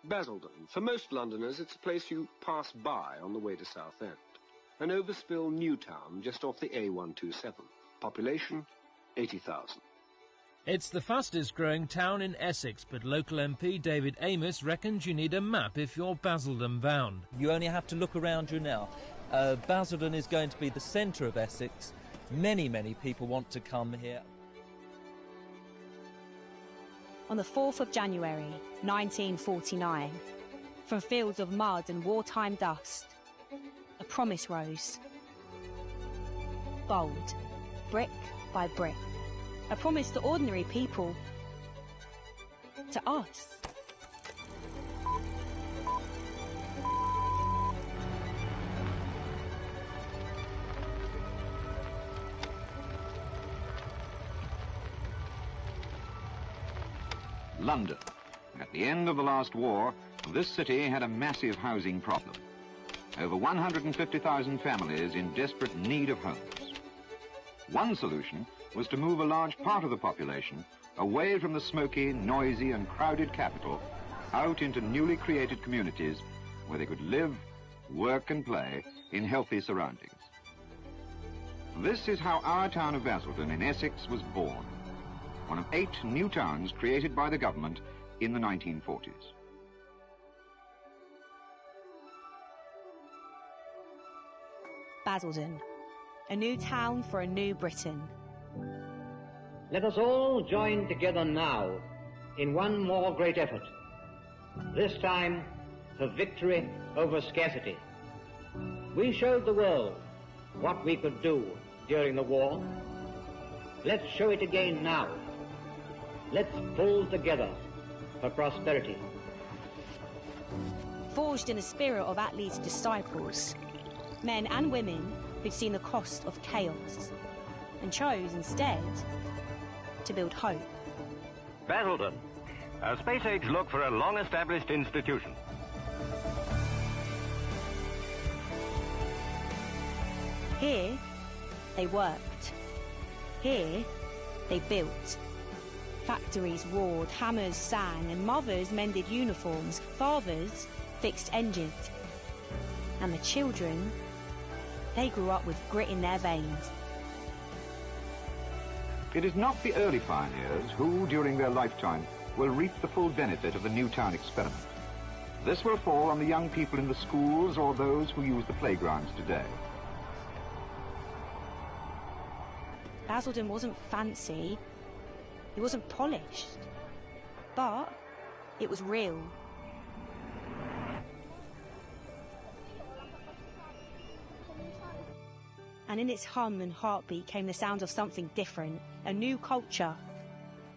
Basildon. For most Londoners, it's a place you pass by on the way to Southend. An overspill new town just off the A127. Population, 80,000. It's the fastest growing town in Essex, but local MP David Amos reckons you need a map if you're Basildon bound. You only have to look around you now. Basildon is going to be the centre of Essex. Many, many people want to come here. On the 4th of January, 1949, from fields of mud and wartime dust, a promise rose. Bold, brick by brick. A promise to ordinary people, to us. London. At the end of the last war, this city had a massive housing problem. Over 150,000 families in desperate need of homes. One solution was to move a large part of the population away from the smoky, noisy and crowded capital out into newly created communities where they could live, work and play in healthy surroundings. This is how our town of Basildon in Essex was born, one of 8 new towns created by the government in the 1940s. Basildon, a new town for a new Britain. Let us all join together now in one more great effort, this time for victory over scarcity. We showed the world what we could do during the war. Let's show it again now. Let's pull together for prosperity. Forged in the spirit of Attlee's disciples, men and women who'd seen the cost of chaos and chose instead to build hope. Basildon, a space-age look for a long-established institution. Here, they worked. Here, they built. Factories roared, hammers sang, and mothers mended uniforms, fathers fixed engines. And the children, they grew up with grit in their veins. It is not the early pioneers who, during their lifetime, will reap the full benefit of the new town experiment. This will fall on the young people in the schools or those who use the playgrounds today. Basildon wasn't fancy, it wasn't polished, but it was real. And in its hum and heartbeat came the sound of something different, a new culture,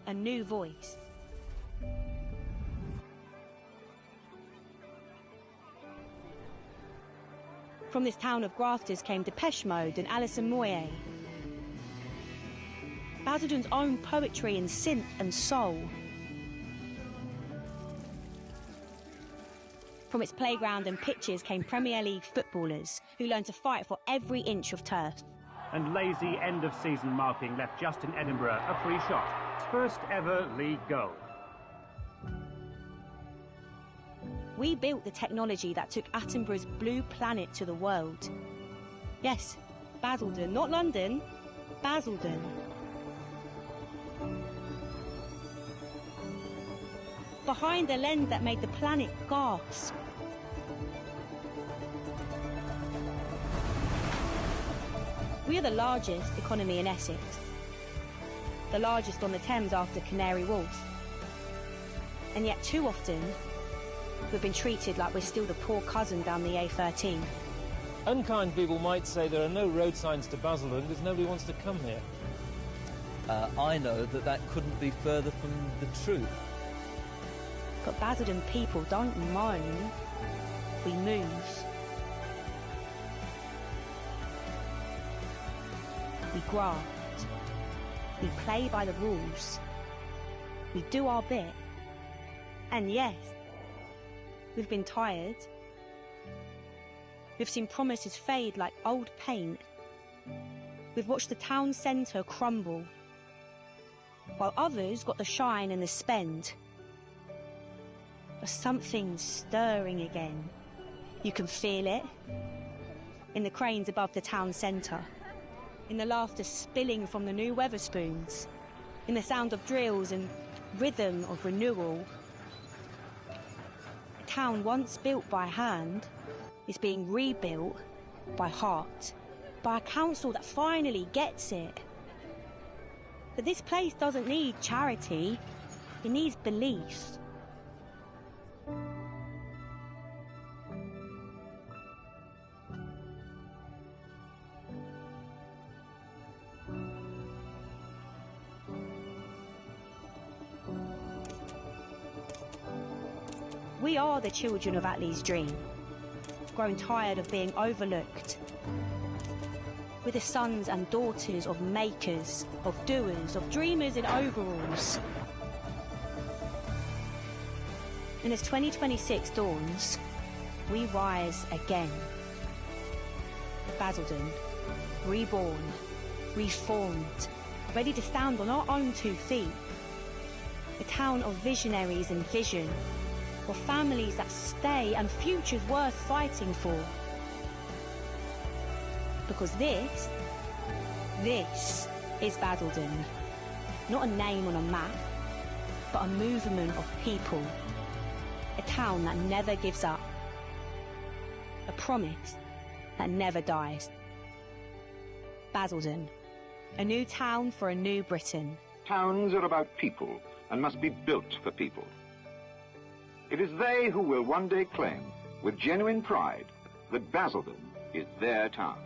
a new voice. From this town of grafters came Depeche Mode and Alison Moyet. Basildon's own poetry and synth and soul. From its playground and pitches came Premier League footballers who learned to fight for every inch of turf. And lazy end-of-season marking left Justin Edinburgh a free shot. His first ever league goal. We built the technology that took Attenborough's blue planet to the world. Yes, Basildon, not London, Basildon. Behind the lens that made the planet gasp. We are the largest economy in Essex. The largest on the Thames after Canary Wharf. And yet too often, we've been treated like we're still the poor cousin down the A13. Unkind people might say there are no road signs to Basildon because nobody wants to come here. I know that couldn't be further from the truth. But Basildon people don't moan, we move. We graft. We play by the rules. We do our bit. And yes, we've been tired. We've seen promises fade like old paint. We've watched the town centre crumble, while others got the shine and the spend. But something's stirring again. You can feel it in the cranes above the town centre, in the laughter spilling from the new Weatherspoons, in the sound of drills and rhythm of renewal. A town once built by hand is being rebuilt by heart, by a council that finally gets it. But this place doesn't need charity, it needs belief. We are the children of Attlee's dream, grown tired of being overlooked. We're the sons and daughters of makers, of doers, of dreamers in overalls. And as 2026 dawns, we rise again. Basildon, reborn, reformed, ready to stand on our own 2 feet. A town of visionaries and vision, for families that stay and futures worth fighting for. Because this is Basildon. Not a name on a map, but a movement of people. A town that never gives up. A promise that never dies. Basildon, a new town for a new Britain. Towns are about people and must be built for people. It is they who will one day claim, with genuine pride, that Basildon is their town.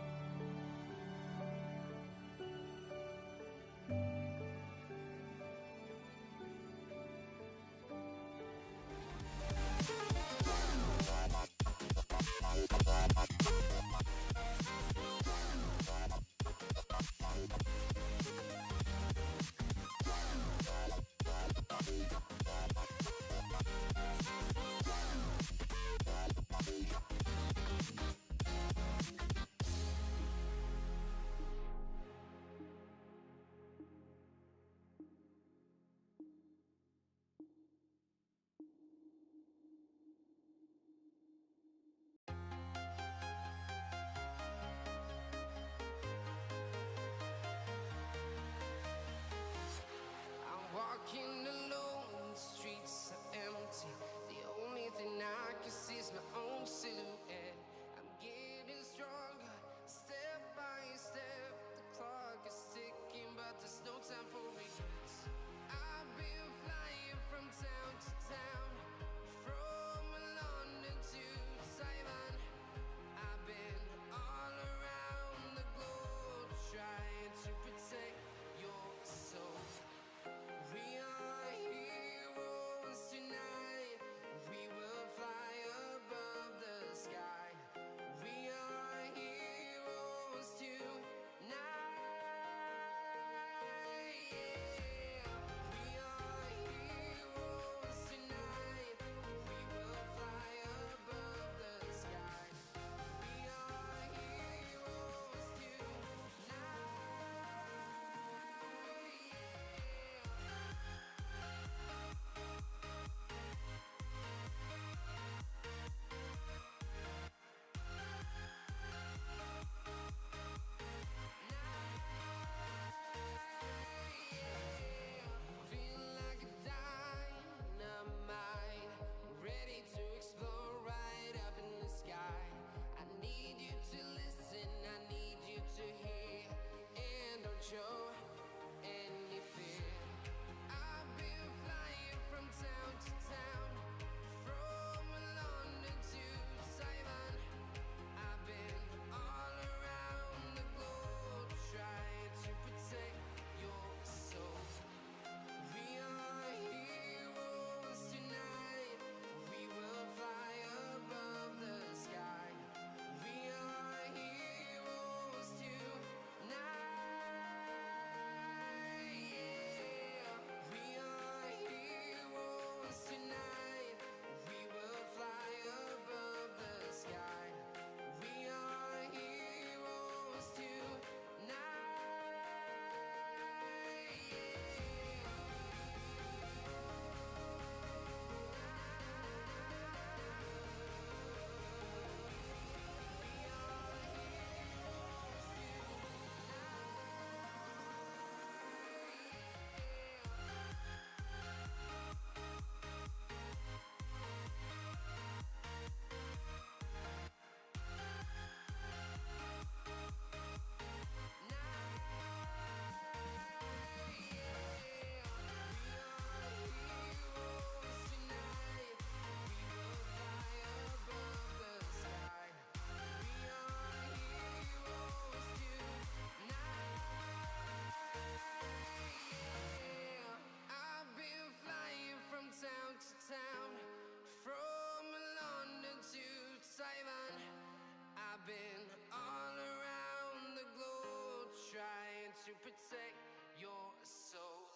protect your soul.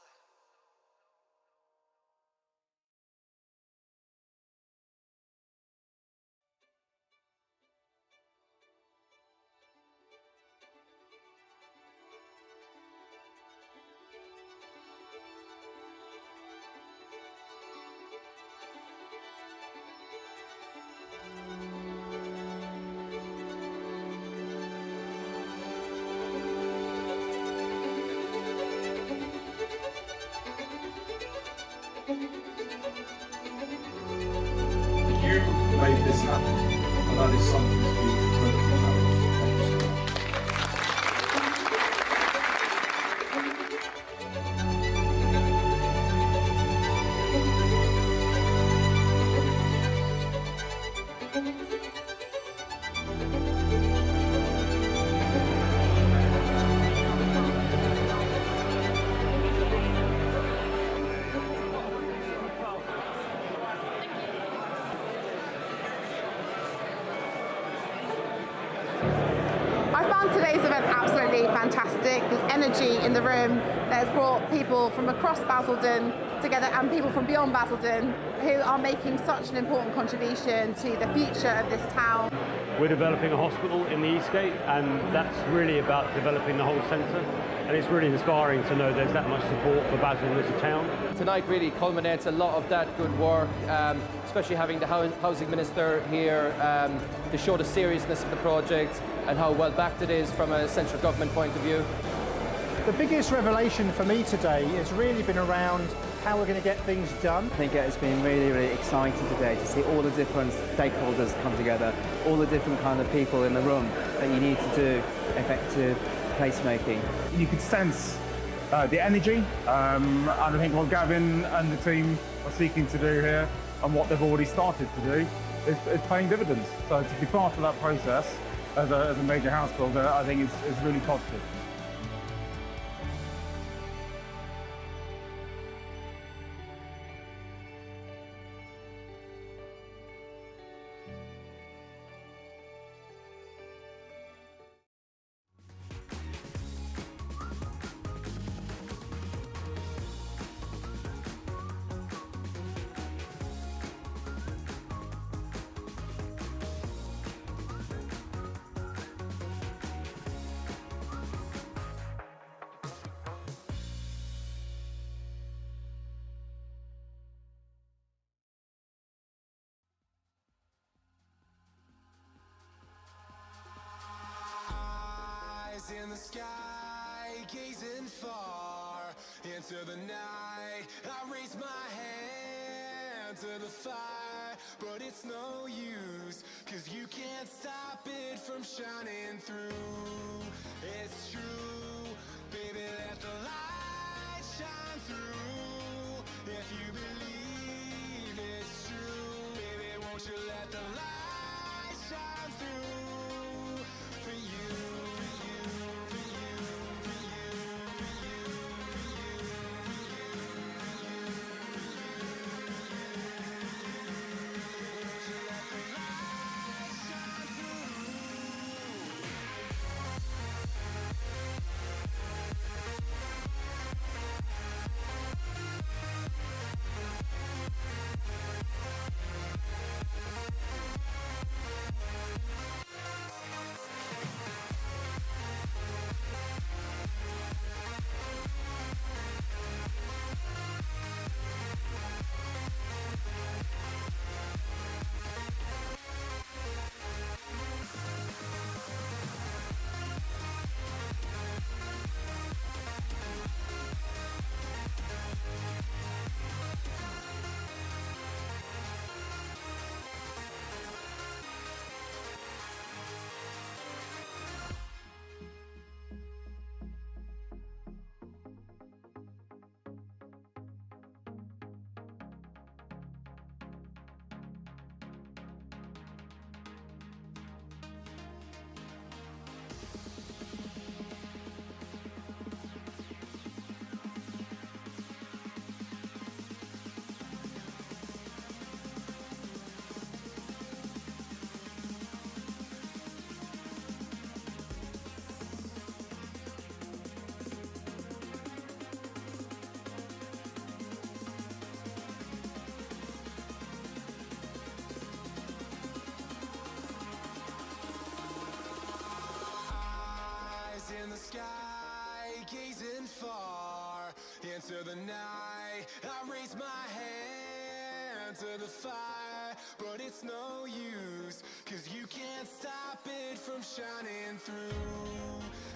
You made this happen, and that is something to be incredibly proud of. I found today's event absolutely fantastic. The energy in the room that has brought people from across Basildon together and people from beyond Basildon who are making such an important contribution to the future of this town. We're developing a hospital in the Eastgate, and that's really about developing the whole centre. And it's really inspiring to know there's that much support for Basildon as a town. Tonight really culminates a lot of that good work, especially having the Housing Minister here to show the seriousness of the project and how well backed it is from a central government point of view. The biggest revelation for me today has really been around how we're going to get things done. I think it's been really, really exciting today to see all the different stakeholders come together, all the different kind of people in the room that you need to do effective placemaking. You could sense the energy, and I think what Gavin and the team are seeking to do here and what they've already started to do is paying dividends. So to be part of that process as a major house builder, I think is really positive. In the sky, gazing far into the night, I raise my hand to the fire, but it's no use, 'cause you can't stop it from shining through. It's true, baby, let the light shine through. If you believe it's true, baby, won't you let the light shine through for you. into the night. I raise my hand to the fire, but it's no use, 'cause you can't stop it from shining through.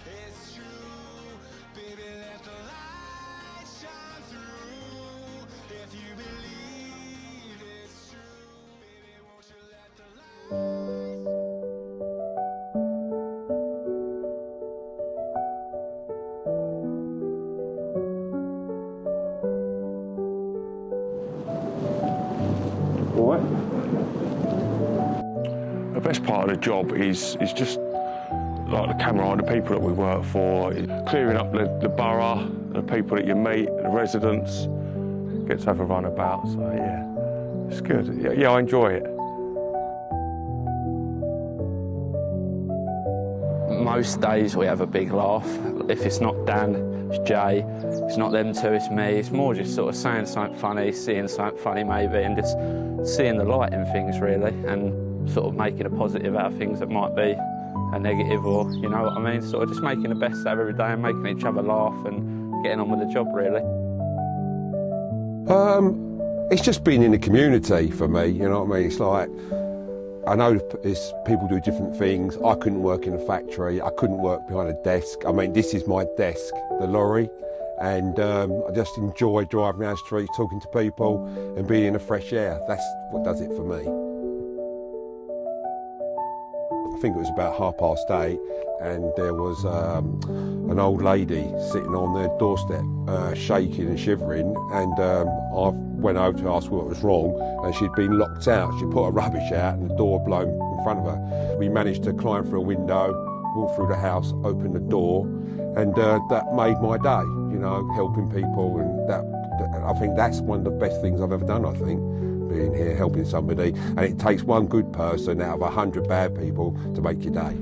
It's true, baby, let the light shine through. If you believe it's true, baby, won't you let the light. The best part of the job is just like the camaraderie, the people that we work for, clearing up the borough, the people that you meet, the residents, get to have a run about, so yeah, it's good. Yeah, I enjoy it. Most days we have a big laugh. If it's not Dan, it's Jay. If it's not them two, it's me. It's more just sort of saying something funny, seeing something funny maybe, and just seeing the light in things really, and sort of making a positive out of things that might be a negative, or you know what I mean, sort of just making the best out of every day and making each other laugh and getting on with the job really. It's just being in the community for me, you know what I mean? It's like, I know people do different things. I couldn't work in a factory, I couldn't work behind a desk. I mean, this is my desk, the lorry, and I just enjoy driving around the street, talking to people and being in the fresh air. That's what does it for me. I think it was about 8:30, and there was an old lady sitting on their doorstep, shaking and shivering, and I went over to ask what was wrong, and she'd been locked out. She put her rubbish out and the door blown in front of her. We managed to climb through a window, walk through the house, open the door, and that made my day, you know, helping people, and I think that's one of the best things I've ever done, I think. Being here, helping somebody, and it takes one good person out of 100 bad people to make your day.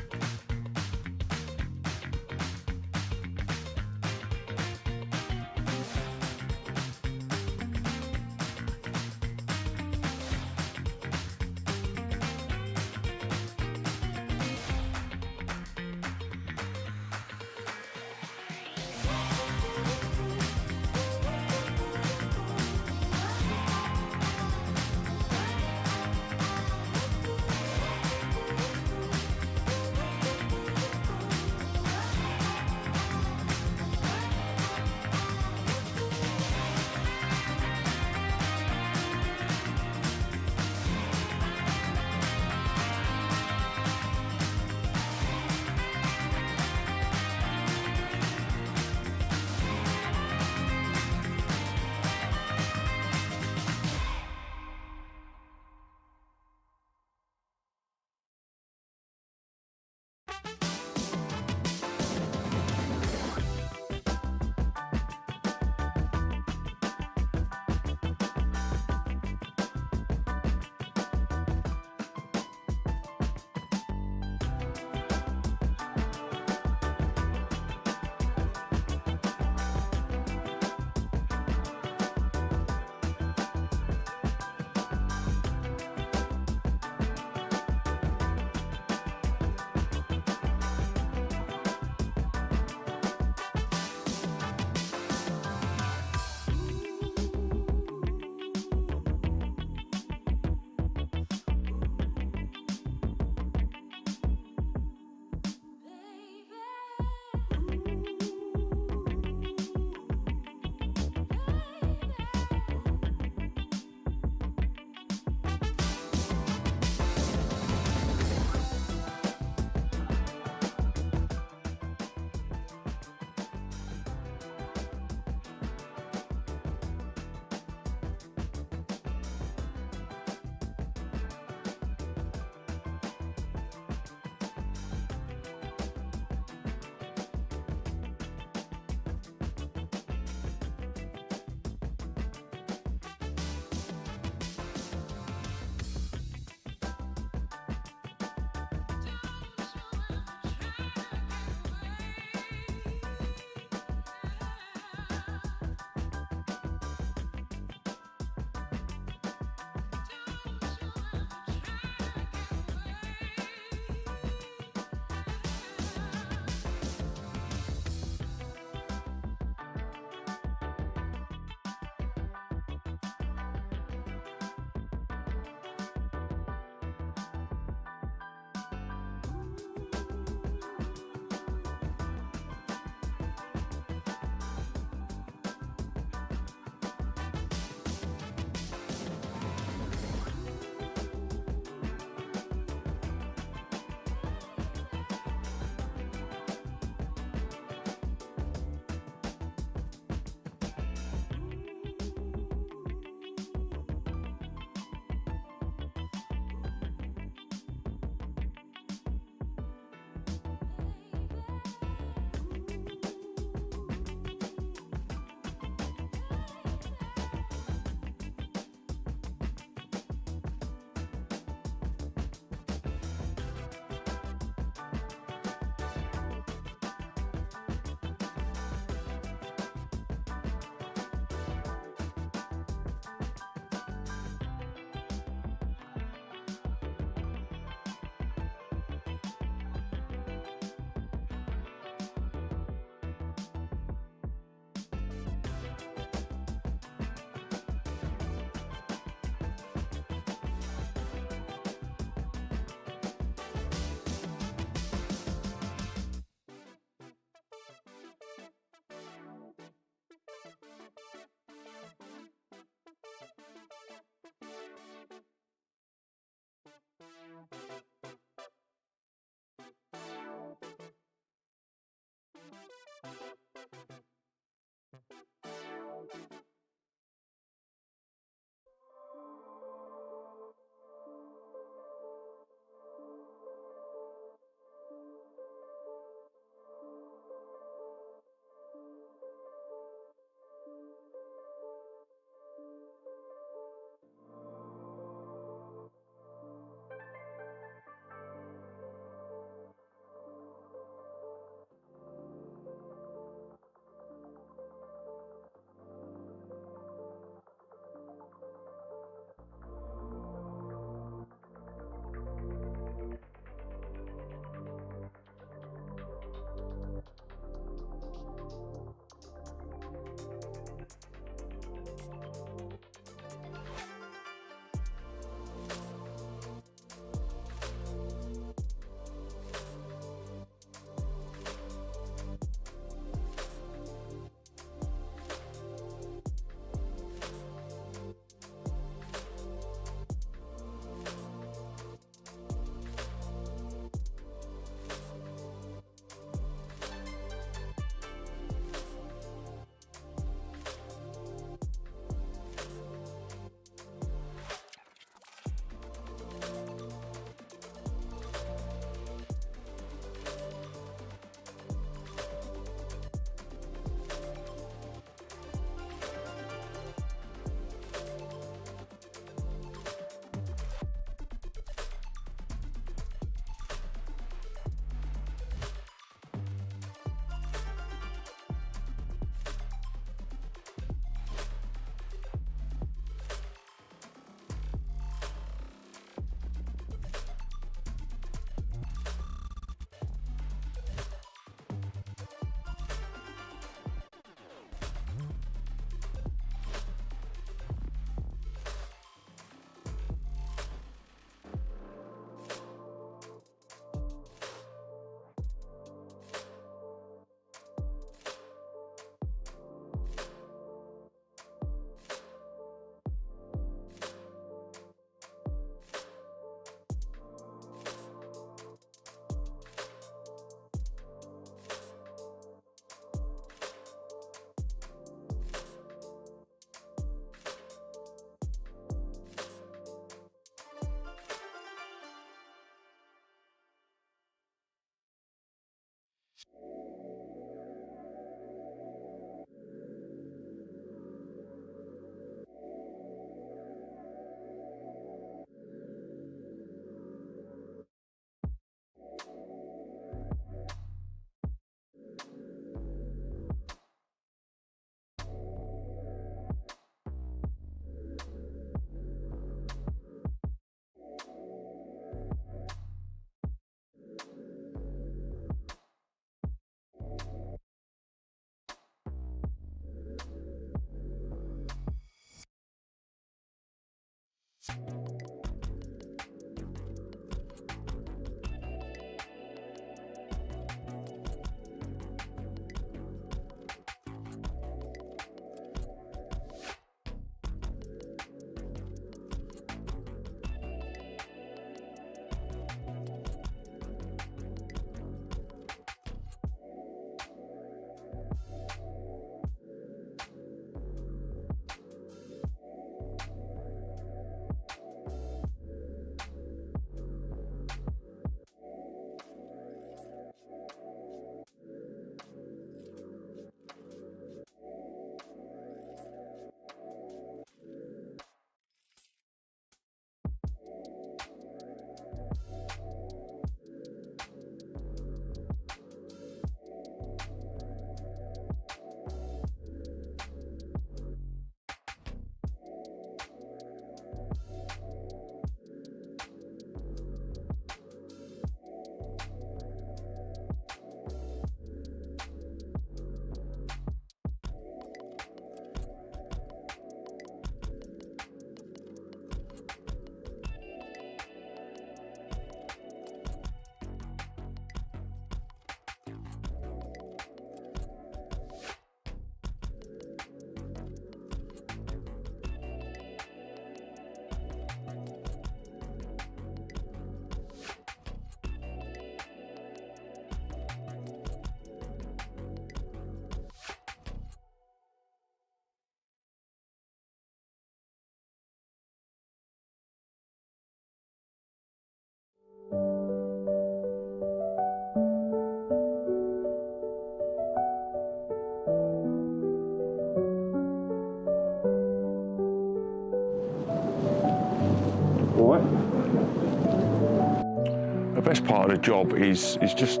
The best part of the job is just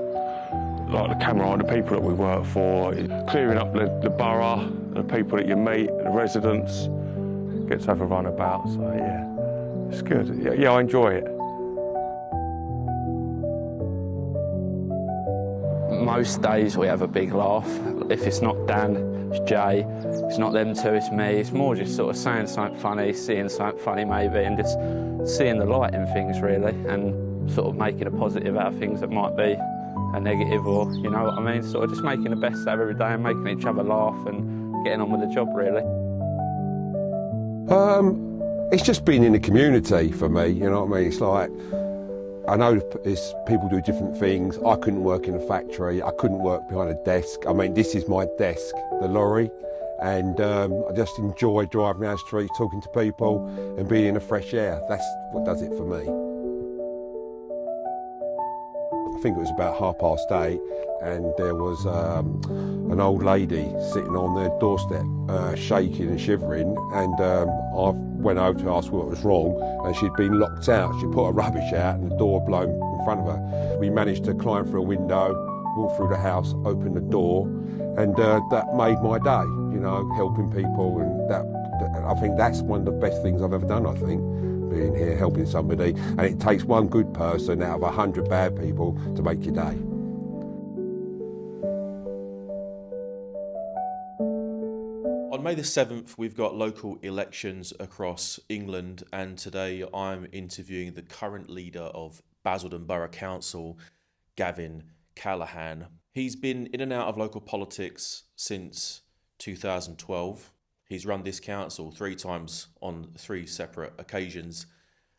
like the camera eye, the people that we work for, clearing up the borough, the people that you meet, the residents, get to have a run about, so yeah, it's good. Yeah, I enjoy it. Most days we have a big laugh. If it's not Dan, it's Jay. If it's not them two, it's me. It's more just sort of saying something funny, seeing something funny maybe, and just seeing the light in things really, and sort of making a positive out of things that might be a negative, or you know what I mean, sort of just making the best out of every day and making each other laugh and getting on with the job really. It's just being in the community for me, you know what I mean? It's like, I know people do different things. I couldn't work in a factory. I couldn't work behind a desk. I mean, this is my desk, the lorry, and I just enjoy driving around the street, talking to people and being in the fresh air. That's what does it for me. I think it was about 8:30, and there was an old lady sitting on their doorstep, shaking and shivering, and I went over to ask what was wrong, and she'd been locked out. She put her rubbish out and the door blown in front of her. We managed to climb through a window, walk through the house, open the door, and that made my day, you know, helping people, and I think that's one of the best things I've ever done, I think, being here, helping somebody, and it takes one good person out of 100 bad people to make your day. On May the 7th, we've got local elections across England, and today I'm interviewing the current leader of Basildon Borough Council, Gavin Callaghan. He's been in and out of local politics since 2012. He's run this council 3 times on 3 separate occasions,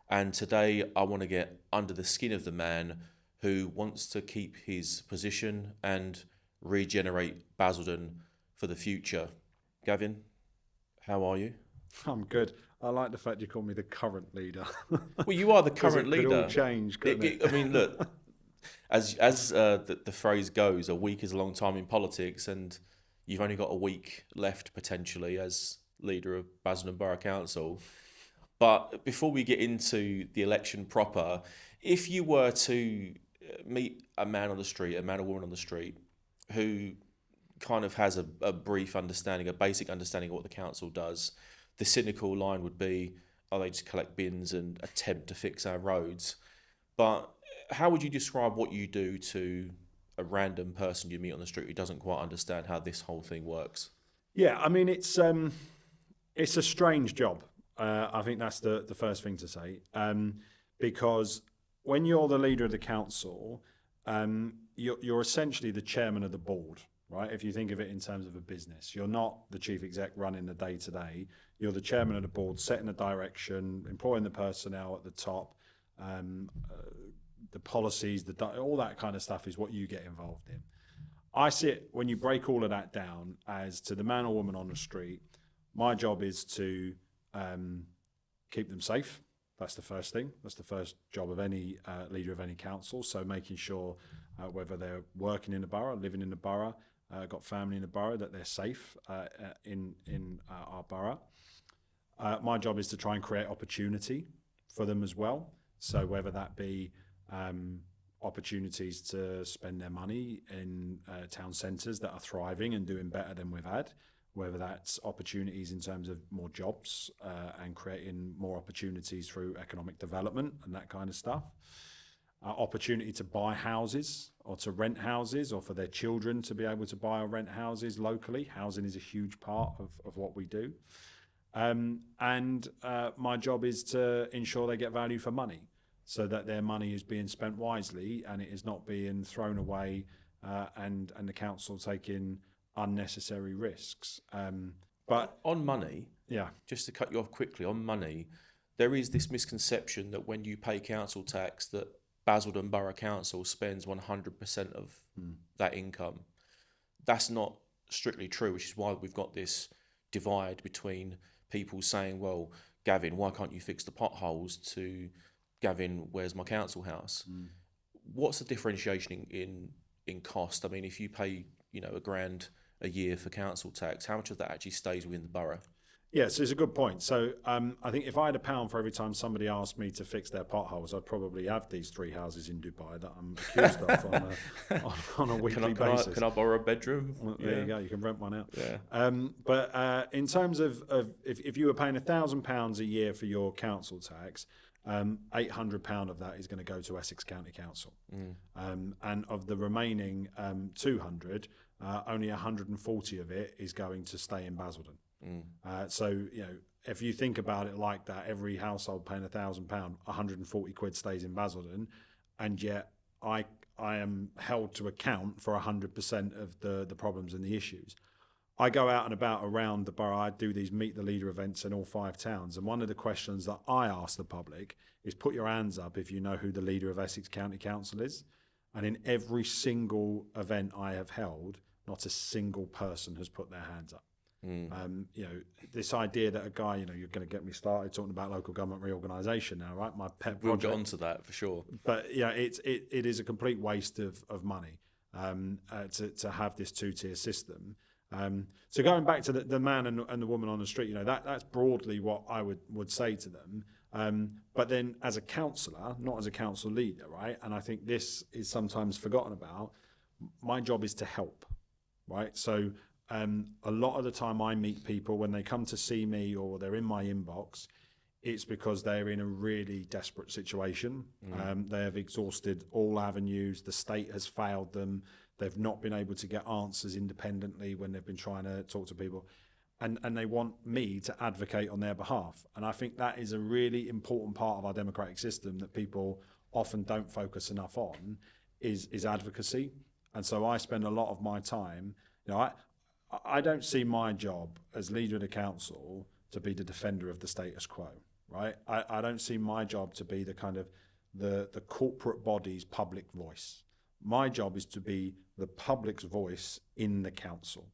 and today I want to get under the skin of the man who wants to keep his position and regenerate Basildon for the future. Gavin, how are you? I'm good. I like the fact you call me the current leader. Well, you are the current leader. It could all change, couldn't it? I mean, look, as the phrase goes, a week is a long time in politics, and you've only got a week left potentially as leader of Basildon Borough Council. But before we get into the election proper, if you were to meet a man on the street, a man or woman on the street, who kind of has a brief understanding, a basic understanding of what the council does, the cynical line would be, oh, they just collect bins and attempt to fix our roads. But how would you describe what you do to a random person you meet on the street who doesn't quite understand how this whole thing works? Yeah, I mean, it's a strange job. I think that's the first thing to say, because when you're the leader of the council, you're essentially the chairman of the board, right? If you think of it in terms of a business, you're not the chief exec running the day-to-day. You're the chairman of the board, setting the direction, employing the personnel at the top, the policies, all that kind of stuff is what you get involved in. I see it, when you break all of that down, as to the man or woman on the street, my job is to keep them safe. That's the first thing. That's the first job of any leader of any council. So making sure whether they're working in the borough, living in the borough, got family in the borough, that they're safe in our borough. My job is to try and create opportunity for them as well. So whether that be opportunities to spend their money in town centres that are thriving and doing better than we've had, whether that's opportunities in terms of more jobs and creating more opportunities through economic development and that kind of stuff. Opportunity to buy houses or to rent houses, or for their children to be able to buy or rent houses locally. Housing is a huge part of what we do. And my job is to ensure they get value for money, so that their money is being spent wisely and it is not being thrown away and the council taking unnecessary risks. But on money, yeah, just to cut you off quickly, on money, there is this misconception that when you pay council tax, that Basildon Borough Council spends 100% of that income. That's not strictly true, which is why we've got this divide between people saying, well, Gavin, why can't you fix the potholes, to Gavin, where's my council house? What's the differentiation in cost? I mean, if you pay, £1,000 a year for council tax, how much of that actually stays within the borough? Yes, it's a good point. So I think if I had £1 for every time somebody asked me to fix their potholes, I'd probably have these 3 houses in Dubai that I'm accused of on a weekly basis. Can I borrow a bedroom? Well, there you go. You can rent one out. Yeah. But in terms of if you were paying £1,000 a year for your council tax, £800 of that is going to go to Essex County Council. And of the remaining 200, only 140 of it is going to stay in Basildon. So, if you think about it like that, every household paying £1,000, 140 quid stays in Basildon, and yet I am held to account for 100% of the problems and the issues. I go out and about around the borough. I do these Meet the Leader events in all 5 towns, and one of the questions that I ask the public is, put your hands up if you know who the leader of Essex County Council is. And in every single event I have held, not a single person has put their hands up. This idea that a guy, you're going to get me started talking about local government reorganisation now, right? My pet project. We'll get onto that for sure. But it is a complete waste of money to have this 2-tier system. So going back to the man and the woman on the street, that's broadly what I would say to them. But then as a councillor, not as a council leader, right? And I think this is sometimes forgotten about. My job is to help, right? So a lot of the time I meet people when they come to see me or they're in my inbox, it's because they're in a really desperate situation. They have exhausted all avenues. The state has failed them. They've not been able to get answers independently when they've been trying to talk to people. And they want me to advocate on their behalf. And I think that is a really important part of our democratic system that people often don't focus enough on, is advocacy. And so I spend a lot of my time, I don't see my job as leader of the council to be the defender of the status quo, right? I don't see my job to be the kind of the corporate body's public voice. My job is to be the public's voice in the council.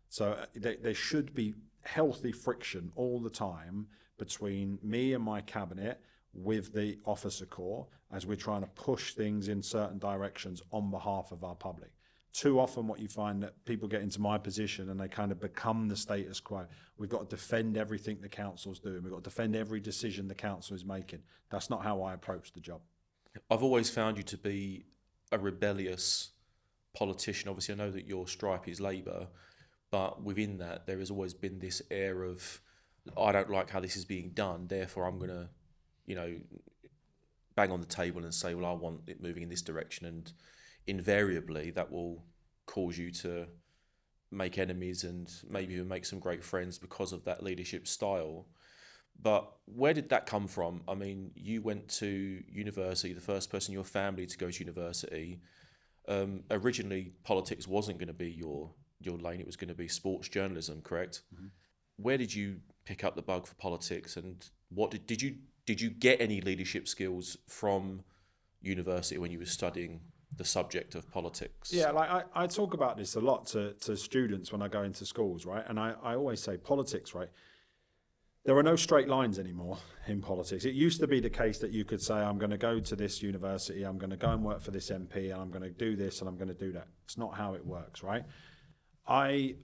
So there should be healthy friction all the time between me and my cabinet, with the officer corps as we're trying to push things in certain directions on behalf of our public. Too often what you find that people get into my position and they kind of become the status quo. We've got to defend everything the council's doing. We've got to defend every decision the council is making. That's not how I approach the job. I've always found you to be a rebellious politician. Obviously, I know that your stripe is Labour, but within that, there has always been this air of, I don't like how this is being done, therefore I'm going to, bang on the table and say, well, I want it moving in this direction. And invariably, that will cause you to make enemies and maybe even make some great friends because of that leadership style. But where did that come from? I mean, you went to university, the first person in your family to go to university. Originally, politics wasn't going to be your lane. It was going to be sports journalism, correct? Mm-hmm. Where did you pick up the bug for politics, and what did you get any leadership skills from university when you were studying the subject of politics? Yeah, like I talk about this a lot to students when I go into schools, right? And I always say politics, right? There are no straight lines anymore in politics. It used to be the case that you could say, I'm going to go to this university, I'm going to go and work for this MP, and I'm going to do this and I'm going to do that. It's not how it works, right? I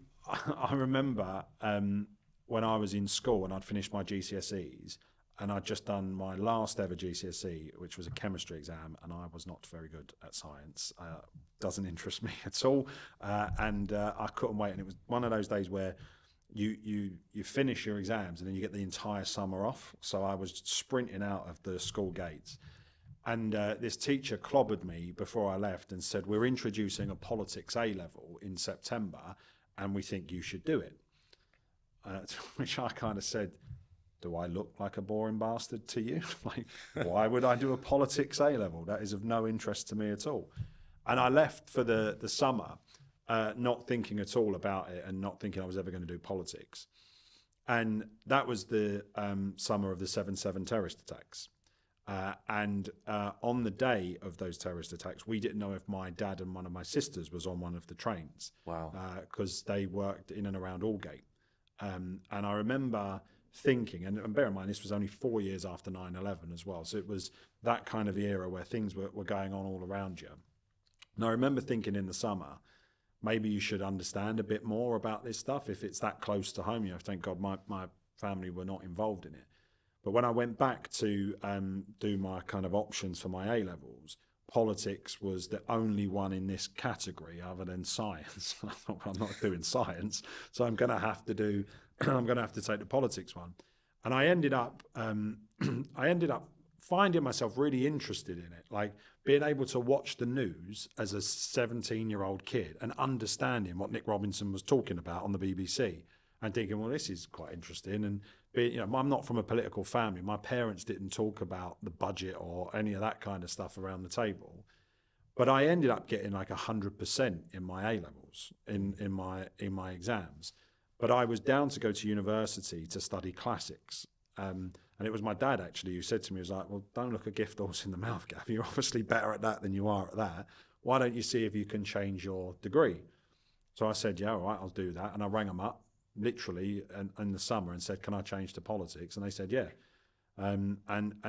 remember when I was in school and I'd finished my GCSEs, and I'd just done my last ever GCSE, which was a chemistry exam, and I was not very good at science. Doesn't interest me at all, and I couldn't wait. And it was one of those days where you finish your exams and then you get the entire summer off. So I was sprinting out of the school gates, and this teacher clobbered me before I left and said, we're introducing a politics A-level in September and we think you should do it. To which I kind of said, do I look like a boring bastard to you? Like, why would I do a politics A-level? That is of no interest to me at all. And I left for the summer not thinking at all about it and not thinking I was ever going to do politics. And that was the summer of the 7/7 terrorist attacks. And on the day of those terrorist attacks, we didn't know if my dad and one of my sisters was on one of the trains. Wow. Because they worked in and around Aldgate. And I remember thinking, and bear in mind, this was only 4 years after 9/11 as well. So it was that kind of era where things were going on all around you. And I remember thinking in the summer, maybe you should understand a bit more about this stuff if it's that close to home. Thank God my family were not involved in it. But when I went back to do my kind of options for my A-levels, politics was the only one in this category other than science. I thought, well, I'm not doing science, so I'm going to have to take the politics one. And I ended up finding myself really interested in it, like being able to watch the news as a 17-year-old kid and understanding what Nick Robinson was talking about on the BBC and thinking, well, this is quite interesting. And I'm not from a political family. My parents didn't talk about the budget or any of that kind of stuff around the table. But I ended up getting like 100% in my A-levels, in my exams. But I was down to go to university to study classics. And it was my dad, actually, who said to me, he was like, well, don't look a gift horse in the mouth, Gav. You're obviously better at that than you are at that. Why don't you see if you can change your degree? So I said, yeah, all right, I'll do that. And I rang them up, literally, in the summer and said, can I change to politics? And they said, yeah. And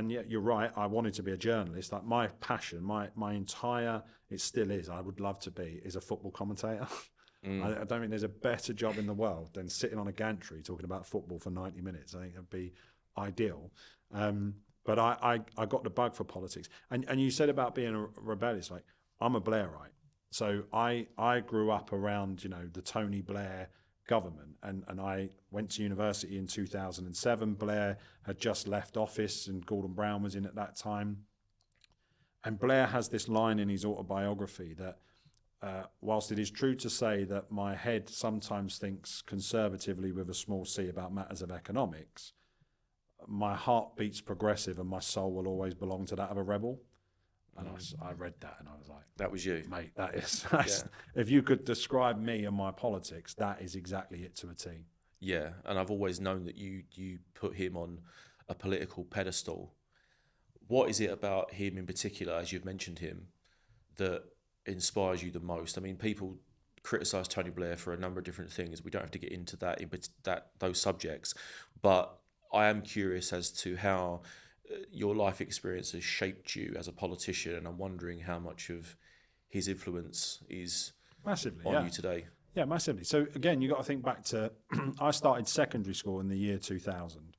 yeah, you're right. I wanted to be a journalist. Like my passion, my entire, it still is, I would love to be, is a football commentator. I don't think there's a better job in the world than sitting on a gantry talking about football for 90 minutes. I think that'd be ideal. But I got the bug for politics. And you said about being a rebellious, like I'm a Blairite. So I grew up around, the Tony Blair government, and I went to university in 2007. Blair had just left office and Gordon Brown was in at that time. And Blair has this line in his autobiography that whilst it is true to say that my head sometimes thinks conservatively with a small c about matters of economics, my heart beats progressive and my soul will always belong to that of a rebel. And I read that and I was like, that was you, mate. That's if you could describe me and my politics, that is exactly it to a T. Yeah, and I've always known that you put him on a political pedestal. What is it about him in particular, as you've mentioned him, that inspires you the most? I mean, people criticise Tony Blair for a number of different things. We don't have to get into those subjects, but I am curious as to how your life experience has shaped you as a politician, and I'm wondering how much of his influence is massively on you today. Yeah, massively. So again, you got to think back to I started secondary school in the year 2000.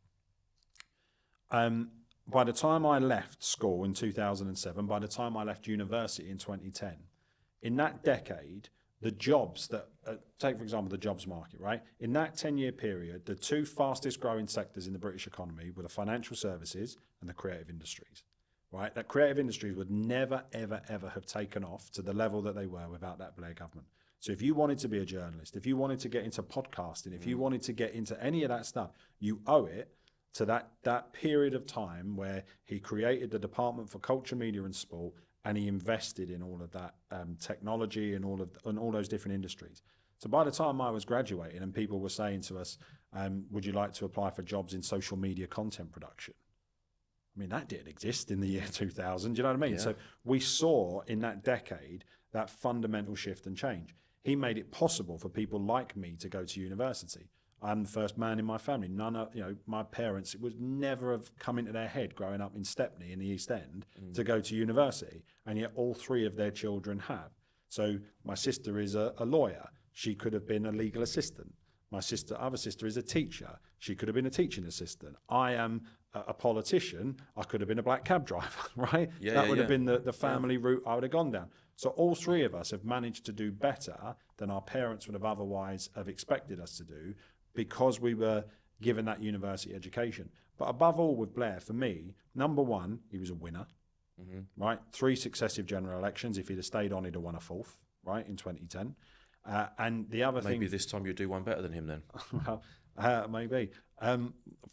By the time I left school in 2007, by the time I left university in 2010, in that decade, the jobs that, take for example the jobs market, right? In that 10-year period, the two fastest growing sectors in the British economy were the financial services and the creative industries, right? That creative industries would never, ever, ever have taken off to the level that they were without that Blair government. So if you wanted to be a journalist, if you wanted to get into podcasting, if you wanted to get into any of that stuff, you owe it to that period of time where he created the Department for Culture, Media and Sport, and he invested in all of that technology and all those different industries. So by the time I was graduating and people were saying to us, would you like to apply for jobs in social media content production? I mean, that didn't exist in the year 2000, do you know what I mean? Yeah. So we saw in that decade that fundamental shift and change. He made it possible for people like me to go to university. I'm the first man in my family. None of, my parents, it would never have come into their head growing up in Stepney in the East End to go to university. And yet all three of their children have. So my sister is a lawyer. She could have been a legal assistant. My other sister is a teacher. She could have been a teaching assistant. I am a politician. I could have been a black cab driver, right? That would have been the family route I would have gone down. So all three of us have managed to do better than our parents would have otherwise have expected us to do, because we were given that university education. But above all with Blair, for me, number one, he was a winner, right? 3 successive general elections. If he'd have stayed on, he'd have won a fourth, right, in 2010. And the other thing... Maybe this time you'll do one better than him then. Well, maybe.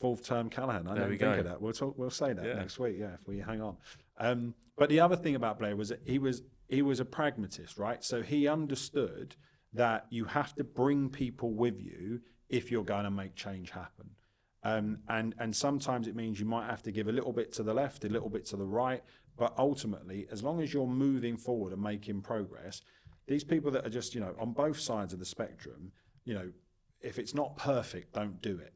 Fourth term Callaghan, I don't think of that. We'll say that next week, if we hang on. But the other thing about Blair was that he was a pragmatist, right? So he understood that you have to bring people with you if you're going to make change happen. And sometimes it means you might have to give a little bit to the left, a little bit to the right, but ultimately, as long as you're moving forward and making progress, these people that are just, on both sides of the spectrum, if it's not perfect, don't do it.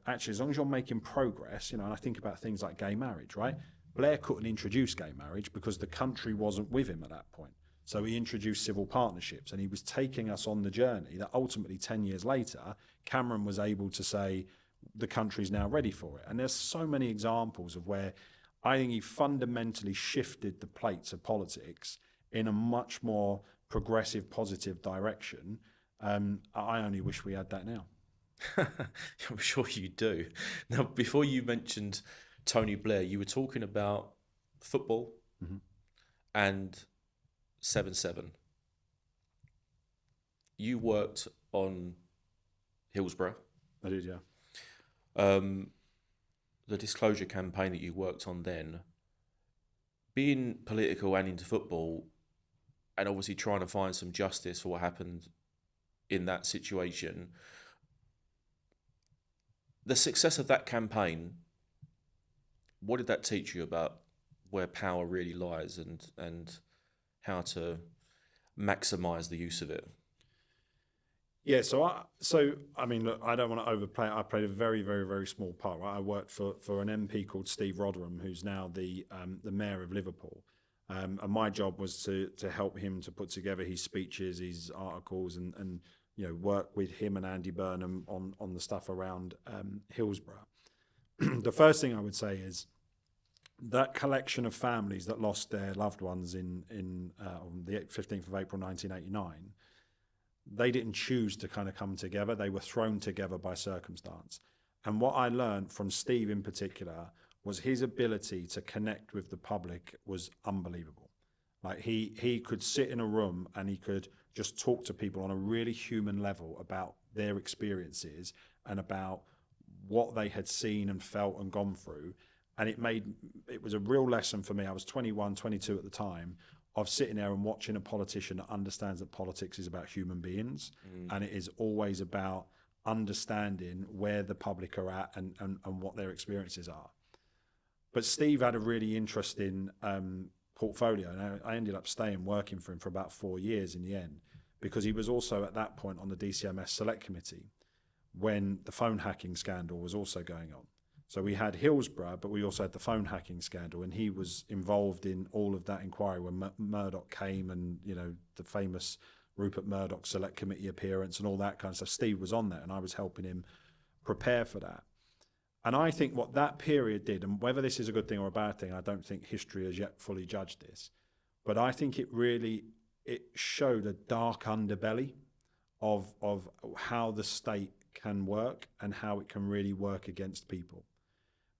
Actually, as long as you're making progress, and I think about things like gay marriage, right? Blair couldn't introduce gay marriage because the country wasn't with him at that point. So he introduced civil partnerships, and he was taking us on the journey that ultimately 10 years later, Cameron was able to say the country's now ready for it. And there's so many examples of where I think he fundamentally shifted the plates of politics in a much more progressive, positive direction. I only wish we had that now. I'm sure you do. Now, before you mentioned Tony Blair, you were talking about football and 7/7. You worked on Hillsborough. I did, yeah. The disclosure campaign that you worked on then, being political and into football, and obviously trying to find some justice for what happened in that situation, the success of that campaign, what did that teach you about where power really lies and how to maximise the use of it? Yeah, so I mean, look, I don't want to overplay it. I played a very, very, very small part. Right? I worked for an MP called Steve Rotherham, who's now the mayor of Liverpool, and my job was to help him to put together his speeches, his articles, and work with him and Andy Burnham on the stuff around Hillsborough. The first thing I would say is that collection of families that lost their loved ones on the 15th of April 1989, they didn't choose to kind of come together. They were thrown together by circumstance. And what I learned from Steve in particular was his ability to connect with the public was unbelievable. Like he could sit in a room and he could just talk to people on a really human level about their experiences and about what they had seen and felt and gone through. And it was a real lesson for me. I was 21, 22 at the time, of sitting there and watching a politician that understands that politics is about human beings, and it is always about understanding where the public are at and what their experiences are. But Steve had a really interesting portfolio, and I ended up staying working for him for about 4 years in the end, because he was also at that point on the DCMS Select Committee when the phone hacking scandal was also going on. So we had Hillsborough, but we also had the phone hacking scandal, and he was involved in all of that inquiry when Murdoch came, and the famous Rupert Murdoch Select Committee appearance and all that kind of stuff. Steve was on that, and I was helping him prepare for that. And I think what that period did, and whether this is a good thing or a bad thing, I don't think history has yet fully judged this, but I think it showed a dark underbelly of how the state can work and how it can really work against people.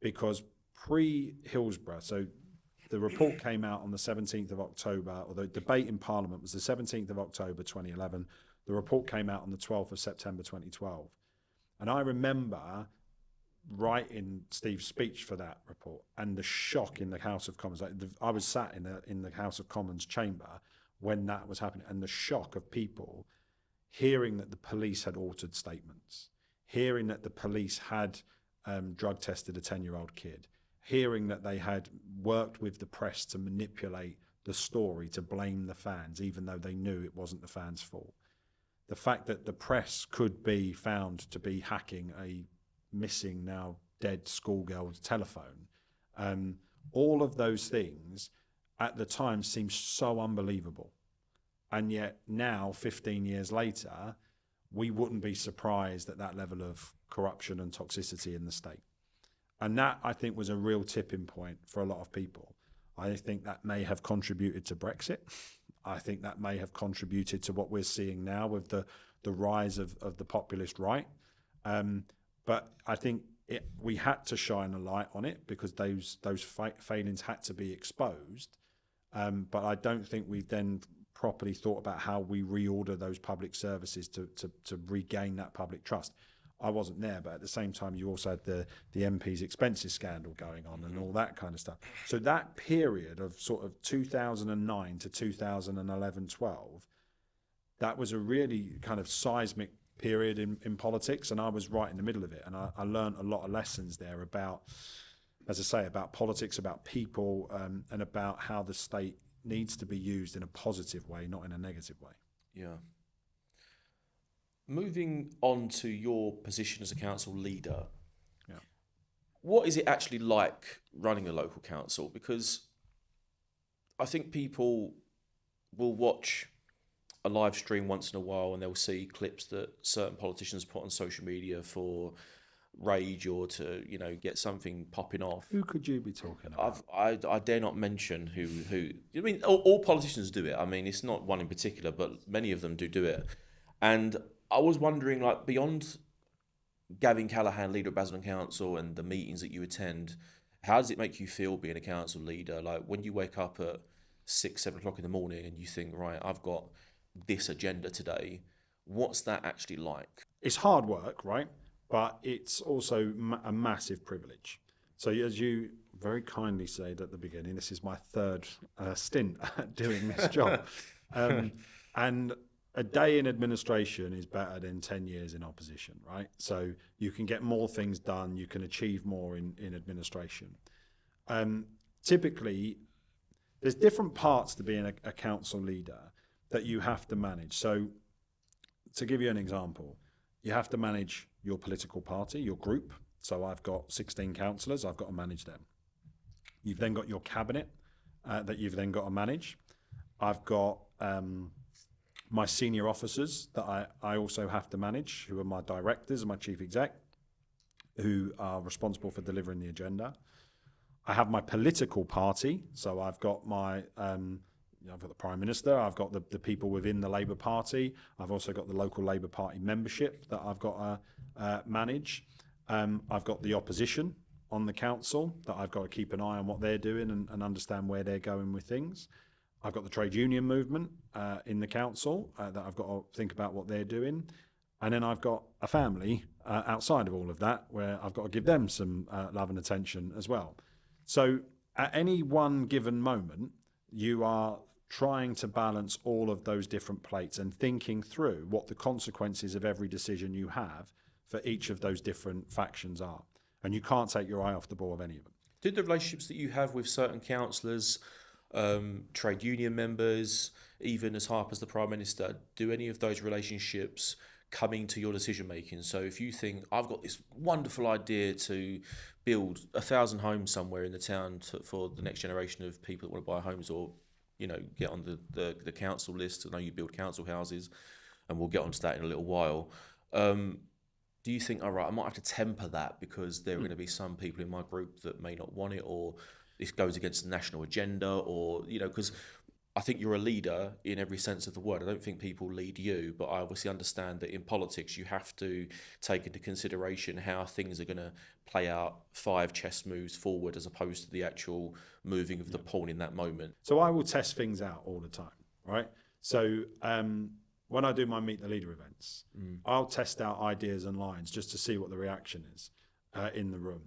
Because pre-Hillsborough, so the report came out on the 17th of October, or the debate in Parliament was the 17th of October 2011. The report came out on the 12th of September 2012. And I remember writing Steve's speech for that report and the shock in the House of Commons. I was sat in the House of Commons chamber when that was happening, and the shock of people hearing that the police had altered statements, hearing that the police had drug tested a 10-year-old kid, hearing that they had worked with the press to manipulate the story to blame the fans, even though they knew it wasn't the fans' fault. The fact that the press could be found to be hacking a missing, now dead schoolgirl's telephone, all of those things at the time seemed so unbelievable. And yet now, 15 years later, we wouldn't be surprised at that level of corruption and toxicity in the state. And that, I think, was a real tipping point for a lot of people. I think that may have contributed to Brexit. I think that may have contributed to what we're seeing now with the rise of the populist right. But I think we had to shine a light on it because those failings had to be exposed. But I don't think we've then properly thought about how we reorder those public services to regain that public trust. I wasn't there, but at the same time, you also had the MP's expenses scandal going on and all that kind of stuff. So that period of sort of 2009 to 2011-12, that was a really kind of seismic period in politics, and I was right in the middle of it. And I learned a lot of lessons there about, as I say, about politics, about people, and about how the state needs to be used in a positive way, not in a negative way. Yeah. Moving on to your position as a council leader, what is it actually like running a local council? Because I think people will watch a live stream once in a while and they'll see clips that certain politicians put on social media for rage or to, get something popping off. Who could you be talking about? I dare not mention who. I mean, all politicians do it. I mean, it's not one in particular, but many of them do it. And I was wondering, beyond Gavin Callaghan, leader of Basildon Council, and the meetings that you attend, how does it make you feel being a council leader? Like when you wake up at 6, 7 o'clock in the morning and you think, right, I've got this agenda today. What's that actually like? It's hard work, right? But it's also a massive privilege. So as you very kindly said at the beginning, this is my third stint at doing this job. And a day in administration is better than 10 years in opposition, right? So you can get more things done, you can achieve more in administration. Typically, there's different parts to being a council leader that you have to manage. So to give you an example, you have to manage your political party, your group. So I've got 16 councillors, I've got to manage them. You've then got your cabinet that you've then got to manage. I've got my senior officers that I also have to manage, who are my directors and my chief exec, who are responsible for delivering the agenda. I have my political party, so I've got I've got the Prime Minister, I've got the people within the Labour Party, I've also got the local Labour Party membership that I've got to manage. I've got the opposition on the council that I've got to keep an eye on what they're doing and understand where they're going with things. I've got the trade union movement in the council that I've got to think about what they're doing. And then I've got a family outside of all of that where I've got to give them some love and attention as well. So at any one given moment, you are trying to balance all of those different plates and thinking through what the consequences of every decision you have for each of those different factions are. And you can't take your eye off the ball of any of them. Did the relationships that you have with certain councillors, trade union members, even as high up as the Prime Minister, do any of those relationships come into your decision making? So if you think, I've got this wonderful idea to build 1,000 homes somewhere in the town for the next generation of people that want to buy homes, or get on the council list. I know you build council houses, and we'll get onto that in a little while. Do you think, all right, I might have to temper that because there are going to be some people in my group that may not want it, or this goes against the national agenda, or because I think you're a leader in every sense of the word. I don't think people lead you, but I obviously understand that in politics you have to take into consideration how things are going to play out 5 chess moves forward as opposed to the actual moving of the pawn in that moment. So I will test things out all the time, right? So when I do my Meet the Leader events, I'll test out ideas and lines just to see what the reaction is in the room.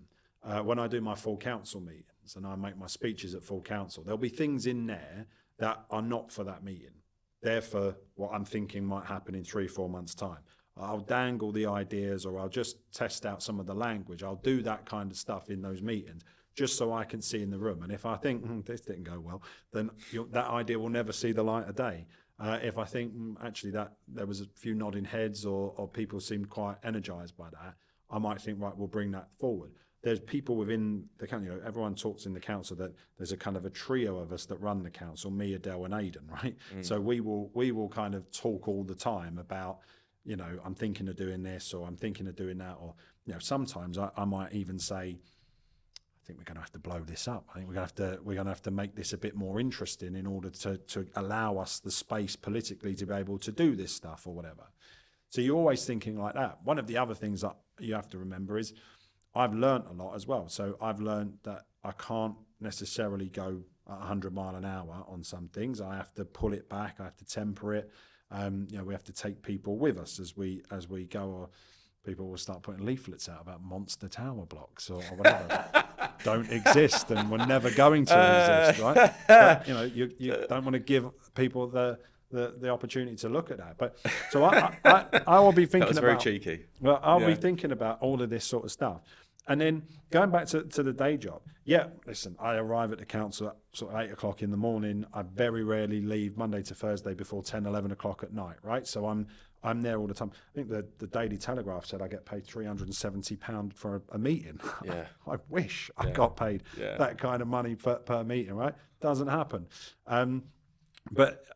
When I do my full council meetings and I make my speeches at full council, there'll be things in there that are not for that meeting. They're for what I'm thinking might happen in 3-4 months' time. I'll dangle the ideas, or I'll just test out some of the language. I'll do that kind of stuff in those meetings just so I can see in the room. And if I think this didn't go well, then that idea will never see the light of day. If I think actually that there was a few nodding heads, or people seemed quite energised by that, I might think, right, we'll bring that forward. There's people within the council, everyone talks in the council that there's a kind of a trio of us that run the council, me, Adele and Aidan, right? So we will kind of talk all the time about, I'm thinking of doing this, or I'm thinking of doing that, or, sometimes I might even say, I think we're going to have to blow this up. I think we're going to have to make this a bit more interesting in order to allow us the space politically to be able to do this stuff or whatever. So you're always thinking like that. One of the other things that you have to remember is I've learnt a lot as well. So I've learnt that I can't necessarily go at 100 mile an hour on some things. I have to pull it back. I have to temper it. We have to take people with us as we go, or people will start putting leaflets out about monster tower blocks or whatever that don't exist and were never going to exist, right? But, you don't want to give people the opportunity to look at that. But so I will be thinking that was about, very cheeky. Well, I'll be thinking about all of this sort of stuff. And then going back to the day job, listen, I arrive at the council at sort of 8 o'clock in the morning. I very rarely leave Monday to Thursday before 10, 11 o'clock at night, right? So I'm there all the time. I think the Daily Telegraph said I get paid £370 for a meeting. Yeah. I wish I got paid that kind of money per meeting, right? Doesn't happen. But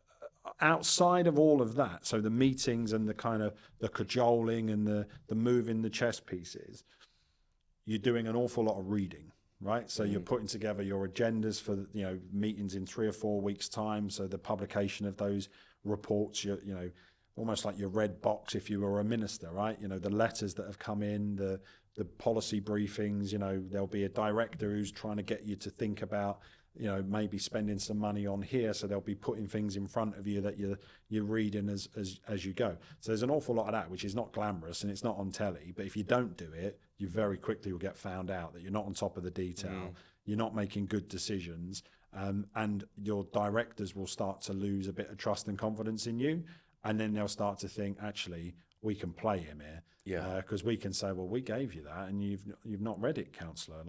outside of all of that, so the meetings and the kind of the cajoling and the moving the chess pieces, you're doing an awful lot of reading, right? So you're putting together your agendas for meetings in 3 or 4 weeks' time. So the publication of those reports, almost like your red box if you were a minister, right? The letters that have come in, the policy briefings. There'll be a director who's trying to get you to think about, maybe spending some money on here. So they'll be putting things in front of you that you're reading as you go. So there's an awful lot of that, which is not glamorous and it's not on telly. But if you don't do it, you very quickly will get found out that you're not on top of the detail. You're not making good decisions, and your directors will start to lose a bit of trust and confidence in you. And then they'll start to think, actually, we can play him here. Because we can say, well, we gave you that and you've not read it, councillor.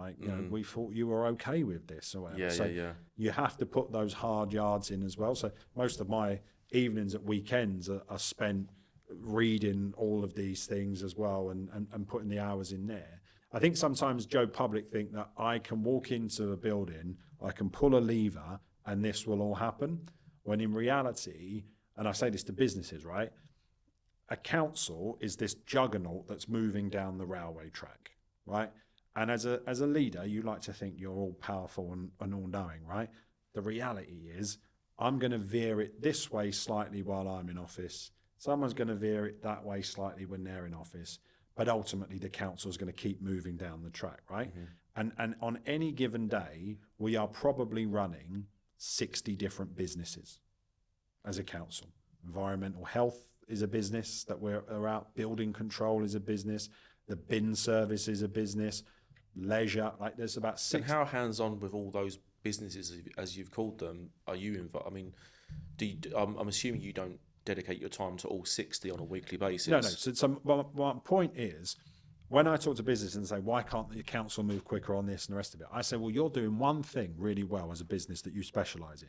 We thought you were okay with this or whatever. You have to put those hard yards in as well. So most of my evenings at weekends are spent reading all of these things as well and putting the hours in there. I think sometimes Joe Public think that I can walk into a building, I can pull a lever and this will all happen. When in reality, and I say this to businesses, right? A council is this juggernaut that's moving down the railway track, right? And as a leader, you like to think you're all powerful and all knowing, right? The reality is I'm going to veer it this way slightly while I'm in office. Someone's going to veer it that way slightly when they're in office. But ultimately, the council is going to keep moving down the track, right? And on any given day, we are probably running 60 different businesses as a council. Environmental health is a business that we're out. Building control is a business. The bin service is a business. Leisure, there's about 6. And how hands-on with all those businesses, as you've called them, are you involved? I mean, I'm assuming you don't dedicate your time to all 60 on a weekly basis. No. So my point is, when I talk to business and say, why can't the council move quicker on this and the rest of it? I say, well, you're doing one thing really well as a business that you specialise in.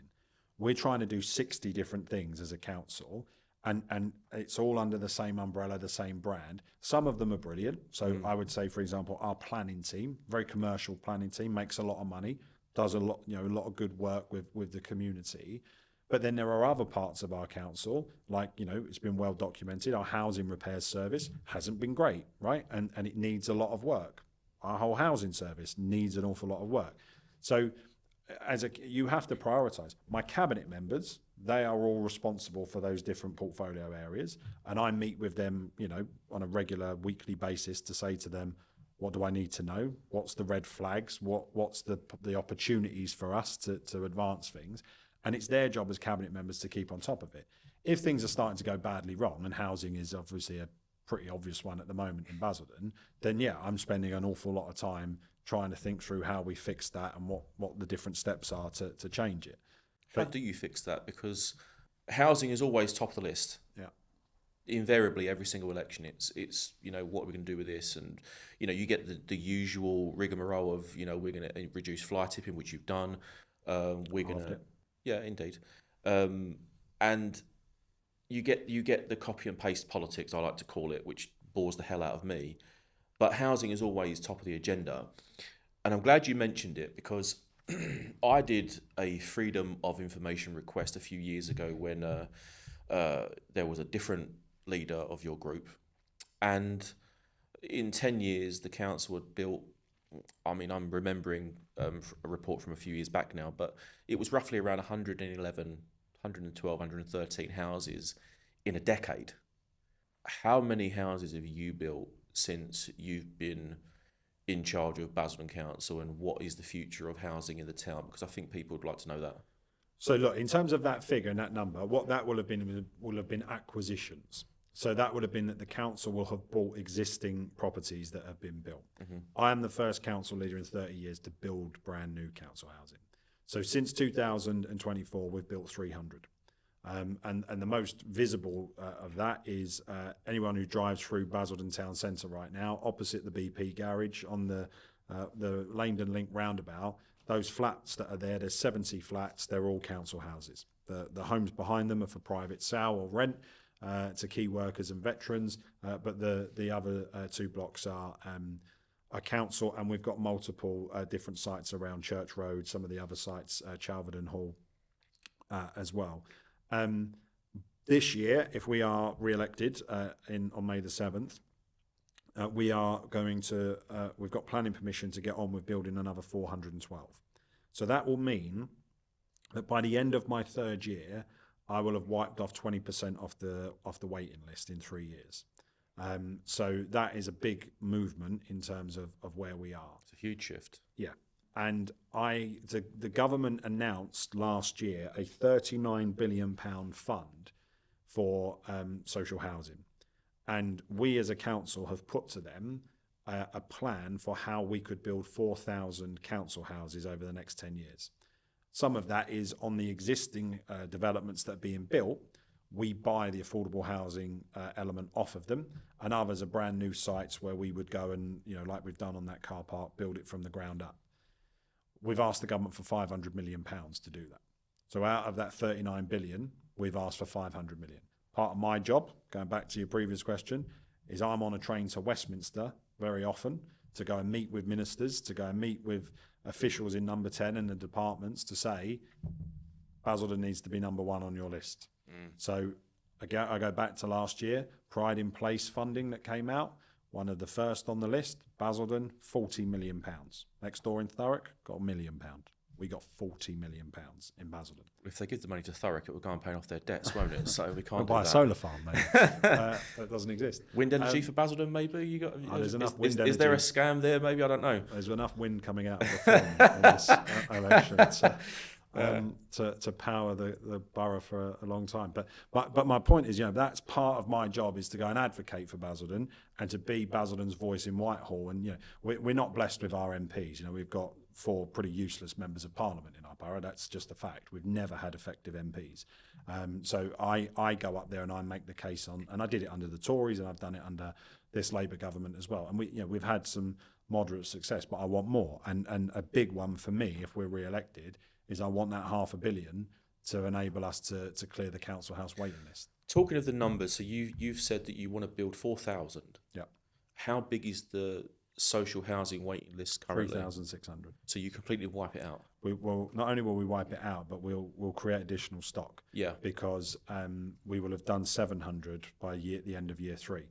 We're trying to do 60 different things as a council, And it's all under the same umbrella, the same brand. Some of them are brilliant. So I would say, for example, our planning team, very commercial planning team, makes a lot of money, does a lot of good work with the community. But then there are other parts of our council, like, it's been well documented, our housing repairs service hasn't been great, right? And it needs a lot of work. Our whole housing service needs an awful lot of work. So you have to prioritise. My cabinet members, they are all responsible for those different portfolio areas, and I meet with them, on a regular weekly basis to say to them, what do I need to know? What's the red flags? What's the opportunities for us to advance things? And it's their job as cabinet members to keep on top of it. If things are starting to go badly wrong, and housing is obviously a pretty obvious one at the moment in Basildon, then yeah, I'm spending an awful lot of time trying to think through how we fix that and what the different steps are to change it. How do you fix that? Because housing is always top of the list. Yeah. Invariably, every single election, it's what are we going to do with this? And, you get the usual rigmarole of, we're going to reduce fly tipping, which you've done. We're going to... Yeah, indeed. And you get the copy and paste politics, I like to call it, which bores the hell out of me. But housing is always top of the agenda. And I'm glad you mentioned it, because I did a Freedom of Information request a few years ago when there was a different leader of your group. And in 10 years, the council had built, I'm remembering a report from a few years back now, but it was roughly around 111, 112, 113 houses in a decade. How many houses have you built since you've been in charge of Basildon Council, and what is the future of housing in the town? Because I think people would like to know that. So look, in terms of that figure and that number, what that will have been acquisitions. So that would have been that the council will have bought existing properties that have been built. Mm-hmm. I am the first council leader in 30 years to build brand new council housing. So since 2024, we've built 300. And the most visible of that is anyone who drives through Basildon Town Centre right now, opposite the BP garage on the Langdon Link roundabout. Those flats that are there, there's 70 flats, they're all council houses. The homes behind them are for private sale or rent to key workers and veterans, but the other two blocks are council, and we've got multiple different sites around Church Road, some of the other sites, Chalverdon Hall as well. This year, if we are re-elected on May the 7th, we are going to, we've got planning permission to get on with building another 412. So that will mean that by the end of my third year, I will have wiped off 20% off the waiting list in 3 years. So that is a big movement in terms of where we are. It's a huge shift. Yeah. And the government announced last year a £39 billion fund for social housing. And we as a council have put to them a plan for how we could build 4,000 council houses over the next 10 years. Some of that is on the existing developments that are being built. We buy the affordable housing element off of them, and others are brand new sites where we would go and, like we've done on that car park, build it from the ground up. We've asked the government for £500 million to do that. So out of that 39 billion, we've asked for 500 million. Part of my job, going back to your previous question, is I'm on a train to Westminster very often to go and meet with ministers, to go and meet with officials in number 10 and the departments to say, Basildon needs to be number one on your list. So I go back to last year, Pride in Place funding that came out, one of the first on the list, Basildon, £40 million. Next door in Thurrock, got £1 million. We got £40 million in Basildon. If they give the money to Thurrock, it will go and pay off their debts, won't it? So we can't we'll buy that. A solar farm, mate. That doesn't exist. Wind energy for Basildon, maybe? You got? There's enough wind energy. Is there a scam there? Maybe, I don't know. There's enough wind coming out of the film in this election to power the borough for a long time. But my point is, that's part of my job, is to go and advocate for Basildon and to be Basildon's voice in Whitehall. And we're not blessed with our MPs. We've got 4 pretty useless members of Parliament in our borough. That's just a fact. We've never had effective MPs. So I go up there and I make the case on, and I did it under the Tories and I've done it under this Labour government as well. And we've had some moderate success, but I want more. And a big one for me, if we're re-elected, is I want that £500 million to enable us to clear the council house waiting list. Talking of the numbers, so you've said that you want to build 4,000. Yeah. How big is the social housing waiting list currently? 3,600. So you completely wipe it out? We will, not only will we wipe it out, but we'll create additional stock. Yeah. Because we will have done 700 by the end of year 3.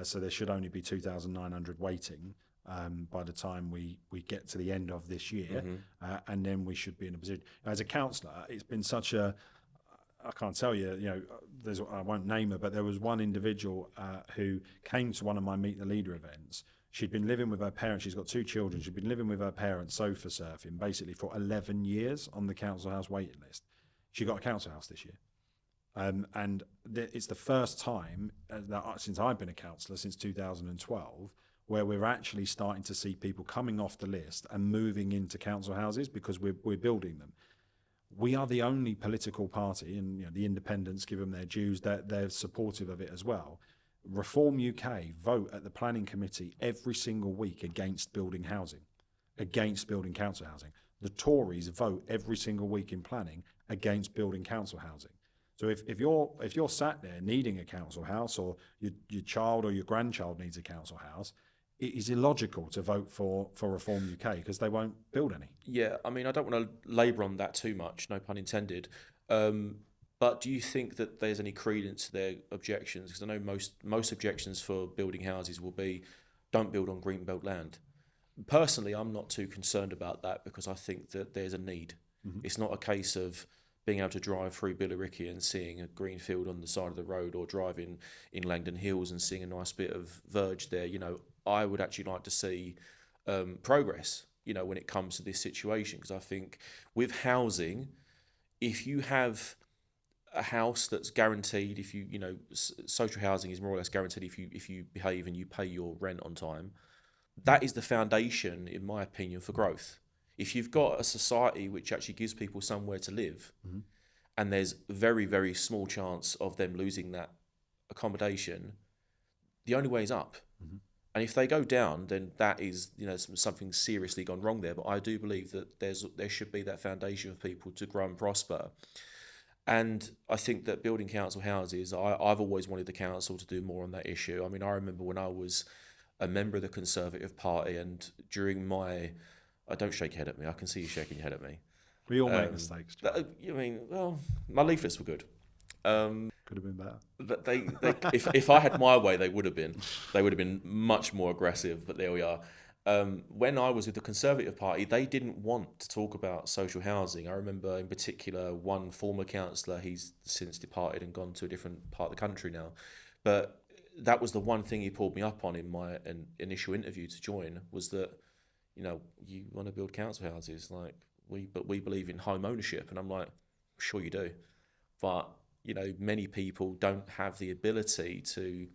So there should only be 2,900 waiting by the time we get to the end of this year, and then we should be in a position. As a councillor, it's been such a, I can't tell you, I won't name her, but there was one individual who came to one of my Meet the Leader events. She'd been living with her parents. She's got 2 children. She'd been living with her parents, sofa surfing, basically for 11 years on the council house waiting list. She got a council house this year. And it's the first time since I've been a councillor, since 2012, where we're actually starting to see people coming off the list and moving into council houses because we're building them. We are the only political party, and the independents, give them their dues, they're supportive of it as well. Reform UK vote at the planning committee every single week against building housing, against building council housing. The Tories vote every single week in planning against building council housing. So if you're sat there needing a council house, or your child or your grandchild needs a council house, it is illogical to vote for Reform UK because they won't build any. Yeah, I mean, I don't want to labour on that too much, no pun intended. But do you think that there's any credence to their objections? Because I know most objections for building houses will be, don't build on greenbelt land. Personally, I'm not too concerned about that because I think that there's a need. It's not a case of being able to drive through Billericay and seeing a green field on the side of the road, or driving in Langdon Hills and seeing a nice bit of verge there. I would actually like to see progress, when it comes to this situation, because I think with housing, if you have a house that's guaranteed, if social housing is more or less guaranteed if you behave and you pay your rent on time, that is the foundation, in my opinion, for growth. If you've got a society which actually gives people somewhere to live, and there's very, very small chance of them losing that accommodation, the only way is up. And if they go down, then that is, something seriously gone wrong there. But I do believe that there should be that foundation for people to grow and prosper. And I think that building council houses, I've always wanted the council to do more on that issue. I mean, I remember when I was a member of the Conservative Party, and during my... don't shake your head at me. I can see you shaking your head at me. We all make mistakes. My leaflets were good. Could have been better. But if I had my way, they would have been. They would have been much more aggressive. But there we are. When I was with the Conservative Party, they didn't want to talk about social housing. I remember in particular one former councillor. He's since departed and gone to a different part of the country now. But that was the one thing he pulled me up on in my initial interview to join, was that, you want to build council houses, but we believe in home ownership. And I'm like, sure you do. But, many people don't have the ability to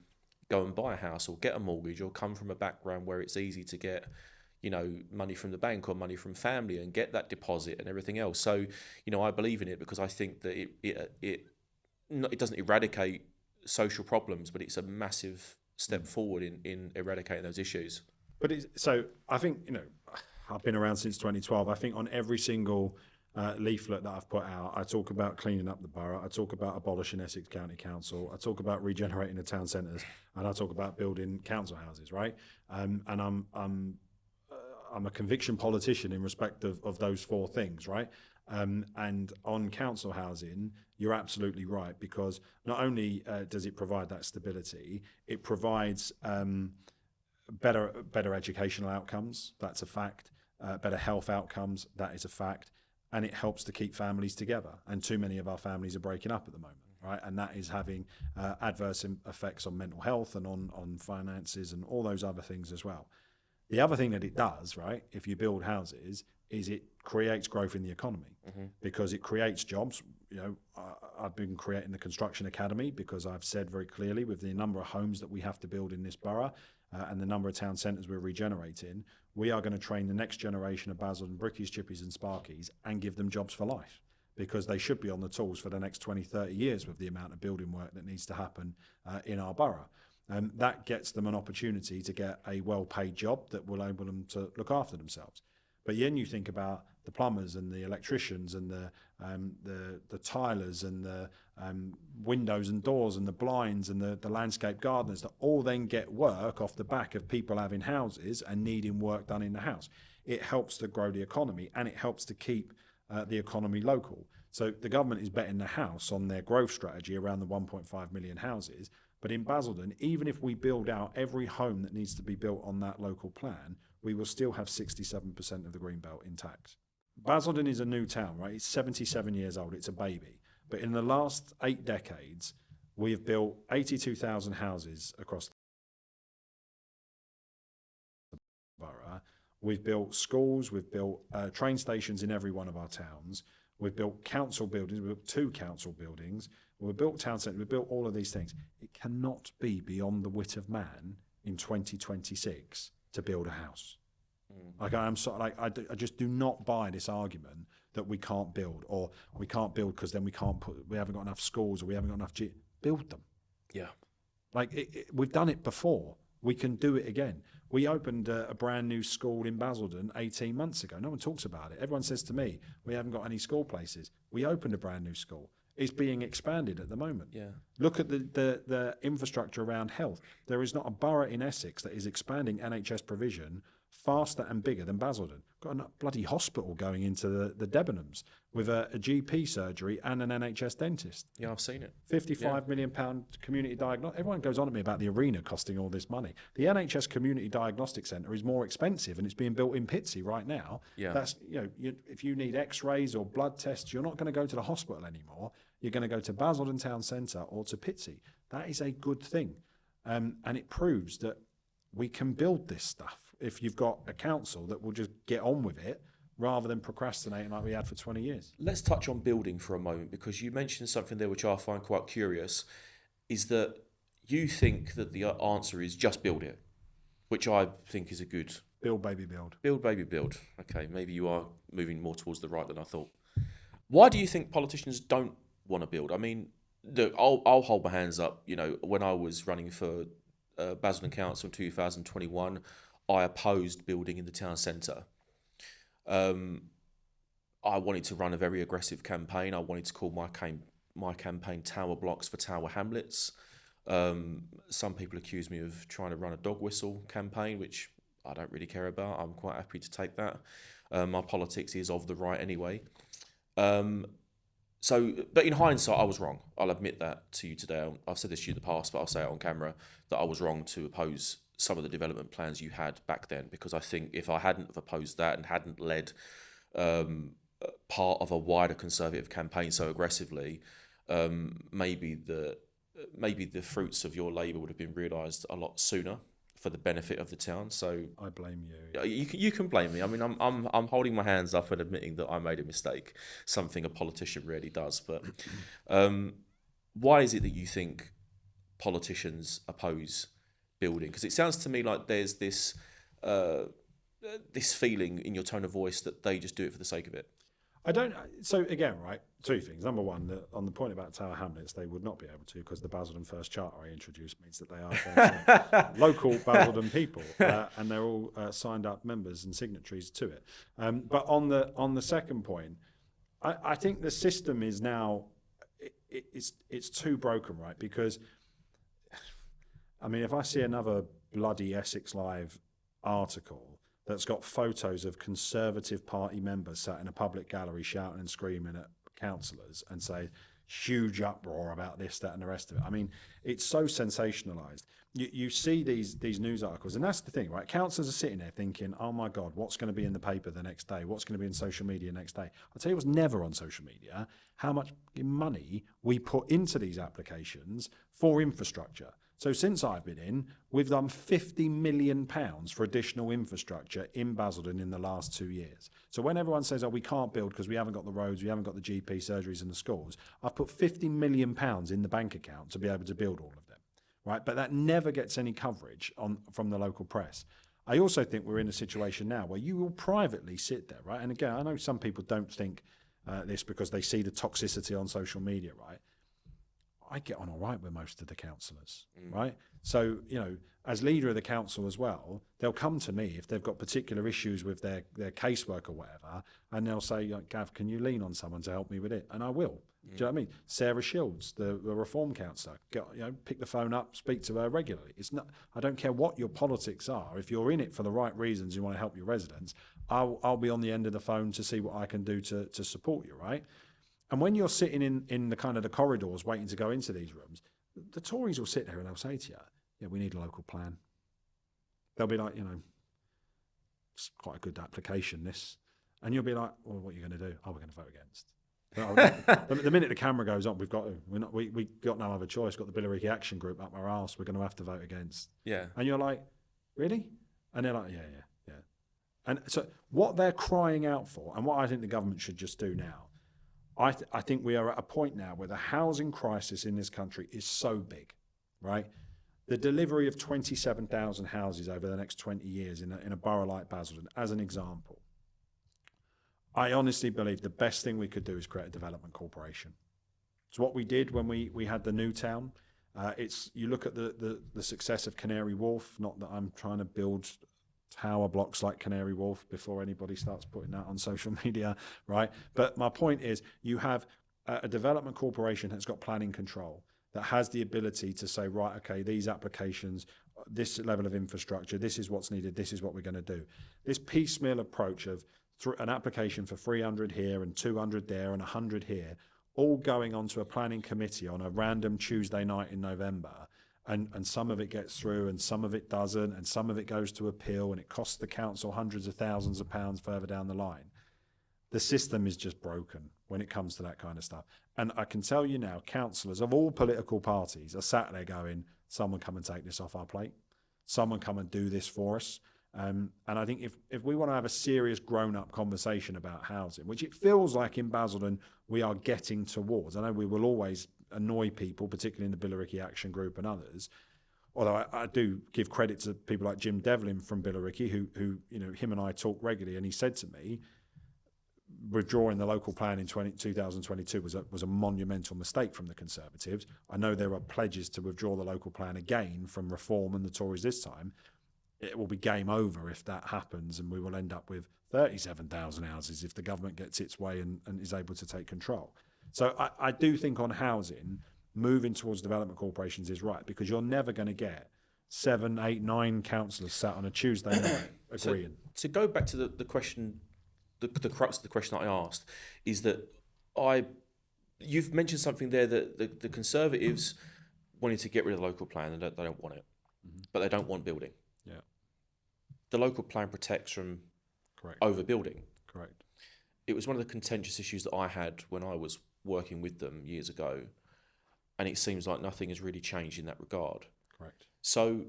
go and buy a house or get a mortgage, or come from a background where it's easy to get, money from the bank or money from family and get that deposit and everything else. So, I believe in it because I think that it doesn't eradicate social problems, but it's a massive step forward in eradicating those issues. But so I think, I've been around since 2012. I think on every single leaflet that I've put out, I talk about cleaning up the borough. I talk about abolishing Essex County Council. I talk about regenerating the town centres, and I talk about building council houses, right? And I'm a conviction politician in respect of those 4 things, right? And on council housing, you're absolutely right, because not only does it provide that stability, it provides better educational outcomes. That's a fact. Better health outcomes. That is a fact. And it helps to keep families together. And too many of our families are breaking up at the moment, right? And that is having adverse effects on mental health and on finances and all those other things as well. The other thing that it does, right, if you build houses, is it creates growth in the economy, because it creates jobs. I've been creating the Construction Academy because I've said very clearly, with the number of homes that we have to build in this borough and the number of town centres we're regenerating, we are going to train the next generation of Basildon brickies, chippies and sparkies and give them jobs for life, because they should be on the tools for the next 20, 30 years with the amount of building work that needs to happen in our borough. That gets them an opportunity to get a well-paid job that will enable them to look after themselves. But then you think about the plumbers and the electricians and the tilers and the windows and doors and the blinds and the landscape gardeners that all then get work off the back of people having houses and needing work done in the house. It helps to grow the economy, and it helps to keep the economy local. So the government is betting the house on their growth strategy around the 1.5 million houses. But in Basildon, even if we build out every home that needs to be built on that local plan, we will still have 67% of the Greenbelt intact. Basildon is a new town, right? It's 77 years old. It's a baby. But in the last 8 decades, we have built 82,000 houses across the borough. We've built schools. We've built train stations in every one of our towns. We've built council buildings. We've built 2 council buildings. We've built town centre. We've built all of these things. It cannot be beyond the wit of man in 2026 to build a house. Like I just do not buy this argument that we can't build, or we can't build because then we haven't got enough schools, or we haven't got enough. Build them. Yeah. Like we've done it before. We can do it again. We opened a brand new school in Basildon 18 months ago. No one talks about it. Everyone says to me, we haven't got any school places. We opened a brand new school. It's being expanded at the moment. Yeah. Look at the infrastructure around health. There is not a borough in Essex that is expanding NHS provision faster and bigger than Basildon. Got a bloody hospital going into the Debenhams with a GP surgery and an NHS dentist. Yeah, I've seen it. £55 million community diagnostic. Everyone goes on at me about the arena costing all this money. The NHS Community Diagnostic Centre is more expensive, and it's being built in Pitsea right now. Yeah. That's, if you need X-rays or blood tests, you're not going to go to the hospital anymore. You're going to go to Basildon Town Centre or to Pitsea. That is a good thing, and it proves that we can build this stuff if you've got a council that will just get on with it rather than procrastinating like we had for 20 years. Let's touch on building for a moment, because you mentioned something there which I find quite curious, is that you think that the answer is just build it, which I think is a good... Build, baby, build. Build, baby, build. Okay, maybe you are moving more towards the right than I thought. Why do you think politicians don't want to build? I mean, look, I'll hold my hands up. When I was running for Basildon Council in 2021, I opposed building in the town centre. I wanted to run a very aggressive campaign. I wanted to call my campaign Tower Blocks for Tower Hamlets. Some people accuse me of trying to run a dog whistle campaign, which I don't really care about. I'm quite happy to take that. My politics is of the right anyway. But in hindsight, I was wrong. I'll admit that to you today. I've said this to you in the past, but I'll say it on camera, that I was wrong to oppose some of the development plans you had back then, because I think if I hadn't have opposed that and hadn't led part of a wider Conservative campaign so aggressively, maybe the fruits of your labour would have been realised a lot sooner for the benefit of the town. So I blame you. You can blame me. I mean, I'm holding my hands up and admitting that I made a mistake, something a politician rarely does. But why is it that you think politicians oppose building? Because it sounds to me like there's this feeling in your tone of voice that they just do it for the sake of it. I don't. So again, right, 2 things. Number one, that on the point about Tower Hamlets, they would not be able to, because the Basildon First Charter I introduced means that they are local Basildon people, and they're all signed up members and signatories to it. But on the second point, I think the system is now it's too broken, right? Because I mean, if I see another bloody Essex Live article that's got photos of Conservative Party members sat in a public gallery shouting and screaming at councillors and say, huge uproar about this, that and the rest of it. I mean, it's so sensationalised. You see these news articles, and that's the thing, right? Councillors are sitting there thinking, oh my God, what's going to be in the paper the next day? What's going to be in social media next day? I'll tell you what's never on social media, how much money we put into these applications for infrastructure. So since I've been in, we've done £50 million for additional infrastructure in Basildon in the last 2 years. So when everyone says, oh, we can't build because we haven't got the roads, we haven't got the GP surgeries and the schools, I've put £50 million in the bank account to be able to build all of them, right? But that never gets any coverage from the local press. I also think we're in a situation now where you will privately sit there, right? And again, I know some people don't think this because they see the toxicity on social media, right? I get on all right with most of the councillors, right? So, you know, as leader of the council as well, they'll come to me if they've got particular issues with their casework or whatever, and they'll say, Gav, can you lean on someone to help me with it? And I will. Do you know what I mean? Sarah Shields, the reform councillor, pick the phone up, speak to her regularly. It's not. I don't care what your politics are. If you're in it for the right reasons, you want to help your residents, I'll be on the end of the phone to see what I can do to support you, right? And when you're sitting in the kind of the corridors waiting to go into these rooms, the Tories will sit there and they'll say to you, yeah, we need a local plan. They'll be like, you know, it's quite a good application, this. And you'll be like, well, what are you going to do? Oh, we're going to vote against. The minute the camera goes on, we got no other choice. Got the Billericay Action Group up our arse. We're going to have to vote against. Yeah. And you're like, really? And they're like, yeah. And so what they're crying out for, and what I think the government should just do now, I think we are at a point now where the housing crisis in this country is so big, right? The delivery of 27,000 houses over the next 20 years in a borough like Basildon, as an example, I honestly believe the best thing we could do is create a development corporation. It's what we did when we had the new town. You look at the success of Canary Wharf, not that I'm trying to build tower blocks like Canary Wharf before anybody starts putting that on social media, right? But my point is, you have a development corporation that's got planning control, that has the ability to say, right, okay, these applications, this level of infrastructure, this is what's needed, this is what we're going to do. This piecemeal approach of an application for 300 here and 200 there and 100 here, all going onto a planning committee on a random Tuesday night in November, and some of it gets through and some of it doesn't, and some of it goes to appeal, and it costs the council hundreds of thousands of pounds further down the line. The system is just broken when it comes to that kind of stuff. And I can tell you now, councillors of all political parties are sat there going, someone come and take this off our plate. Someone come and do this for us. And I think if we want to have a serious grown-up conversation about housing, which it feels like in Basildon we are getting towards. I know we will always annoy people, particularly in the Billericay Action Group and others. Although I do give credit to people like Jim Devlin from Billericay, who you know, him and I talk regularly, and he said to me, withdrawing the local plan in 2022 was a monumental mistake from the Conservatives. I know there are pledges to withdraw the local plan again from Reform and the Tories this time. It will be game over if that happens, and we will end up with 37,000 houses if the government gets its way and is able to take control. So I do think on housing, moving towards development corporations is right, because you're never going to get 7, 8, 9 councillors sat on a Tuesday night agreeing. So to go back to the question, the crux of the question that I asked is that you've mentioned something there that the Conservatives wanted to get rid of the local plan and they don't want it, but they don't want building. Yeah. The local plan protects from overbuilding. Correct. It was one of the contentious issues that I had when I was working with them years ago, and it seems like nothing has really changed in that regard. Correct. So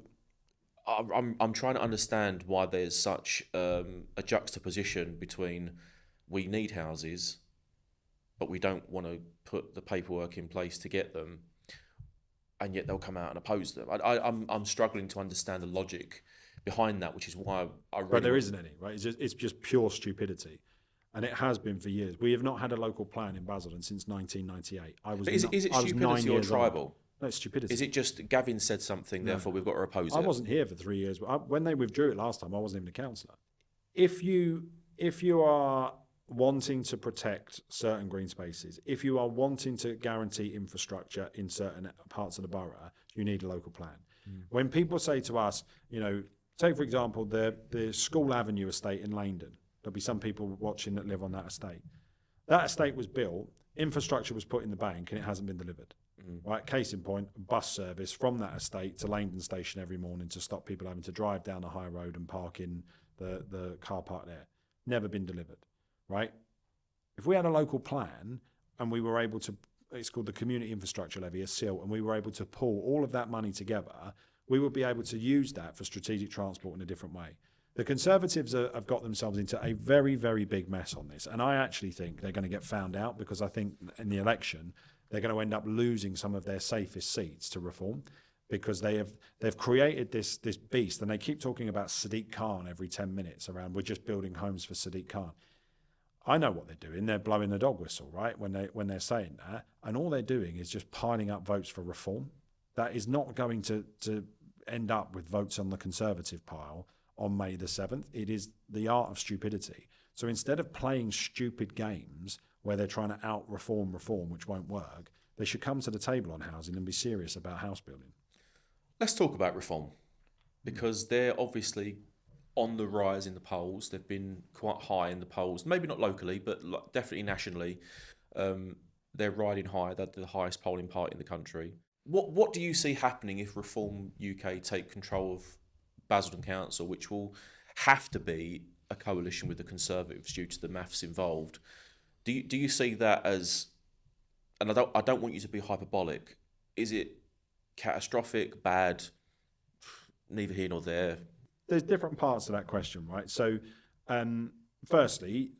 I'm trying to understand why there's such a juxtaposition between we need houses, but we don't want to put the paperwork in place to get them, and yet they'll come out and oppose them. I'm struggling to understand the logic behind that, which is why I really... But there isn't any, right? It's just pure stupidity. And it has been for years. We have not had a local plan in Basildon since 1998. Is it stupidity or tribal? Old. No, it's stupidity. Is it just Gavin said something, therefore we've got to oppose it? I wasn't here for 3 years. When they withdrew it last time, I wasn't even a councillor. If you are wanting to protect certain green spaces, if you are wanting to guarantee infrastructure in certain parts of the borough, you need a local plan. When people say to us, you know, take for example the School Avenue estate in Langdon. There'll be some people watching that live on that estate. That estate was built, infrastructure was put in the bank, and it hasn't been delivered. Right? Case in point, bus service from that estate to Langdon Station every morning to stop people having to drive down the high road and park in the car park there. Never been delivered. Right? If we had a local plan and we were able to, it's called the Community Infrastructure Levy, a SIL, and we were able to pull all of that money together, we would be able to use that for strategic transport in a different way. The Conservatives have got themselves into a very, very big mess on this. And I actually think they're going to get found out, because I think in the election, they're going to end up losing some of their safest seats to Reform, because they've created this beast, and they keep talking about Sadiq Khan every 10 minutes around, we're just building homes for Sadiq Khan. I know what they're doing. They're blowing the dog whistle, right? When they're saying that, and all they're doing is just piling up votes for reform. That is not going to end up with votes on the Conservative pile on May the 7th. It is the art of stupidity. So instead of playing stupid games where they're trying to out-reform reform, which won't work, they should come to the table on housing and be serious about house building. Let's talk about reform, because they're obviously on the rise in the polls. They've been quite high in the polls, maybe not locally, but definitely nationally. They're riding high. They're the highest polling party in the country. What do you see happening if Reform UK take control of Basildon Council, which will have to be a coalition with the Conservatives due to the maths involved? Do you see that as, and I don't want you to be hyperbolic, is it catastrophic, bad, neither here nor there? There's different parts to that question, right? So, firstly,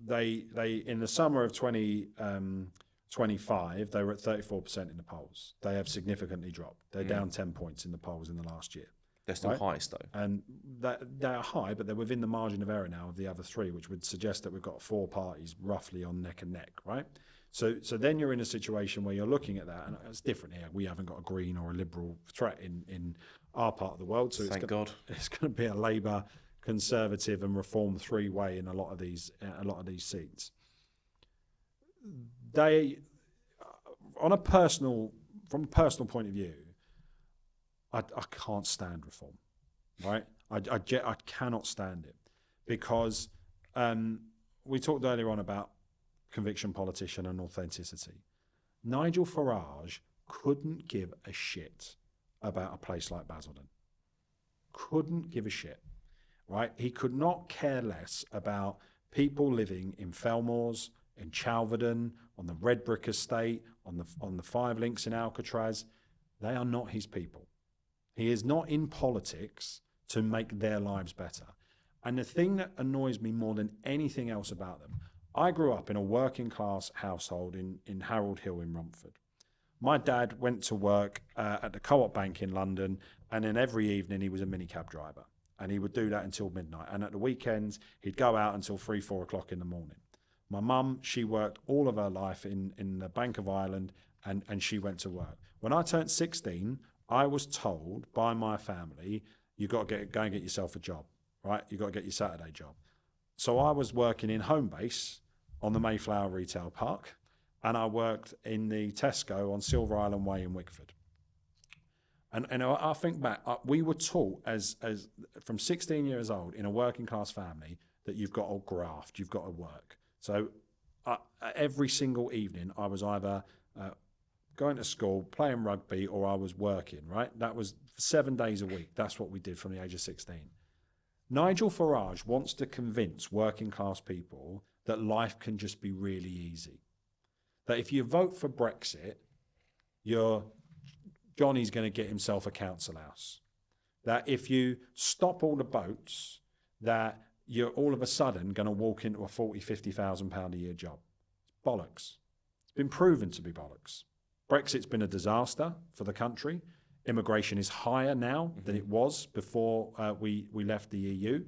they in the summer of 2025, they were at 34% in the polls. They have significantly dropped. They're down 10 points in the polls in the last year. They're still highest though. And they're high, but they're within the margin of error now of the other three, which would suggest that we've got 4 parties roughly on neck and neck, right? So then you're in a situation where you're looking at that, and it's different here. We haven't got a Green or a Liberal threat in our part of the world. So Thank God. It's going to be a Labour, Conservative and Reform three-way in a lot of these seats. They, from a personal point of view, I can't stand reform, right? I cannot stand it, because we talked earlier on about conviction politician and authenticity. Nigel Farage couldn't give a shit about a place like Basildon. Couldn't give a shit, right? He could not care less about people living in Felmores, in Chalverdon, on the Red Brick Estate, on the 5 Links in Alcatraz. They are not his people. He is not in politics to make their lives better. And the thing that annoys me more than anything else about them, I grew up in a working class household in Harold Hill in Romford. My dad went to work at the Co-op Bank in London, and then every evening he was a minicab driver. And he would do that until midnight. And at the weekends, he'd go out until 3-4 o'clock in the morning. My mum, she worked all of her life in the Bank of Ireland, and she went to work. When I turned 16, I was told by my family, you got to go and get yourself a job, right? You got to get your Saturday job. So I was working in Homebase on the Mayflower Retail Park, and I worked in the Tesco on Silver Island Way in Wickford. And I think back, we were taught as from 16 years old in a working class family that you've got to graft, you've got to work. So every single evening I was either going to school, playing rugby, or I was working, right? That was 7 days a week. That's what we did from the age of 16. Nigel Farage wants to convince working class people that life can just be really easy. That if you vote for Brexit, Johnny's going to get himself a council house. That if you stop all the boats, that you're all of a sudden going to walk into a £40,000, £50,000 a year job. It's bollocks. It's been proven to be bollocks. Brexit's been a disaster for the country. Immigration is higher now than it was before we left the EU.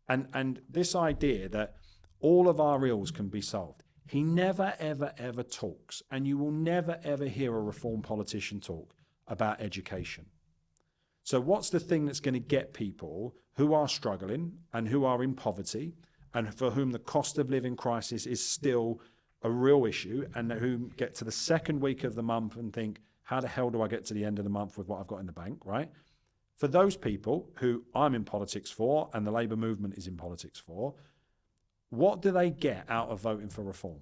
And this idea that all of our ills can be solved. He never, ever, ever talks, and you will never, ever hear a Reform politician talk about education. So what's the thing that's going to get people who are struggling and who are in poverty and for whom the cost of living crisis is still a real issue, and who get to the second week of the month and think, how the hell do I get to the end of the month with what I've got in the bank, right? For those people who I'm in politics for and the Labour movement is in politics for, what do they get out of voting for reform?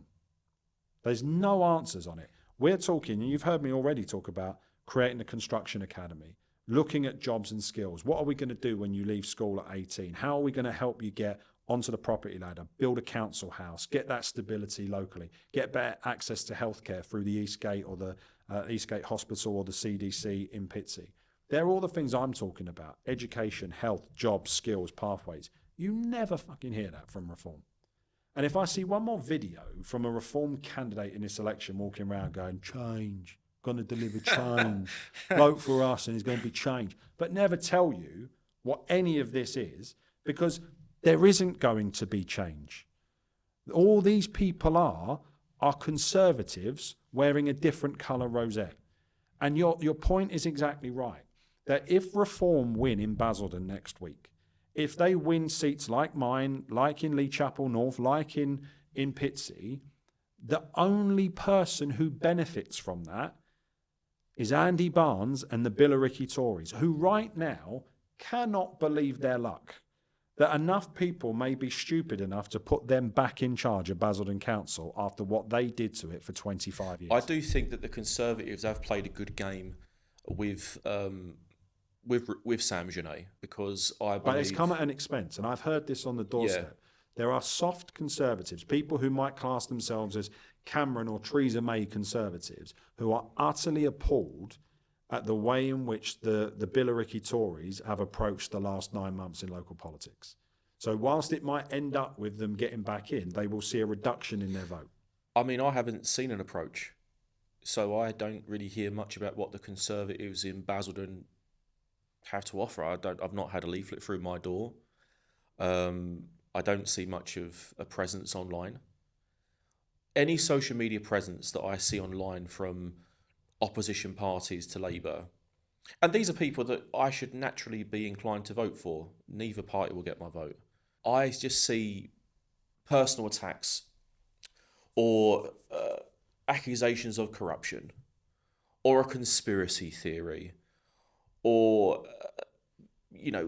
There's no answers on it. We're talking, and you've heard me already talk about creating a construction academy, looking at jobs and skills. What are we going to do when you leave school at 18? How are we going to help you get onto the property ladder, build a council house, get that stability locally, get better access to healthcare through the Eastgate or the Eastgate Hospital or the CDC in Pitsea? They're all the things I'm talking about. Education, health, jobs, skills, pathways. You never fucking hear that from Reform. And if I see one more video from a Reform candidate in this election walking around going, change, going to deliver change, vote for us and there's going to be change, but never tell you what any of this is, because there isn't going to be change. All these people are Conservatives wearing a different colour rosette. And your point is exactly right, that if Reform win in Basildon next week, if they win seats like mine, like in Lee Chapel North, like in Pitsea, the only person who benefits from that is Andy Barnes and the Billericay Tories, who right now cannot believe their luck that enough people may be stupid enough to put them back in charge of Basildon Council after what they did to it for 25 years. I do think that the Conservatives have played a good game with Sam Genet, because I believe... But it's come at an expense, and I've heard this on the doorstep. Yeah. There are soft Conservatives, people who might class themselves as Cameron or Theresa May Conservatives, who are utterly appalled at the way in which the Billericay Tories have approached the last 9 months in local politics. So whilst it might end up with them getting back in, they will see a reduction in their vote. I mean, I haven't seen an approach, so I don't really hear much about what the Conservatives in Basildon have to offer. I've not had a leaflet through my door. I don't see much of a presence online. Any social media presence that I see online from opposition parties to Labour, and these are people that I should naturally be inclined to vote for. Neither party will get my vote. I just see personal attacks or accusations of corruption or a conspiracy theory or,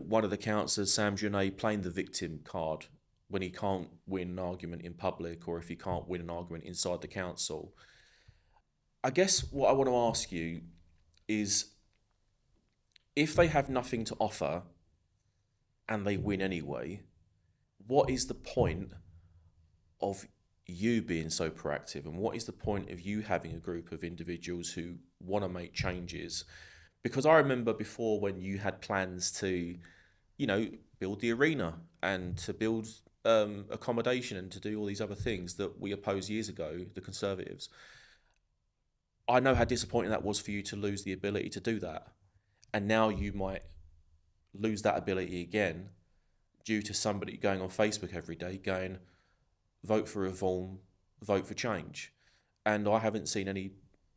one of the councillors, Sam Genet, playing the victim card when he can't win an argument in public or if he can't win an argument inside the council. I guess what I want to ask you is, if they have nothing to offer and they win anyway, what is the point of you being so proactive? And what is the point of you having a group of individuals who want to make changes? Because I remember before, when you had plans to, build the arena and to build accommodation and to do all these other things that we opposed years ago, the Conservatives. I know how disappointing that was for you to lose the ability to do that. And now you might lose that ability again due to somebody going on Facebook every day going, vote for Reform, vote for change. And I haven't seen any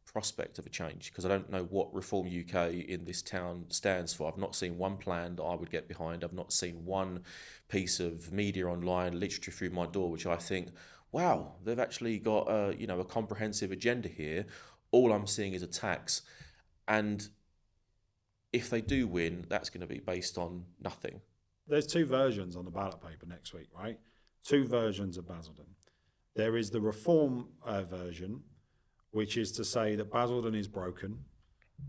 prospect of a change, because I don't know what Reform UK in this town stands for. I've not seen one plan that I would get behind. I've not seen one piece of media online, literature through my door, which I think, wow, they've actually got a comprehensive agenda here. All I'm seeing is attacks. And if they do win, that's going to be based on nothing. There's two versions on the ballot paper next week, right? Two versions of Basildon. There is the Reform version, which is to say that Basildon is broken,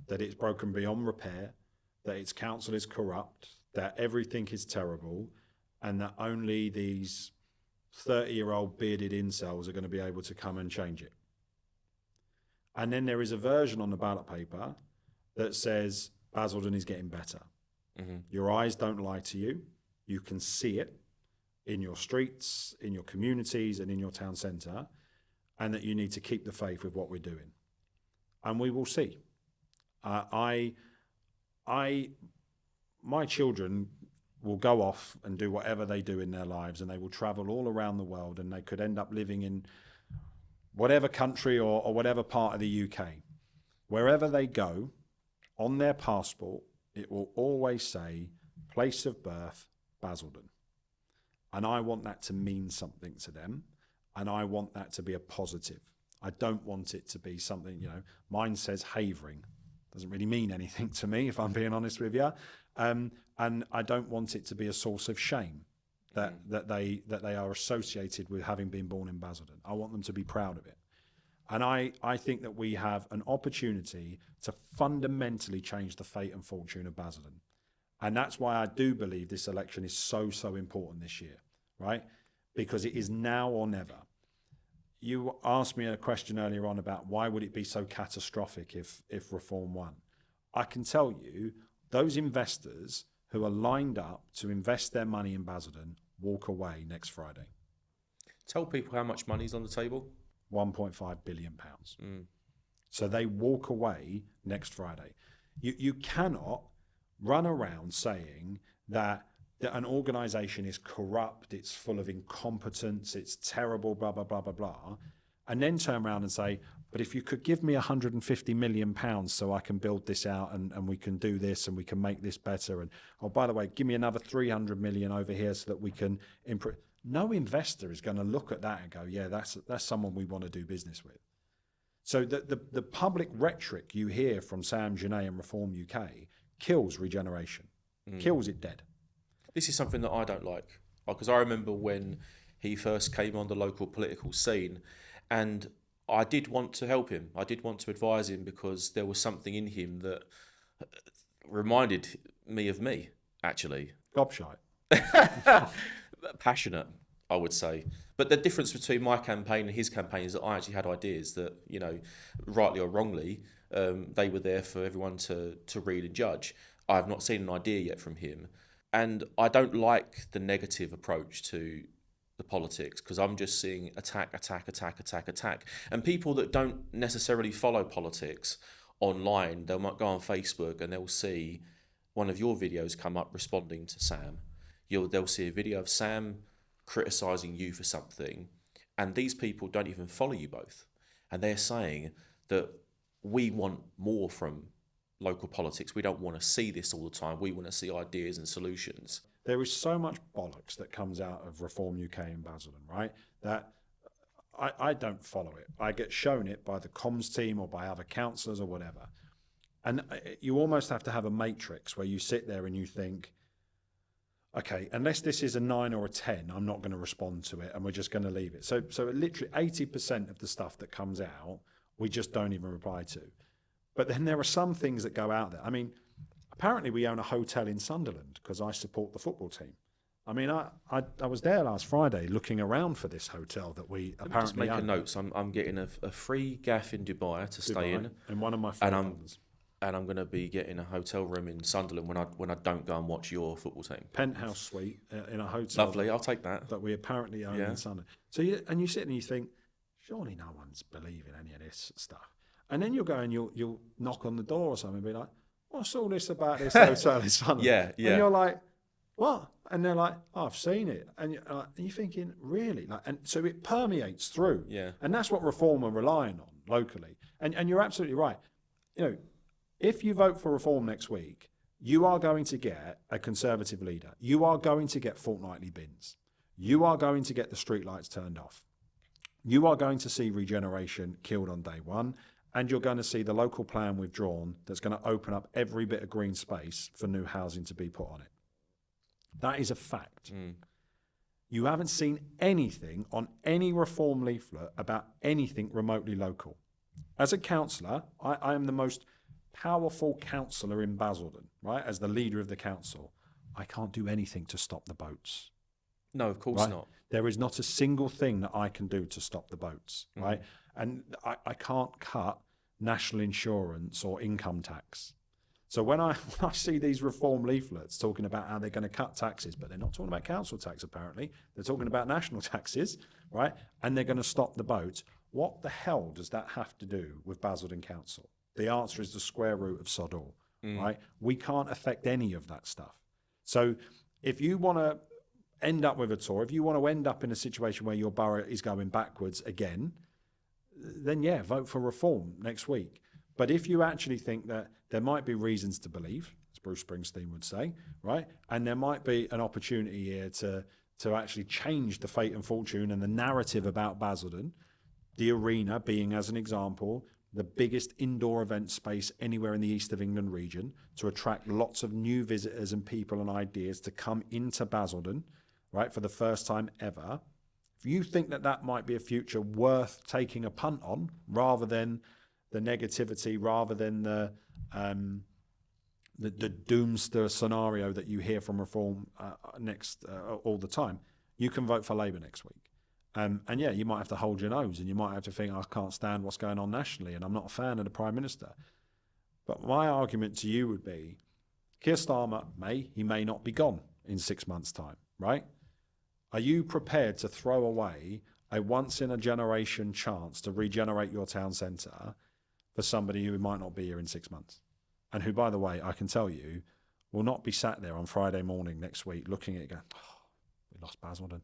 that it's broken beyond repair, that its council is corrupt, that everything is terrible, and that only these 30-year-old bearded incels are going to be able to come and change it. And then there is a version on the ballot paper that says Basildon is getting better. Mm-hmm. Your eyes don't lie to you. You can see it in your streets, in your communities, and in your town centre, and that you need to keep the faith with what we're doing. And we will see. My children will go off and do whatever they do in their lives, and they will travel all around the world, and they could end up living in whatever country or whatever part of the UK. Wherever they go, on their passport, it will always say, place of birth, Basildon. And I want that to mean something to them, and I want that to be a positive. I don't want it to be something, mine says Havering. Doesn't really mean anything to me, if I'm being honest with you. And I don't want it to be a source of shame that they are associated with having been born in Basildon. I want them to be proud of it. And I think that we have an opportunity to fundamentally change the fate and fortune of Basildon. And that's why I do believe this election is so important this year, right? Because it is now or never. You asked me a question earlier on about why would it be so catastrophic if Reform won. I can tell you, those investors who are lined up to invest their money in Basildon walk away next Friday. Tell people how much money's on the table. £1.5 billion. So they walk away next Friday. You cannot run around saying that that an organisation is corrupt, it's full of incompetence, it's terrible, blah, blah, blah, blah, blah, and then turn around and say, but if you could give me £150 million so I can build this out and we can do this and we can make this better, and oh, by the way, give me another 300 million over here so that we can improve. No investor is going to look at that and go, yeah, that's someone we want to do business with. So the public rhetoric you hear from Sam Genet and Reform UK kills regeneration, kills it dead. This is something that I don't like, because I remember when he first came on the local political scene, and I did want to help him. I did want to advise him because there was something in him that reminded me of me, actually. Gobshite. Passionate, I would say. But the difference between my campaign and his campaign is that I actually had ideas that, you know, rightly or wrongly, they were there for everyone to read and judge. I have not seen an idea yet from him. And I don't like the negative approach to the politics, because I'm just seeing attack. And people that don't necessarily follow politics online, they might go on Facebook and they'll see one of your videos come up responding to Sam. They'll see a video of Sam criticising you for something, and these people don't even follow you both. And they're saying that we want more from local politics. We don't want to see this all the time. We want to see ideas and solutions. There is so much bollocks that comes out of Reform UK in Basildon, right? That I don't follow it. I get shown it by the comms team or by other councillors or whatever. And you almost have to have a matrix where you sit there and you think, okay, unless this is a 9 or a 10, I'm not going to respond to it and we're just going to leave it. So literally 80% of the stuff that comes out, we just don't even reply to. But then there are some things that go out there. I mean, apparently we own a hotel in Sunderland because I support the football team. I mean, I was there last Friday looking around for this hotel that we apparently own. Just making notes. I'm getting a free gaff in Dubai to stay in. And one of my friends. And I'm going to be getting a hotel room in Sunderland when I don't go and watch your football team. Penthouse suite in a hotel. Lovely, I'll take that. That we apparently own in Sunderland. So you sit and you think, surely no one's believing any of this stuff. And then you'll go and you'll knock on the door or something and be like, what's all this about this hotel in Sunderland? Yeah. And you're like, what? And they're like, oh, I've seen it. And you're thinking, really? And so it permeates through. Yeah. And that's what Reform are relying on locally. And you're absolutely right. You know, if you vote for Reform next week, you are going to get a Conservative leader. You are going to get fortnightly bins. You are going to get the streetlights turned off. You are going to see regeneration killed on day one. And you're going to see the local plan withdrawn that's going to open up every bit of green space for new housing to be put on it. That is a fact. You haven't seen anything on any Reform leaflet about anything remotely local. As a councillor, I am the most powerful councillor in Basildon, right? As the leader of the council, I can't do anything to stop the boats. No, of course not. There is not a single thing that I can do to stop the boats, right? And I can't cut national insurance or income tax. So when I see these Reform leaflets talking about how they're going to cut taxes, but they're not talking about council tax apparently, they're talking about national taxes, right? And they're going to stop the boats. What the hell does that have to do with Basildon Council? The answer is the square root of sod all, right? We can't affect any of that stuff. So if you want to end up with a tour, if you want to end up in a situation where your borough is going backwards again, then yeah, vote for Reform next week. But if you actually think that there might be reasons to believe, as Bruce Springsteen would say, right, and there might be an opportunity here to actually change the fate and fortune and the narrative about Basildon, the arena being, as an example, the biggest indoor event space anywhere in the East of England region, to attract lots of new visitors and people and ideas to come into Basildon, right, for the first time ever. If you think that that might be a future worth taking a punt on, rather than the negativity, rather than the doomsday scenario that you hear from Reform all the time, you can vote for Labour next week. And yeah, you might have to hold your nose and you might have to think, I can't stand what's going on nationally and I'm not a fan of the Prime Minister. But my argument to you would be, Keir Starmer may not be gone in 6 months' time, right? Are you prepared to throw away a once-in-a-generation chance to regenerate your town centre for somebody who might not be here in 6 months? And who, by the way, I can tell you, will not be sat there on Friday morning next week looking at it going, oh, we lost Basildon.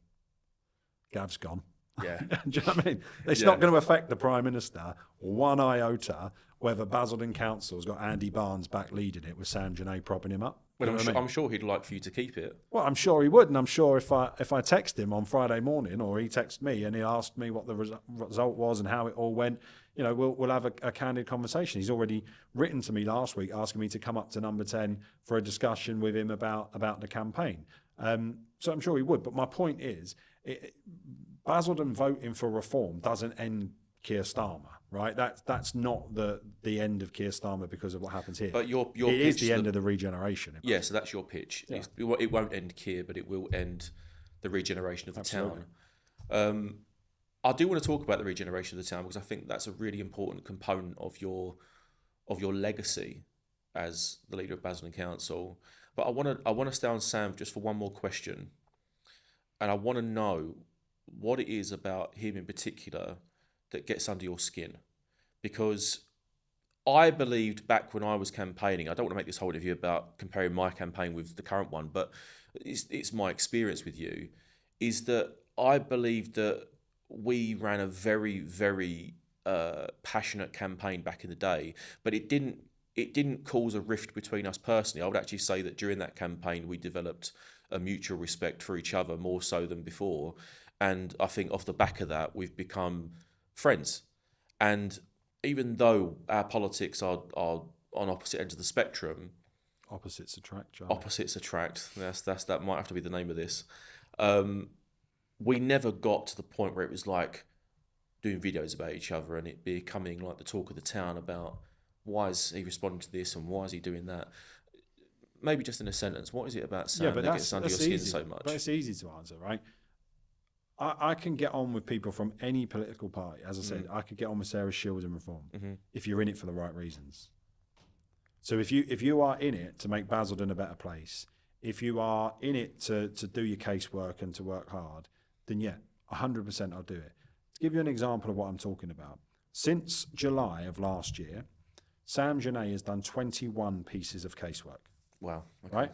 Gav's gone. Yeah. Do you know what I mean? It's not going to affect the Prime Minister one iota whether Basildon Council's got Andy Barnes back leading it with Sam Janae propping him up. Well, I'm sure he'd like for you to keep it. Well, I'm sure he would, and I'm sure if I text him on Friday morning, or he texts me and he asked me what the result was and how it all went, you know, we'll have a candid conversation. He's already written to me last week asking me to come up to number 10 for a discussion with him about the campaign. So I'm sure he would. But my point is, Basildon voting for reform doesn't end Keir Starmer, right? That's not the end of Keir Starmer because of what happens here. But your it is the end of the regeneration. Yeah, so that's your pitch. Yeah. It won't end Keir, but it will end the regeneration of the Absolutely. town. I do want to talk about the regeneration of the town because I think that's a really important component of your legacy as the leader of Basildon Council. But I want to stay on Sam just for one more question, and I want to know what it is about him in particular that gets under your skin, because I believed back when I was campaigning, I don't want to make this whole interview about comparing my campaign with the current one, but it's my experience with you, is that I believed that we ran a very, very passionate campaign back in the day, but it didn't cause a rift between us personally. I would actually say that during that campaign, we developed a mutual respect for each other more so than before. And I think off the back of that, we've become friends. And even though our politics are on opposite ends of the spectrum, opposites attract, Charlie. Opposites attract. That might have to be the name of this. We never got to the point where it was like doing videos about each other and it becoming like the talk of the town about why is he responding to this and why is he doing that. Maybe just in a sentence, what is it about Sam that gets under your skin so much? But it's easy to answer, right? I can get on with people from any political party. As I said, I could get on with Sarah Shields and Reform if you're in it for the right reasons. So if you are in it to make Basildon a better place, if you are in it to do your casework and to work hard, then yeah, 100% I'll do it. To give you an example of what I'm talking about, since July of last year, Sam Janae has done 21 pieces of casework. Wow. Okay. Right?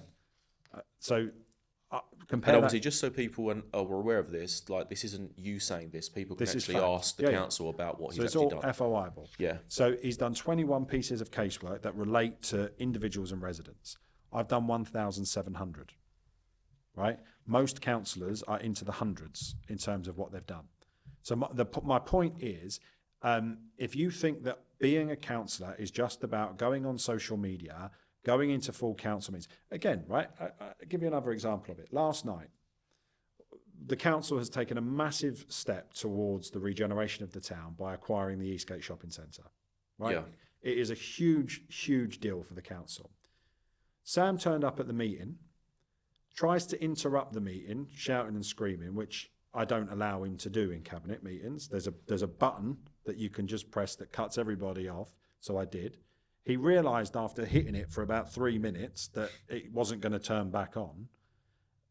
So compare and obviously, just so people are aware of this, like this isn't you saying this. People can actually ask the council about what he's actually done. So it's all FOI-able. Yeah. So he's done 21 pieces of casework that relate to individuals and residents. I've done 1,700. Right? Most councillors are into the hundreds in terms of what they've done. So my point is, if you think that being a councillor is just about going on social media, going into full council meetings. Again, right, I'll give you another example of it. Last night, the council has taken a massive step towards the regeneration of the town by acquiring the Eastgate Shopping Centre. Right? Yeah. It is a huge, huge deal for the council. Sam turned up at the meeting, tries to interrupt the meeting, shouting and screaming, which I don't allow him to do in cabinet meetings. There's a button that you can just press that cuts everybody off, so I did. He realised after hitting it for about 3 minutes that it wasn't going to turn back on.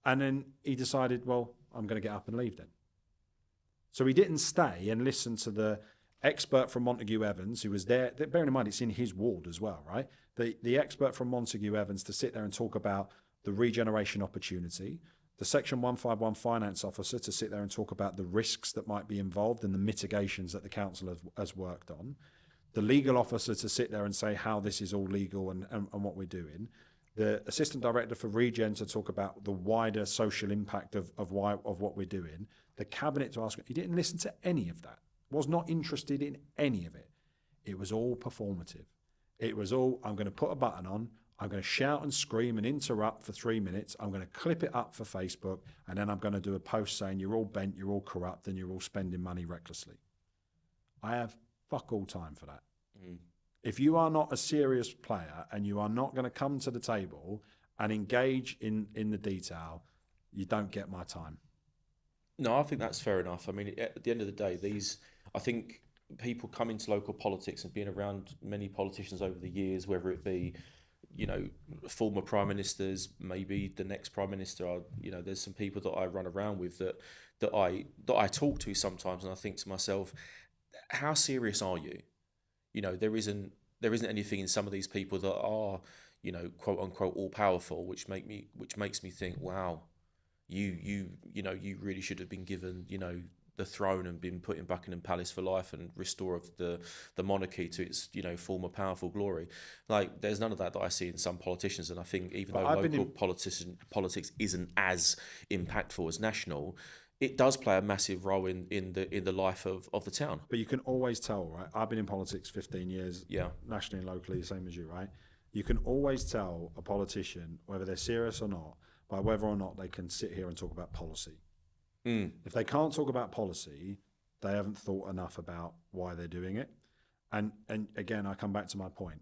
And then he decided, well, I'm going to get up and leave then. So he didn't stay and listen to the expert from Montague Evans, who was there. Bearing in mind, it's in his ward as well, right? The expert from Montague Evans to sit there and talk about the regeneration opportunity, the Section 151 finance officer to sit there and talk about the risks that might be involved and the mitigations that the council has worked on, the legal officer to sit there and say how this is all legal and what we're doing, the assistant director for Regen to talk about the wider social impact of what we're doing, the cabinet to ask. He didn't listen to any of that, was not interested in any of it. It was all performative. It was all, I'm going to put a button on, I'm going to shout and scream and interrupt for 3 minutes, I'm going to clip it up for Facebook, and then I'm going to do a post saying you're all bent, you're all corrupt, and you're all spending money recklessly. I have fuck all time for that. If you are not a serious player and you are not going to come to the table and engage in the detail, you don't get my time. No, I think that's fair enough. I mean, at the end of the day, I think people come into local politics and being around many politicians over the years, whether it be, you know, former prime ministers, maybe the next prime minister, there's some people that I run around with that I talk to sometimes, and I think to myself, how serious are you? You know, there isn't anything in some of these people that are, quote unquote all powerful, which makes me think, wow, you really should have been given, the throne and been put in Buckingham Palace for life and restore the monarchy to its, former powerful glory. Like, there's none of that I see in some politicians, and I think even though local politics isn't as impactful as national, it does play a massive role in the life of the town. But you can always tell, right? I've been in politics 15 years, yeah, nationally and locally, the same as you, right? You can always tell a politician, whether they're serious or not, by whether or not they can sit here and talk about policy. If they can't talk about policy, they haven't thought enough about why they're doing it. And again, I come back to my point.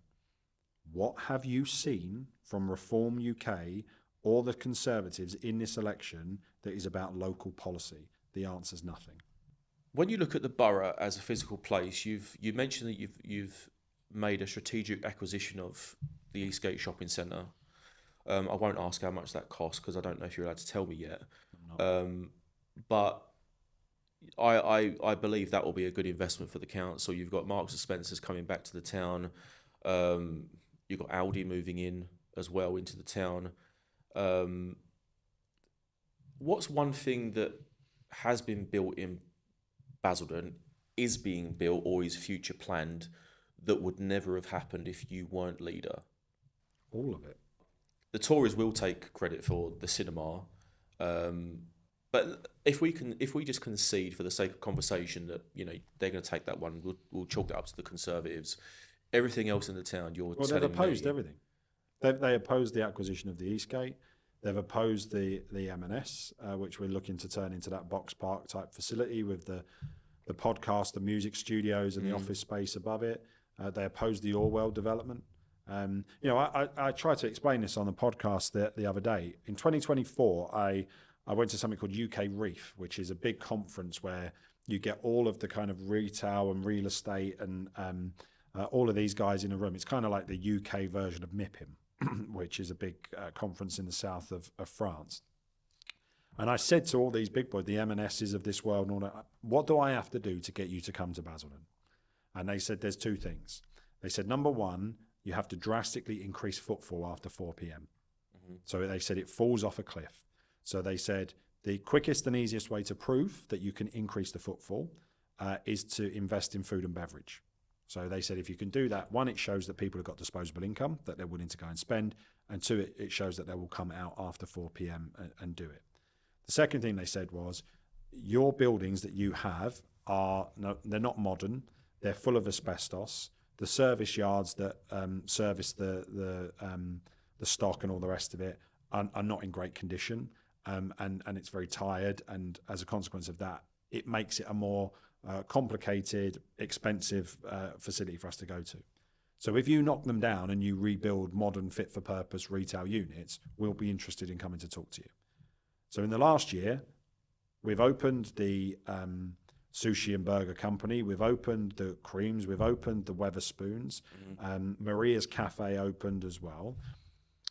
What have you seen from Reform UK or the Conservatives in this election that is about local policy? The answer's nothing. When you look at the borough as a physical place, you mentioned that you've made a strategic acquisition of the Eastgate Shopping Centre. I won't ask how much that cost because I don't know if you're allowed to tell me yet. But I believe that will be a good investment for the council. You've got Marks and Spencer's coming back to the town. You've got Aldi moving in as well into the town. What's one thing that has been built in Basildon, is being built or is future planned that would never have happened if you weren't leader? All of it. The Tories will take credit for the cinema. But if we just concede for the sake of conversation that they're going to take that one, we'll chalk that up to the Conservatives. Everything else in the town, they've opposed everything. They opposed the acquisition of the Eastgate. They've opposed the M&S, which we're looking to turn into that box park type facility with the podcast, the music studios, and the office space above it. They opposed the Orwell development. I tried to explain this on the podcast the other day. In 2024, I went to something called UK Reef, which is a big conference where you get all of the kind of retail and real estate and all of these guys in a room. It's kind of like the UK version of MIPIM, which is a big conference in the south of France. And I said to all these big boys, the M&Ss of this world and all that, what do I have to do to get you to come to Basildon? And they said there's two things. They said, number one, you have to drastically increase footfall after 4 p.m. So they said it falls off a cliff. So they said the quickest and easiest way to prove that you can increase the footfall is to invest in food and beverage. So they said if you can do that, one, it shows that people have got disposable income that they're willing to go and spend, and two, it shows that they will come out after 4 p.m. and do it. The second thing they said was your buildings that you have they're not modern, they're full of asbestos. The service yards that service the stock and all the rest of it are not in great condition. And it's very tired, and as a consequence of that, it makes it a more complicated, expensive facility for us to go to. So if you knock them down and you rebuild modern, fit-for-purpose retail units, we'll be interested in coming to talk to you. So in the last year, we've opened the sushi and burger company, we've opened the creams, we've opened the Weatherspoons, Maria's Cafe opened as well.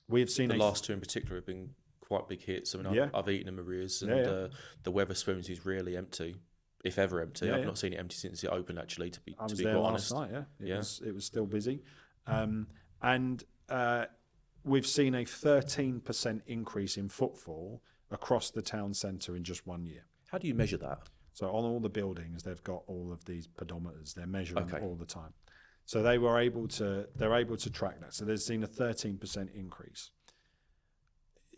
We've seen the last two in particular have been quite big hits. I mean, I've eaten a Maria's, and the Weatherspoons is rarely empty, if ever empty. I've not seen it empty since it opened, actually, to be quite honest. Last night, it was still busy. And we've seen a 13% increase in footfall across the town centre in just 1 year. How do you measure that? So on all the buildings, they've got all of these pedometers. They're measuring all the time. So they're able to track that. So they've seen a 13% increase.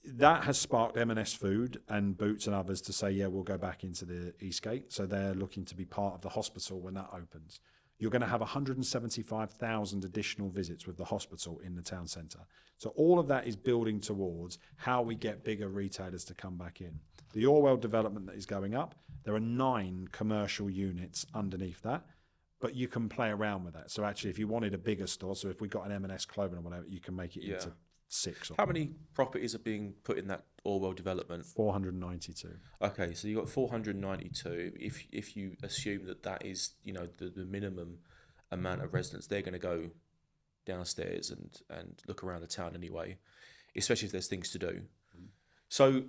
That has sparked M&S Food and Boots and others to say, yeah, we'll go back into the Eastgate. So they're looking to be part of the hospital when that opens. You're going to have 175,000 additional visits with the hospital in the town centre. So all of that is building towards how we get bigger retailers to come back in. The Orwell development that is going up, there are 9 commercial units underneath that, but you can play around with that. So actually, if you wanted a bigger store, so if we got an M&S clothing or whatever, you can make it into 6. How many properties are being put in that Orwell development? 492. Okay, so you've got 492. If you assume that is, the minimum amount of residents, they're going to go downstairs and look around the town anyway, especially if there's things to do. So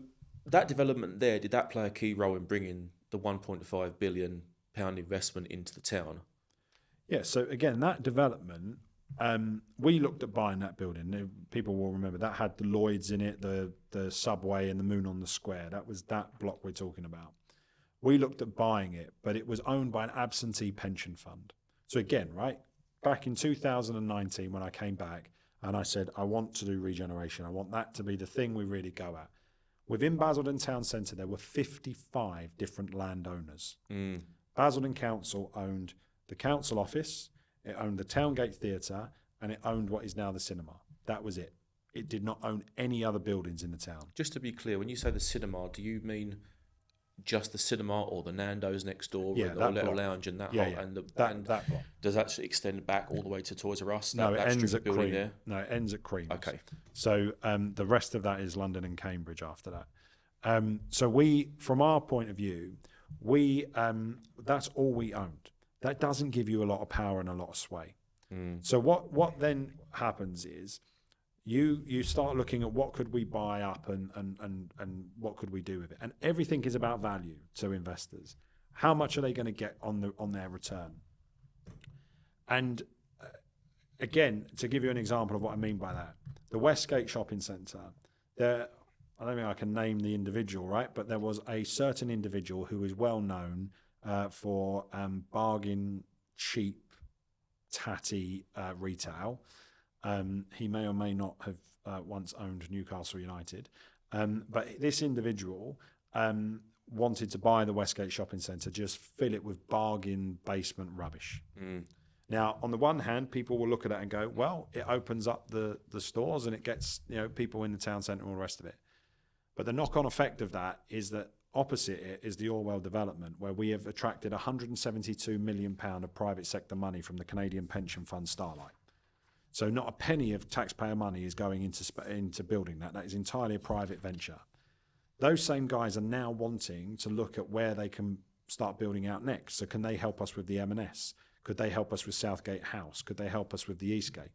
that development there, did that play a key role in bringing the £1.5 billion investment into the town? Yeah, so again, that development we looked at buying that building. People will remember that had the Lloyds in it, the subway and the Moon on the Square. That was that block we're talking about. We looked at buying it, but it was owned by an absentee pension fund. So again, right, back in 2019 when I came back and I said, I want to do regeneration. I want that to be the thing we really go at. Within Basildon Town Centre, there were 55 different landowners. Basildon Council owned the council office, it owned the Towngate Theatre, and it owned what is now the cinema. That was it. It did not own any other buildings in the town. Just to be clear, when you say the cinema, do you mean just the cinema or the Nando's next door, Yeah, or that Little block. Lounge and that Yeah, whole yeah. and That block. Does that extend back all the way to Toys R Us? No, it that ends strip at of building Cream. there? No, it ends at Cream. Okay. So the rest of that is London and Cambridge after that. So we, from our point of view, that's all we owned. That doesn't give you a lot of power and a lot of sway. So what then happens is you start looking at what could we buy up and what could we do with it. And everything is about value to investors. How much are they going to get on their return? And again, to give you an example of what I mean by that, the Westgate Shopping Centre, I don't think I can name the individual, right? But there was a certain individual who is well known for bargain, cheap, tatty retail. He may or may not have once owned Newcastle United. But this individual wanted to buy the Westgate Shopping Centre, just fill it with bargain basement rubbish. Now, on the one hand, people will look at it and go, well, it opens up the stores and it gets people in the town centre and all the rest of it. But the knock-on effect of that is that opposite it is the Orwell development, where we have attracted £172 million of private sector money from the Canadian pension fund Starlight. So not a penny of taxpayer money is going into building that. That is entirely a private venture. Those same guys are now wanting to look at where they can start building out next. So can they help us with the M&S? Could they help us with Southgate House? Could they help us with the Eastgate?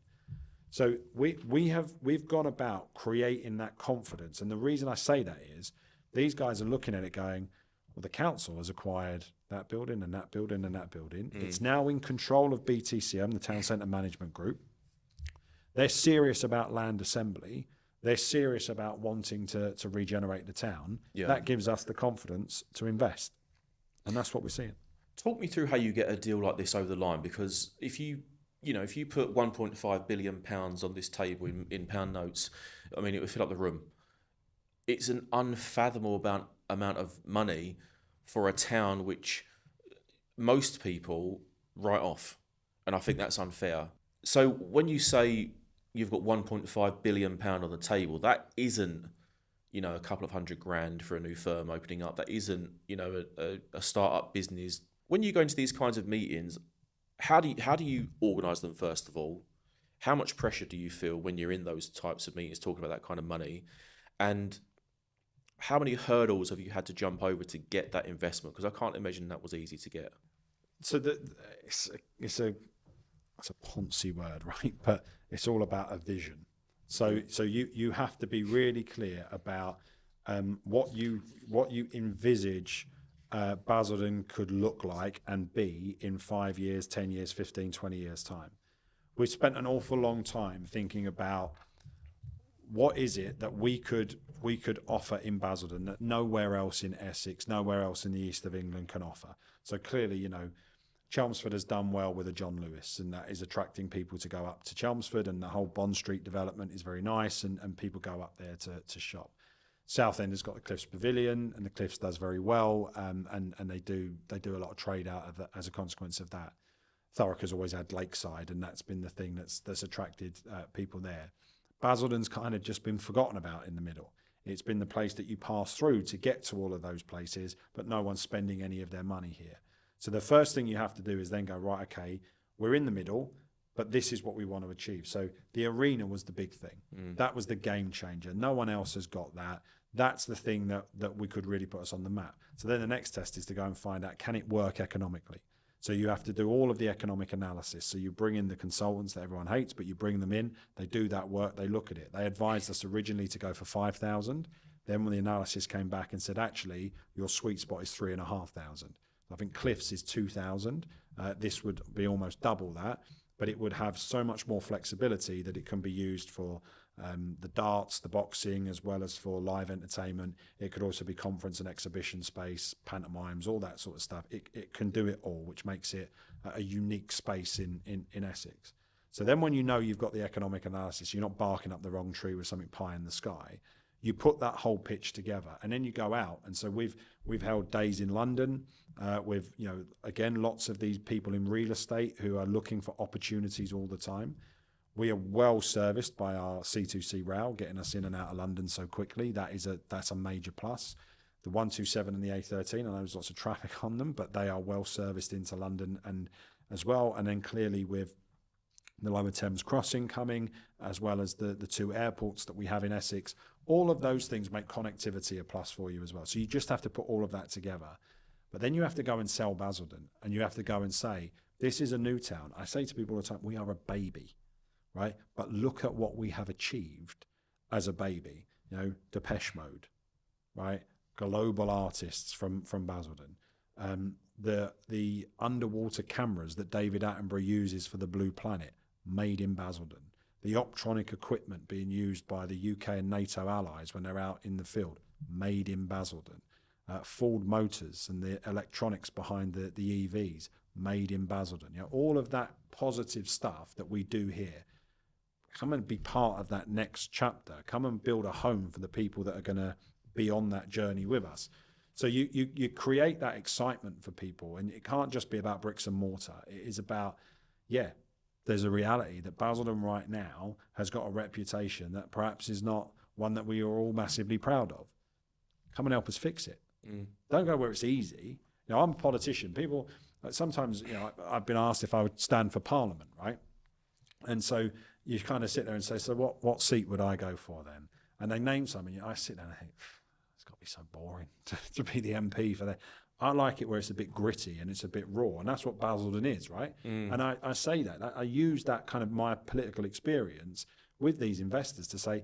So we've gone about creating that confidence. And the reason I say that is these guys are looking at it going, well, the council has acquired that building and that building and that building. It's now in control of BTCM, the Town Centre Management Group. They're serious about land assembly. They're serious about wanting to regenerate the town. Yeah. That gives us the confidence to invest. And that's what we're seeing. Talk me through how you get a deal like this over the line, because if you put £1.5 billion on this table in pound notes, I mean, it would fill up the room. It's an unfathomable amount of money for a town which most people write off. And I think that's unfair. So when you say you've got £1.5 billion on the table, that isn't, a couple of $100,000 for a new firm opening up. That isn't, a start-up business. When you go into these kinds of meetings, how do you organise them, first of all? How much pressure do you feel when you're in those types of meetings talking about that kind of money? And how many hurdles have you had to jump over to get that investment? Because I can't imagine that was easy to get. So it's a poncy word, right? But it's all about a vision. So you have to be really clear about what you envisage Basildon could look like and be in 5 years, 10 years, 15, 20 years time. We've spent an awful long time thinking about what is it that we could offer in Basildon that nowhere else in Essex, nowhere else in the east of England can offer. So clearly, Chelmsford has done well with a John Lewis, and that is attracting people to go up to Chelmsford, and the whole Bond Street development is very nice, and people go up there to shop. Southend has got the Cliffs Pavilion, and the Cliffs does very well, and they do a lot of trade out of that as a consequence of that. Thurrock has always had Lakeside, and that's been the thing that's attracted people there. Basildon's kind of just been forgotten about in the middle. It's been the place that you pass through to get to all of those places, but no one's spending any of their money here. So the first thing you have to do is then go, right, okay, we're in the middle, but this is what we want to achieve. So the arena was the big thing. That was the game changer. No one else has got that. That's the thing that we could really put us on the map. So then the next test is to go and find out, can it work economically? So you have to do all of the economic analysis. So you bring in the consultants that everyone hates, but you bring them in, they do that work, they look at it. They advised us originally to go for 5,000. Then when the analysis came back and said, actually, your sweet spot is 3,500. I think Cliffs is 2,000. This would be almost double that. but it would have so much more flexibility that it can be used for the darts, the boxing, as well as for live entertainment. It could also be conference and exhibition space, pantomimes, all that sort of stuff. It can do it all, which makes it a unique space in Essex. So then when you know you've got the economic analysis, you're not barking up the wrong tree with something pie in the sky. You put that whole pitch together, and then you go out. And so we've held days in London with, again, lots of these people in real estate who are looking for opportunities all the time. We are well serviced by our C2C rail, getting us in and out of London so quickly. That's a major plus. The 127 and the A13, I know there's lots of traffic on them, but they are well serviced into London and as well. And then clearly with the Lower Thames crossing coming, as well as the two airports that we have in Essex, all of those things make connectivity a plus for you as well. So you just have to put all of that together. But then you have to go and sell Basildon, and you have to go and say, this is a new town. I say to people all the time, we are a baby, right? But look at what we have achieved as a baby. Depeche Mode, right? Global artists from Basildon. The underwater cameras that David Attenborough uses for the Blue Planet, made in Basildon. The optronic equipment being used by the UK and NATO allies when they're out in the field, made in Basildon. Ford Motors and the electronics behind the EVs, made in Basildon. All of that positive stuff that we do here. Come and be part of that next chapter. Come and build a home for the people that are going to be on that journey with us. So you create that excitement for people, and it can't just be about bricks and mortar. It is about, there's a reality that Basildon right now has got a reputation that perhaps is not one that we are all massively proud of. Come and help us fix it. Don't go where it's easy. I'm a politician. People, sometimes, I've been asked if I would stand for Parliament, right? And so you kind of sit there and say, so what seat would I go for then? And they name something. I sit there and I think, it's got to be so boring to be the MP for that. I like it where it's a bit gritty and it's a bit raw, and that's what Basildon is, right? And I say that. I use that kind of my political experience with these investors to say,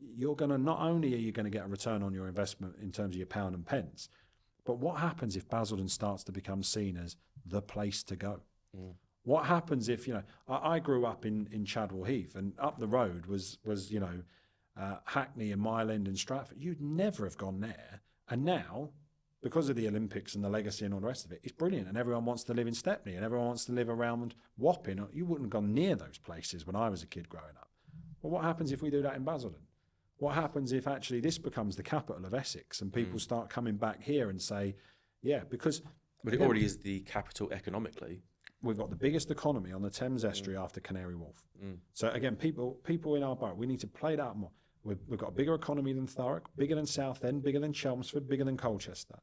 you're going to, not only are you going to get a return on your investment in terms of your pound and pence, but what happens if Basildon starts to become seen as the place to go? What happens if, I grew up in Chadwell Heath, and up the road was Hackney and Mile End and Stratford. You'd never have gone there. And now, because of the Olympics and the legacy and all the rest of it, it's brilliant, and everyone wants to live in Stepney, and everyone wants to live around Wapping. You wouldn't have gone near those places when I was a kid growing up. Well, what happens if we do that in Basildon? What happens if actually this becomes the capital of Essex and people start coming back here and say, because... But it already is the capital economically. We've got the biggest economy on the Thames Estuary after Canary Wharf. So again, people in our borough, we need to play that more. We've got a bigger economy than Thurrock, bigger than Southend, bigger than Chelmsford, bigger than Colchester.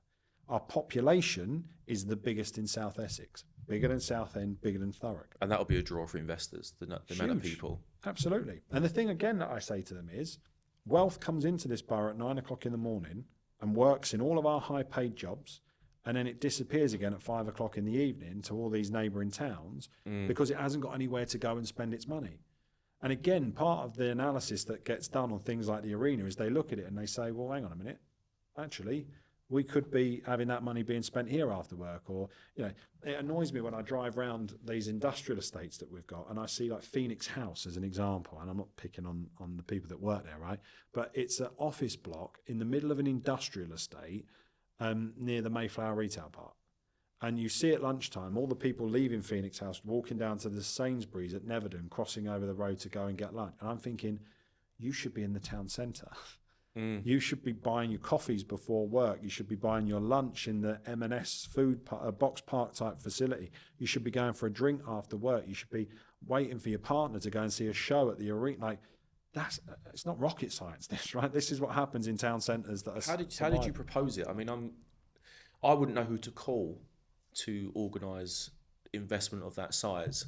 Our population is the biggest in South Essex, bigger than Southend, bigger than Thurrock. And that'll be a draw for investors, the amount of people. Absolutely. And the thing again that I say to them is, wealth comes into this borough at 9 o'clock in the morning and works in all of our high paid jobs, and then it disappears again at 5 o'clock in the evening to all these neighbouring towns because it hasn't got anywhere to go and spend its money. And again, part of the analysis that gets done on things like the arena is they look at it and they say, well, hang on a minute, actually, we could be having that money being spent here after work. Or, it annoys me when I drive around these industrial estates that we've got and I see like Phoenix House as an example, and I'm not picking on the people that work there, right? But it's an office block in the middle of an industrial estate near the Mayflower Retail Park. And you see at lunchtime all the people leaving Phoenix House walking down to the Sainsbury's at Netherden, crossing over the road to go and get lunch. And I'm thinking, you should be in the town centre. You should be buying your coffees before work. You should be buying your lunch in the M&S food box park type facility. You should be going for a drink after work. You should be waiting for your partner to go and see a show at the arena. It's not rocket science, this, right? This is what happens in town centres. How did you propose it? I mean, I wouldn't know who to call to organise investment of that size.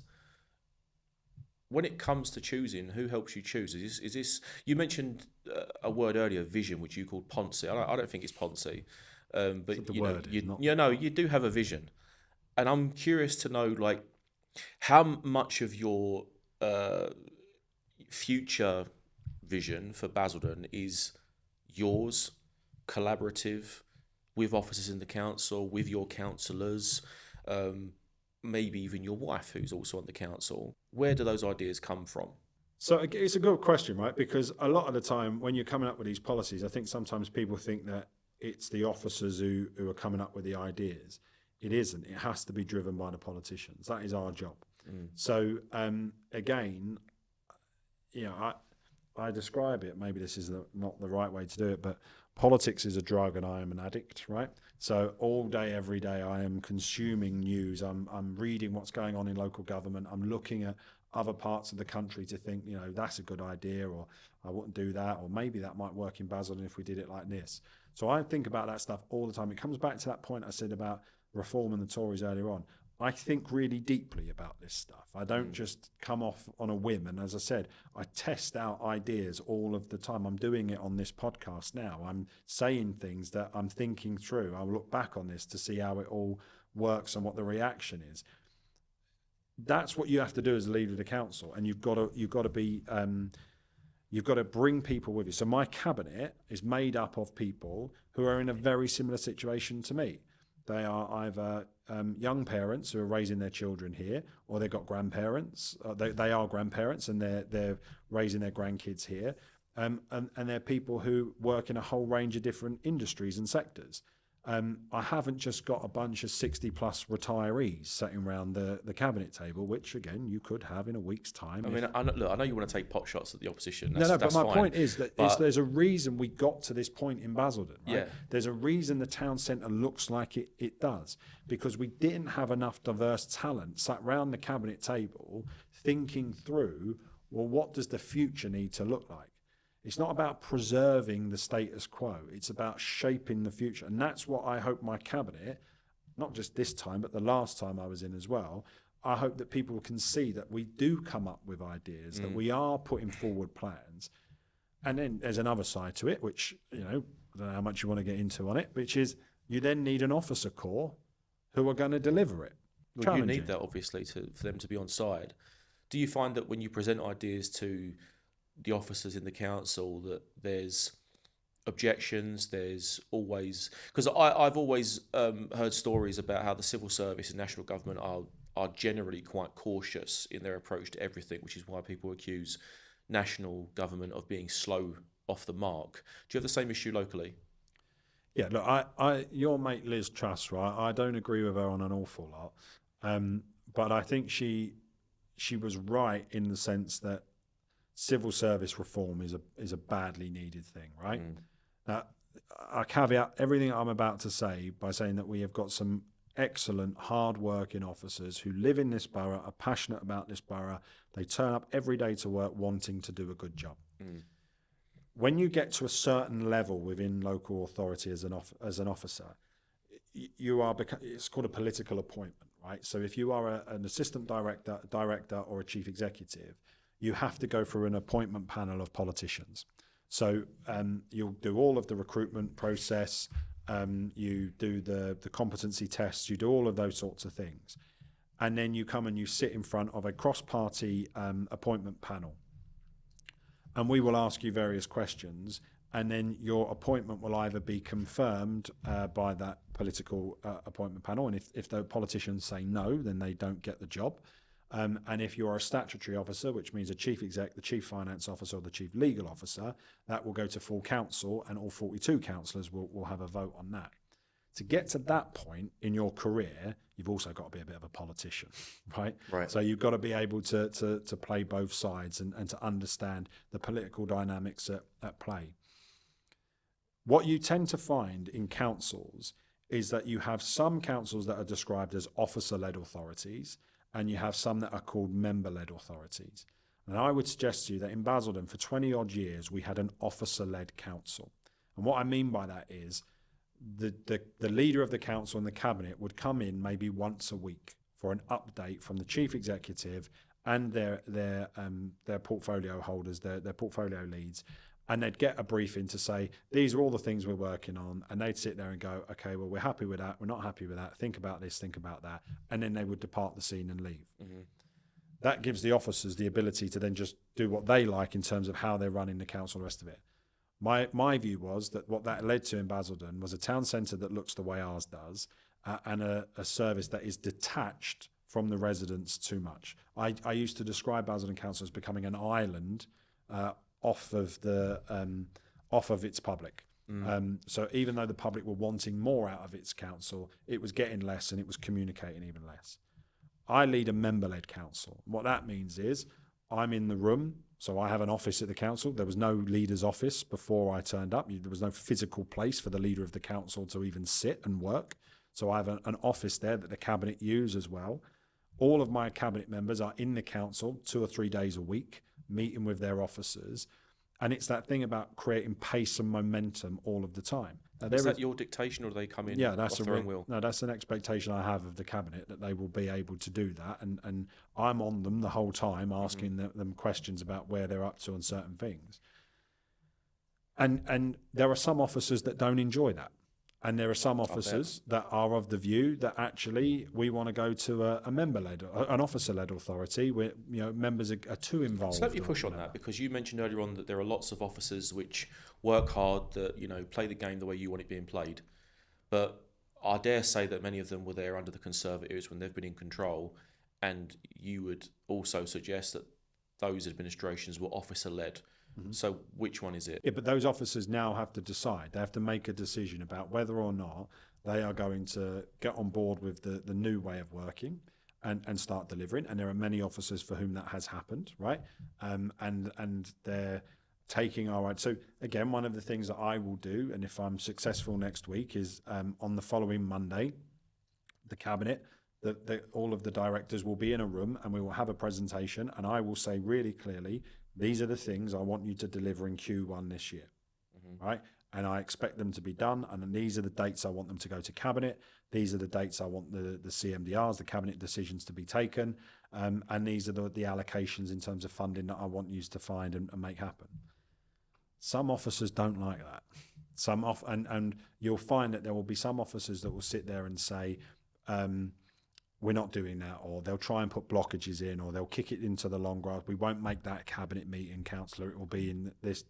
When it comes to choosing, who helps you choose? Is this you mentioned a word earlier, vision, which you called Ponzi. I don't think it's Ponzi, but you do have a vision, and I'm curious to know how much of your future vision for Basildon is yours, collaborative, with officers in the council, with your councillors, maybe even your wife who's also on the council. Where do those ideas come from? So it's a good question, right? Because a lot of the time when you're coming up with these policies, I think sometimes people think that it's the officers who are coming up with the ideas. It isn't. It has to be driven by the politicians. That is our job. So again, I describe it, maybe this is not the right way to do it, but politics is a drug and I am an addict, right? So all day, every day, I am consuming news. I'm reading what's going on in local government. I'm looking at other parts of the country to think, that's a good idea, or I wouldn't do that, or maybe that might work in Basildon if we did it like this. So I think about that stuff all the time. It comes back to that point I said about Reform and the Tories earlier on. I think really deeply about this stuff. I don't just come off on a whim. And as I said, I test out ideas all of the time. I'm doing it on this podcast now. I'm saying things that I'm thinking through. I'll look back on this to see how it all works and what the reaction is. That's what you have to do as a leader of the council, and you've got to bring people with you. So my cabinet is made up of people who are in a very similar situation to me. They are either young parents who are raising their children here, or they've got grandparents. They are grandparents and they're raising their grandkids here, and they're people who work in a whole range of different industries and sectors. I haven't just got a bunch of 60-plus retirees sitting around the cabinet table, which, again, you could have in a week's time. I mean, I know you want to take pot shots at the opposition. But my point is that there's a reason we got to this point in Basildon, right? Yeah. There's a reason the town centre looks like it does, because we didn't have enough diverse talent sat round the cabinet table thinking through, well, what does the future need to look like? It's not about preserving the status quo. It's about shaping the future. And that's what I hope my cabinet, not just this time, but the last time I was in as well, I hope that people can see that we do come up with ideas, that we are putting forward plans. And then there's another side to it, which, I don't know how much you want to get into on it, which is you then need an officer corps who are going to deliver it. Well, you need that, obviously, for them to be on side. Do you find that when you present ideas to the officers in the council that there's objections, there's always... Because I've always heard stories about how the civil service and national government are generally quite cautious in their approach to everything, which is why people accuse national government of being slow off the mark. Do you have the same issue locally? Yeah, look, your mate Liz Truss, right? I don't agree with her on an awful lot, but I think she was right in the sense that civil service reform is a badly needed thing, right? Now, I caveat everything I'm about to say by saying that we have got some excellent, hard-working officers who live in this borough, are passionate about this borough. They turn up every day to work wanting to do a good job. When you get to a certain level within local authority as an officer, it's called a political appointment, right? So if you are an assistant director or a chief executive, you have to go through an appointment panel of politicians. So you'll do all of the recruitment process, you do the competency tests, you do all of those sorts of things. And then you come and you sit in front of a cross-party appointment panel. And we will ask you various questions, and then your appointment will either be confirmed by that political appointment panel, and if the politicians say no, then they don't get the job. And if you're a statutory officer, which means a chief exec, the chief finance officer, or the chief legal officer, that will go to full council, and all 42 councillors will have a vote on that. To get to that point in your career, you've also got to be a bit of a politician, right? So you've got to be able to play both sides and to understand the political dynamics at play. What you tend to find in councils is that you have some councils that are described as officer-led authorities, and you have some that are called member-led authorities. And I would suggest to you that in Basildon, for 20-odd years, we had an officer-led council. And what I mean by that is the leader of the council and the cabinet would come in maybe once a week for an update from the chief executive and their portfolio holders, their portfolio leads, and they'd get a briefing to say, these are all the things we're working on, and they'd sit there and go, okay, well, we're happy with that, we're not happy with that, think about this, think about that, and then they would depart the scene and leave. That gives the officers the ability to then just do what they like in terms of how they're running the council, the rest of it. My view was that what that led to in Basildon was a town centre that looks the way ours does, and a service that is detached from the residents too much. I used to describe Basildon Council as becoming an island off of its public. So even though the public were wanting more out of its council, it was getting less and it was communicating even less. I lead a member-led council. What that means is I'm in the room, so I have an office at the council. There was no leader's office before I turned up. There was no physical place for the leader of the council to even sit and work. So I have an office there that the cabinet use as well. All of my cabinet members are in the council 2 or 3 days a week, meeting with their officers. And it's that thing about creating pace and momentum all of the time. Is that your dictation, or do they come in off their own will? No, that's an expectation I have of the cabinet, that they will be able to do that. And I'm on them the whole time, asking them questions about where they're up to on certain things. And there are some officers that don't enjoy that. And there are some officers that are of the view that actually we want to go to a member-led, an officer-led authority where members are too involved. So let me push on that, because you mentioned earlier on that there are lots of officers which work hard, that play the game the way you want it being played. But I dare say that many of them were there under the Conservatives when they've been in control, and you would also suggest that those administrations were officer-led. So which one is it? Yeah, but those officers now have to decide. They have to make a decision about whether or not they are going to get on board with the new way of working and start delivering. And there are many officers for whom that has happened, right? And they're taking our right. So again, one of the things that I will do, and if I'm successful next week, is on the following Monday, the cabinet, all of the directors will be in a room and we will have a presentation, and I will say really clearly, these are the things I want you to deliver in Q1 this year, right? And I expect them to be done, and these are the dates I want them to go to cabinet. These are the dates I want the CMDRs, the cabinet decisions, to be taken, and these are the allocations in terms of funding that I want you to find and make happen. Some officers don't like that. And you'll find that there will be some officers that will sit there and say, we're not doing that, or they'll try and put blockages in, or they'll kick it into the long grass. We won't make that cabinet meeting, councillor. It will be in this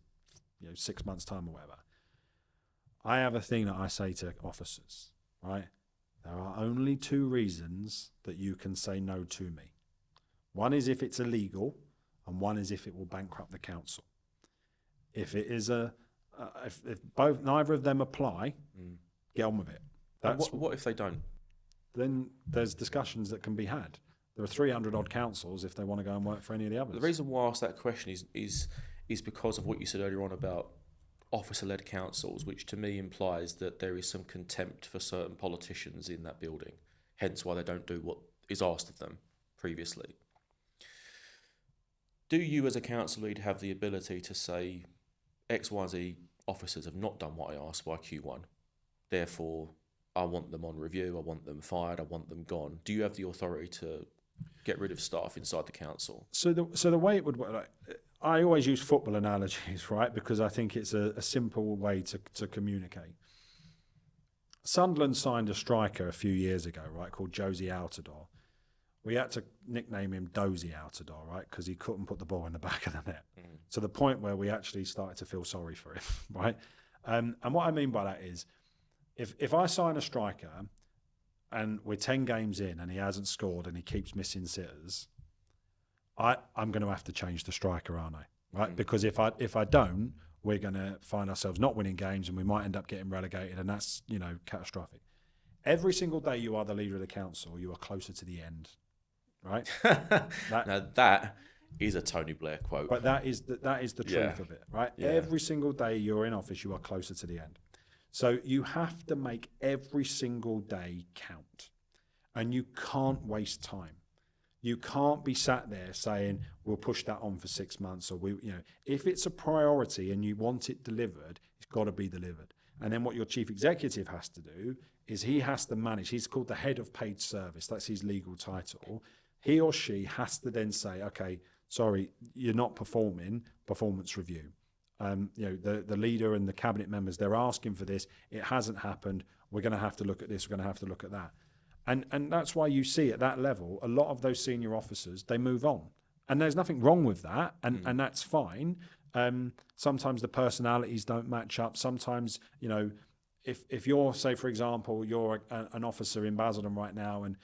6 months' time or whatever. I have a thing that I say to officers, right? There are only 2 reasons that you can say no to me. One is if it's illegal, and one is if it will bankrupt the council. If it is if neither of them apply, get on with it. What if they don't? Then there's discussions that can be had. There are 300 odd councils if they want to go and work for any of the others. The reason why I asked that question is because of what you said earlier on about officer-led councils, which to me implies that there is some contempt for certain politicians in that building, hence why they don't do what is asked of them previously. Do you as a council lead have the ability to say XYZ officers have not done what I asked by Q1, therefore I want them on review, I want them fired, I want them gone? Do you have the authority to get rid of staff inside the council? So the way it would work, I always use football analogies, right? Because I think it's a simple way to communicate. Sunderland signed a striker a few years ago, right, called Josie Altidore. We had to nickname him Dozy Altidore, right, because he couldn't put the ball in the back of the net. To the point where we actually started to feel sorry for him, right? And what I mean by that is, if I sign a striker and we're 10 games in and he hasn't scored and he keeps missing sitters, I'm going to have to change the striker, aren't I? Right? Because if I don't, we're going to find ourselves not winning games and we might end up getting relegated, and that's, catastrophic. Every single day you are the leader of the council, you are closer to the end, right? Now that is a Tony Blair quote. But that is the truth of it, right? Yeah. Every single day you're in office, you are closer to the end. So you have to make every single day count, and you can't waste time. You can't be sat there saying, we'll push that on for 6 months, or if it's a priority and you want it delivered, it's got to be delivered. And then what your chief executive has to do is he has to manage. He's called the head of paid service. That's his legal title. He or she has to then say, okay, sorry, you're not performing, performance review. The leader and the cabinet members, they're asking for this. It hasn't happened. We're going to have to look at this. We're going to have to look at that. And that's why you see at that level, a lot of those senior officers, they move on. And there's nothing wrong with that. And that's fine. Sometimes the personalities don't match up. Sometimes, if you're, say, for example, you're an officer in Basildon right now, and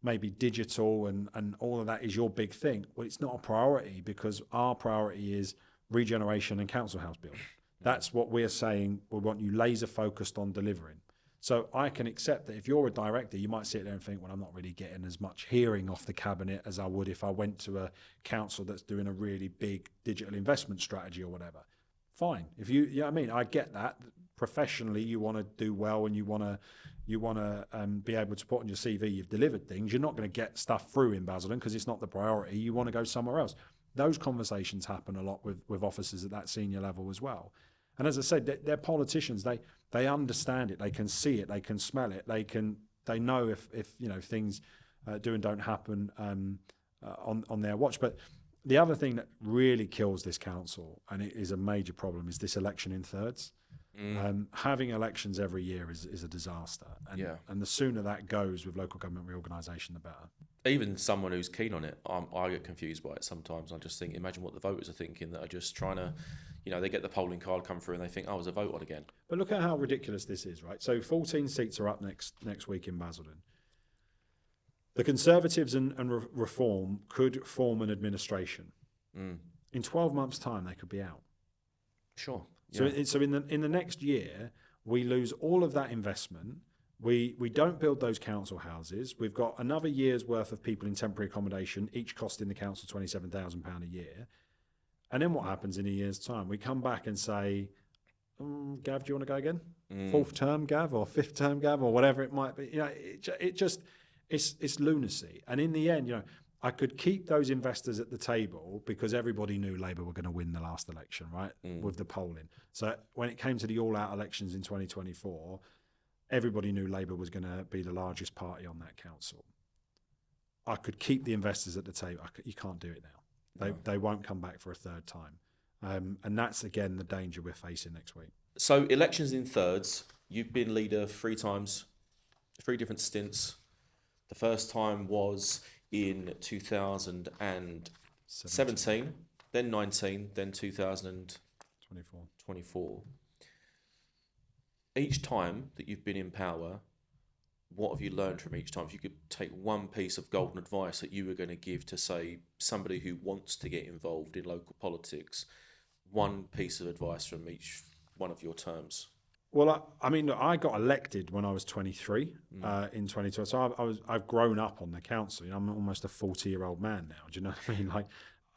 maybe digital and all of that is your big thing. Well, it's not a priority, because our priority is regeneration and council house building. That's what we're saying. We want you laser focused on delivering. So I can accept that if you're a director, you might sit there and think, well, I'm not really getting as much hearing off the cabinet as I would if I went to a council that's doing a really big digital investment strategy or whatever. Fine. If you know what I mean, I get that. Professionally, you want to do well, and you want to be able to put on your CV you've delivered things. You're not going to get stuff through in Basildon because it's not the priority. You want to go somewhere else. Those conversations happen a lot with officers at that senior level as well. And as I said, they're politicians. They understand it. They can see it. They can smell it. They know if things do and don't happen on their watch. But the other thing that really kills this council, and it is a major problem, is this election in thirds. Having elections every year is a disaster. And the sooner that goes with local government reorganisation, the better. Even someone who's keen on it, I get confused by it sometimes. I just think, imagine what the voters are thinking, that are just trying to, they get the polling card come through and they think, oh, there's a vote on again. But look at how ridiculous this is, right? So 14 seats are up next week in Basildon. The Conservatives and Reform could form an administration. In 12 months' time, they could be out. Sure. Yeah. So in the next year, we lose all of that investment. We don't build those council houses. We've got another year's worth of people in temporary accommodation, each costing the council £27,000 a year. And then what happens in a year's time? We come back and say, Gav, do you want to go again? Fourth term, Gav, or fifth term, Gav, or whatever it might be. It's lunacy. And in the end, I could keep those investors at the table because everybody knew Labour were going to win the last election, right, with the polling. So when it came to the all-out elections in 2024, everybody knew Labour was going to be the largest party on that council. I could keep the investors at the table. You can't do it now. They won't come back for a third time. And that's, again, the danger we're facing next week. So elections in thirds. You've been leader 3 times, 3 different stints. The first time was in 2017, then 19, then 2024. Each time that you've been in power, what have you learned from each time? If you could take one piece of golden advice that you were going to give to, say, somebody who wants to get involved in local politics, one piece of advice from each one of your terms. Well, I got elected when I was 23 in 2012. So I've grown up on the council. I'm almost a 40-year-old man now. Do you know what I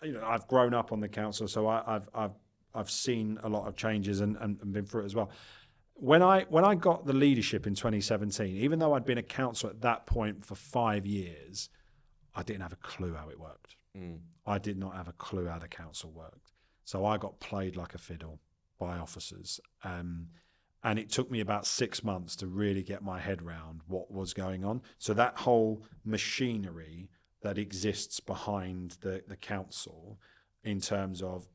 mean? I've grown up on the council, so I've seen a lot of changes and been through it as well. When I got the leadership in 2017, even though I'd been a councillor at that point for 5 years, I didn't have a clue how it worked. I did not have a clue how the council worked. So I got played like a fiddle by officers. And it took me about 6 months to really get my head around what was going on. So that whole machinery that exists behind the council in terms of,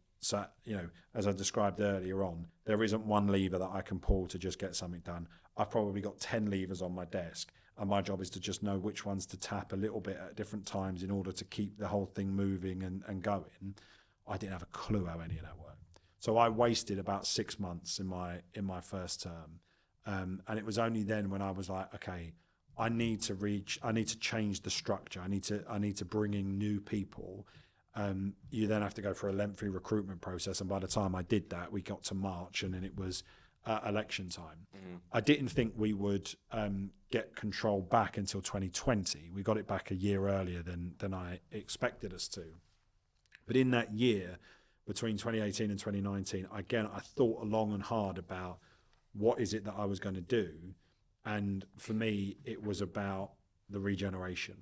as I described earlier on, there isn't one lever that I can pull to just get something done. I've probably got 10 levers on my desk, and my job is to just know which ones to tap a little bit at different times in order to keep the whole thing moving and going. I didn't have a clue how any of that worked. So I wasted about 6 months in my first term, and it was only then when I was like, okay, I need to change the structure. I need to bring in new people. You then have to go for a lengthy recruitment process, and by the time I did that, we got to March, and then it was election time. I didn't think we would get control back until 2020. We got it back a year earlier than I expected us to. But in that year, between 2018 and 2019, again, I thought long and hard about what is it that I was going to do. And for me, it was about the regeneration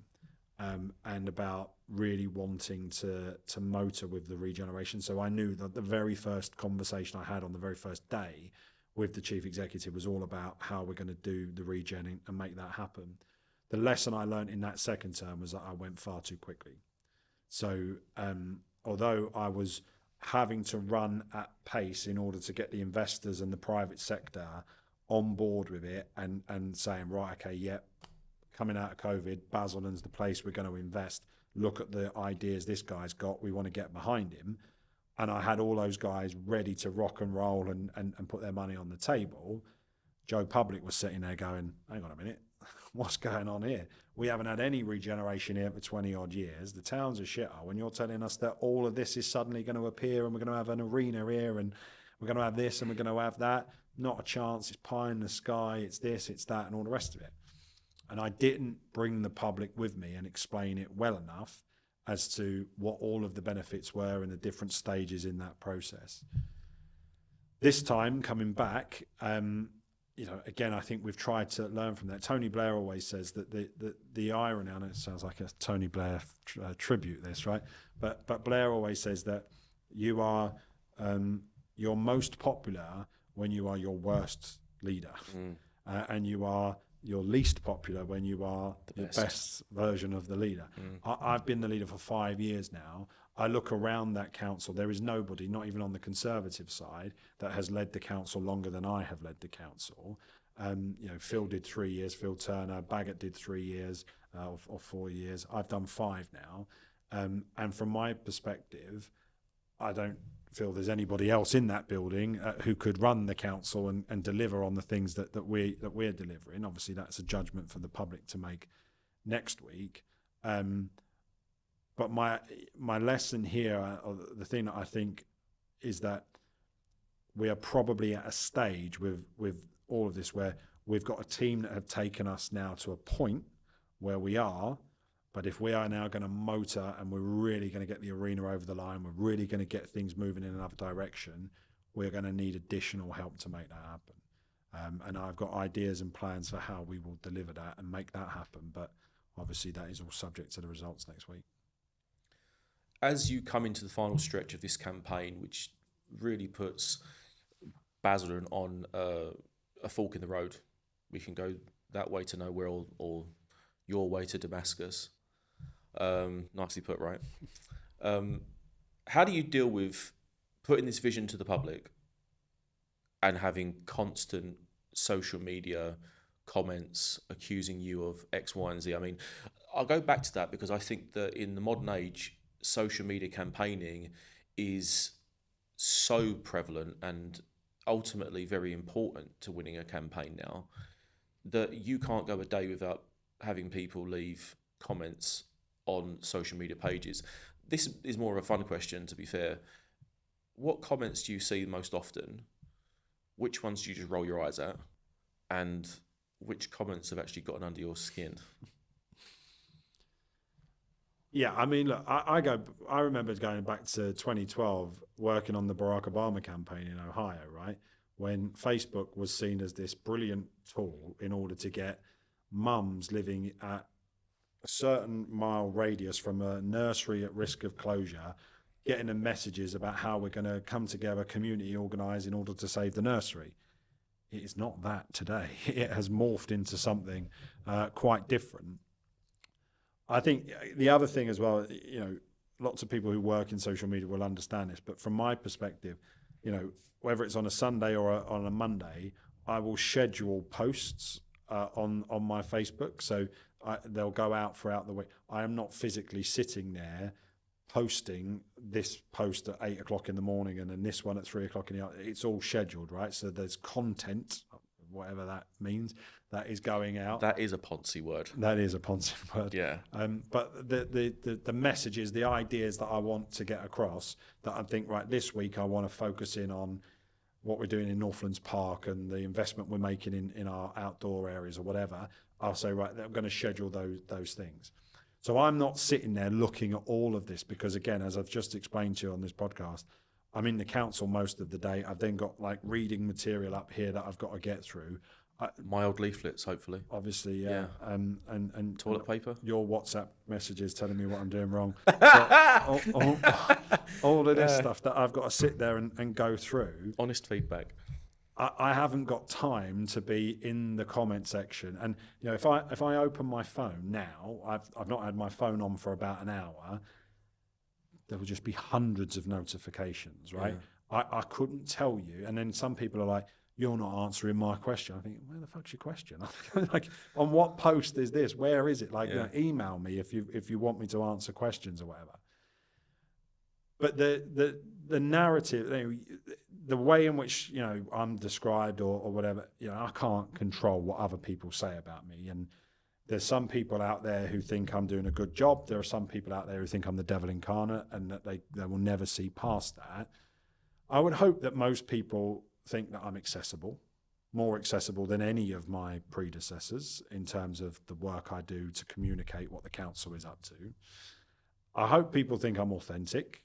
and about really wanting to motor with the regeneration. So I knew that the very first conversation I had on the very first day with the chief executive was all about how we're going to do the regen and make that happen. The lesson I learned in that second term was that I went far too quickly. So although I was having to run at pace in order to get the investors and the private sector on board with it and saying, right, okay, yep, coming out of COVID, Basildon's the place we're going to invest. Look at the ideas this guy's got. We want to get behind him. And I had all those guys ready to rock and roll and put their money on the table. Joe Public was sitting there going, hang on a minute, what's going on here? We haven't had any regeneration here for 20 odd years. The town's a shithole, and you're telling us that all of this is suddenly going to appear, and we're going to have an arena here, and we're going to have this, and we're going to have that. Not a chance. It's pie in the sky. It's this, it's that, and all the rest of it. And I didn't bring the public with me and explain it well enough as to what all of the benefits were and the different stages in that process. This time, coming back, again, I think we've tried to learn from that. Tony Blair always says that the irony, and it sounds like a Tony Blair tribute, this, right? But Blair always says that you are you're most popular when you are your worst leader, and you're least popular when you are the best version of the leader. I've been the leader for 5 years now. I look around that council, there is nobody, not even on the Conservative side, that has led the council longer than I have led the council. Phil did 3 years, Phil Turner, Baggett did 3 years or 4 years. I've done 5 now. And from my perspective, I don't feel there's anybody else in that building who could run the council and deliver on the things that we're delivering. Obviously, that's a judgment for the public to make next week. But my lesson here, or the thing that I think, is that we are probably at a stage with all of this where we've got a team that have taken us now to a point where we are. But if we are now going to motor and we're really going to get the arena over the line, we're really going to get things moving in another direction, we're going to need additional help to make that happen. And I've got ideas and plans for how we will deliver that and make that happen. But obviously that is all subject to the results next week. As you come into the final stretch of this campaign, which really puts Basildon on a fork in the road, we can go that way to nowhere or your way to Damascus. Nicely put, right? How do you deal with putting this vision to the public and having constant social media comments accusing you of X, Y, and Z? I mean, I'll go back to that because I think that in the modern age, social media campaigning is so prevalent and ultimately very important to winning a campaign now that you can't go a day without having people leave comments on social media pages. This is more of a fun question, to be fair. What comments do you see most often? Which ones do you just roll your eyes at? And which comments have actually gotten under your skin? Yeah, I mean, look, I remember going back to 2012, working on the Barack Obama campaign in Ohio, right? When Facebook was seen as this brilliant tool in order to get mums living at a certain mile radius from a nursery at risk of closure, getting them messages about how we're going to come together, community organise in order to save the nursery. It is not that today. It has morphed into something quite different. I think the other thing as well, lots of people who work in social media will understand this, but from my perspective, whether it's on a Sunday or on a Monday, I will schedule posts on my Facebook. So they'll go out throughout the week. I am not physically sitting there posting this post at 8 o'clock in the morning and then this one at 3 o'clock in the afternoon. It's all scheduled, right? So there's content, whatever that means, that is going out. That is a Ponzi word. That is a Ponzi word. Yeah. But the messages, the ideas that I want to get across, that I think, right, this week I want to focus in on what we're doing in Northlands Park and the investment we're making in our outdoor areas or whatever. I'll say, right, I'm going to schedule those things. So I'm not sitting there looking at all of this because, again, as I've just explained to you on this podcast, I'm in the council most of the day. I've then got like reading material up here that I've got to get through. My old leaflets, hopefully. Obviously, yeah. And toilet paper. Your WhatsApp messages telling me what I'm doing wrong. all of this stuff that I've got to sit there and go through. Honest feedback. I haven't got time to be in the comment section. And if I open my phone now, I've not had my phone on for about an hour. There will just be hundreds of notifications, right? Yeah. I couldn't tell you. And then some people are like, you're not answering my question. I think, where the fuck's your question? Like, on what post is this? Where is it? Like, email me if you want me to answer questions or whatever. But the narrative, the way in which, I'm described or whatever, I can't control what other people say about me. And there's some people out there who think I'm doing a good job. There are some people out there who think I'm the devil incarnate and that they will never see past that. I would hope that most people think that I'm accessible, more accessible than any of my predecessors in terms of the work I do to communicate what the council is up to. I hope people think I'm authentic.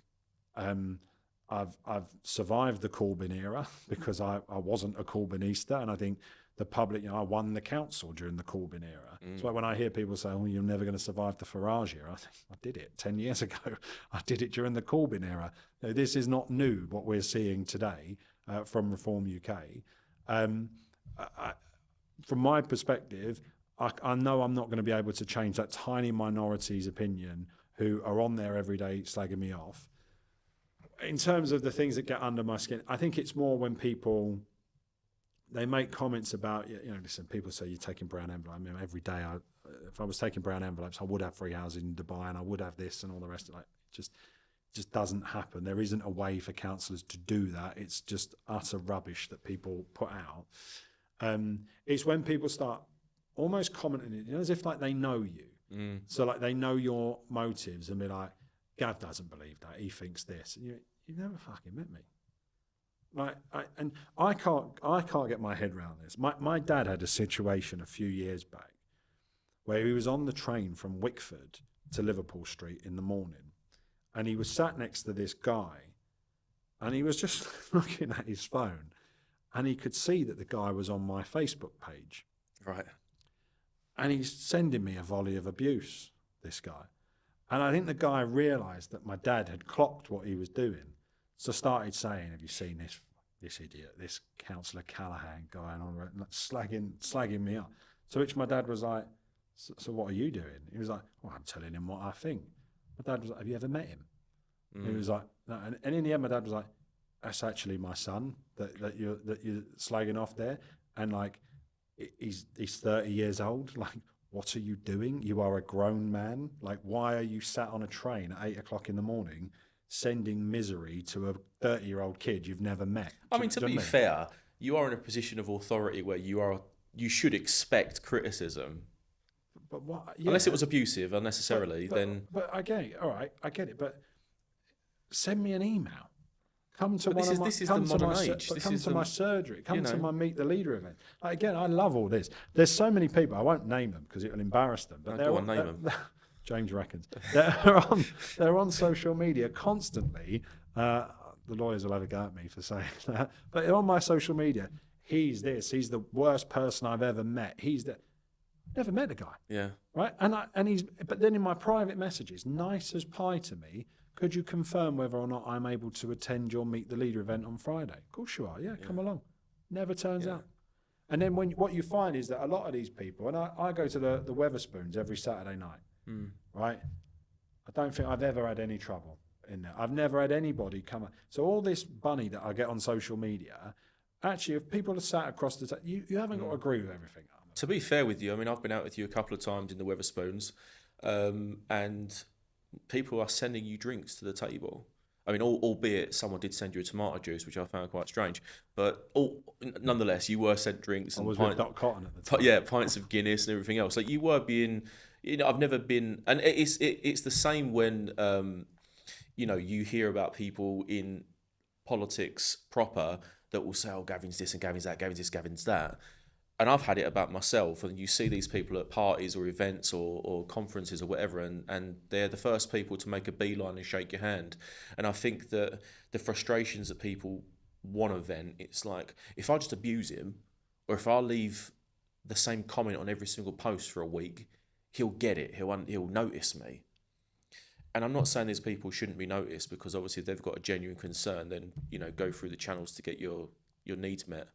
I've survived the Corbyn era because I wasn't a Corbynista, and I think the public, I won the council during the Corbyn era. That's why when I hear people say, "Oh, you're never going to survive the Farage era," I think I did it 10 years ago. I did it during the Corbyn era. This is not new, what we're seeing today from Reform UK. From my perspective, I know I'm not going to be able to change that tiny minority's opinion who are on there every day slagging me off. In terms of the things that get under my skin, I think it's more when people, they make comments about, listen, people say you're taking brown envelopes. I mean, every day, if I was taking brown envelopes, I would have free housing in Dubai and I would have this and all the rest of it. It just doesn't happen. There isn't a way for councillors to do that. It's just utter rubbish that people put out. It's when people start almost commenting, as if like they know you. So like they know your motives and be like, Gav doesn't believe that. He thinks this. You've never fucking met me. I can't get my head around this. My dad had a situation a few years back where he was on the train from Wickford to Liverpool Street in the morning, and he was sat next to this guy, and he was just looking at his phone, and he could see that the guy was on my Facebook page. Right. And he's sending me a volley of abuse, this guy. And I think the guy realised that my dad had clocked what he was doing, so started saying, "Have you seen this idiot, this Councillor Callaghan guy, and all that, slagging me up?" To which my dad was like, "So what are you doing?" He was like, "Well, I'm telling him what I think." My dad was like, "Have you ever met him?" He was like, "No." And in the end, my dad was like, "That's actually my son that you're slagging off there, and like he's 30 years old. Like, what are you doing? You are a grown man. Like, why are you sat on a train at 8 o'clock in the morning sending misery to a 30-year-old kid you've never met?" I mean, to be fair, you are in a position of authority where you should expect criticism. But what? Unless it was abusive unnecessarily, then. But I get it. All right, I get it. But send me an email. Come to this is the modern age. Come to my surgery. Come to my Meet the Leader event. Like, again, I love all this. There's so many people. I won't name them because it will embarrass them. But go on, name them. James reckons they're on social media constantly. The lawyers will have a go at me for saying that. But they're on my social media. He's this. He's the worst person I've ever met. He's that. Never met the guy. Yeah. Right. And he's. But then in my private messages, nice as pie to me. Could you confirm whether or not I'm able to attend your Meet the Leader event on Friday? Of course you are. Yeah, come along. Never turns out. And then what you find is that a lot of these people, and I go to the Weatherspoons every Saturday night, right? I don't think I've ever had any trouble in there. I've never had anybody come up. So all this bunny that I get on social media, actually, if people are sat across the you haven't got to agree with everything. To be fair with you, I mean, I've been out with you a couple of times in the Weatherspoons, and people are sending you drinks to the table. I mean, albeit someone did send you a tomato juice, which I found quite strange. But nonetheless, you were sent drinks. I was with Doc Cotton at the time. Yeah, pints of Guinness and everything else. Like, you were being, I've never been, and it's the same when, you hear about people in politics proper that will say, "Oh, Gavin's this and Gavin's that, Gavin's this, Gavin's that." And I've had it about myself, and you see these people at parties or events or conferences or whatever, and they're the first people to make a beeline and shake your hand. And I think that the frustrations that people want to vent, it's like, if I just abuse him, or if I leave the same comment on every single post for a week, he'll get it, he'll notice me. And I'm not saying these people shouldn't be noticed, because obviously if they've got a genuine concern, then, go through the channels to get your needs met.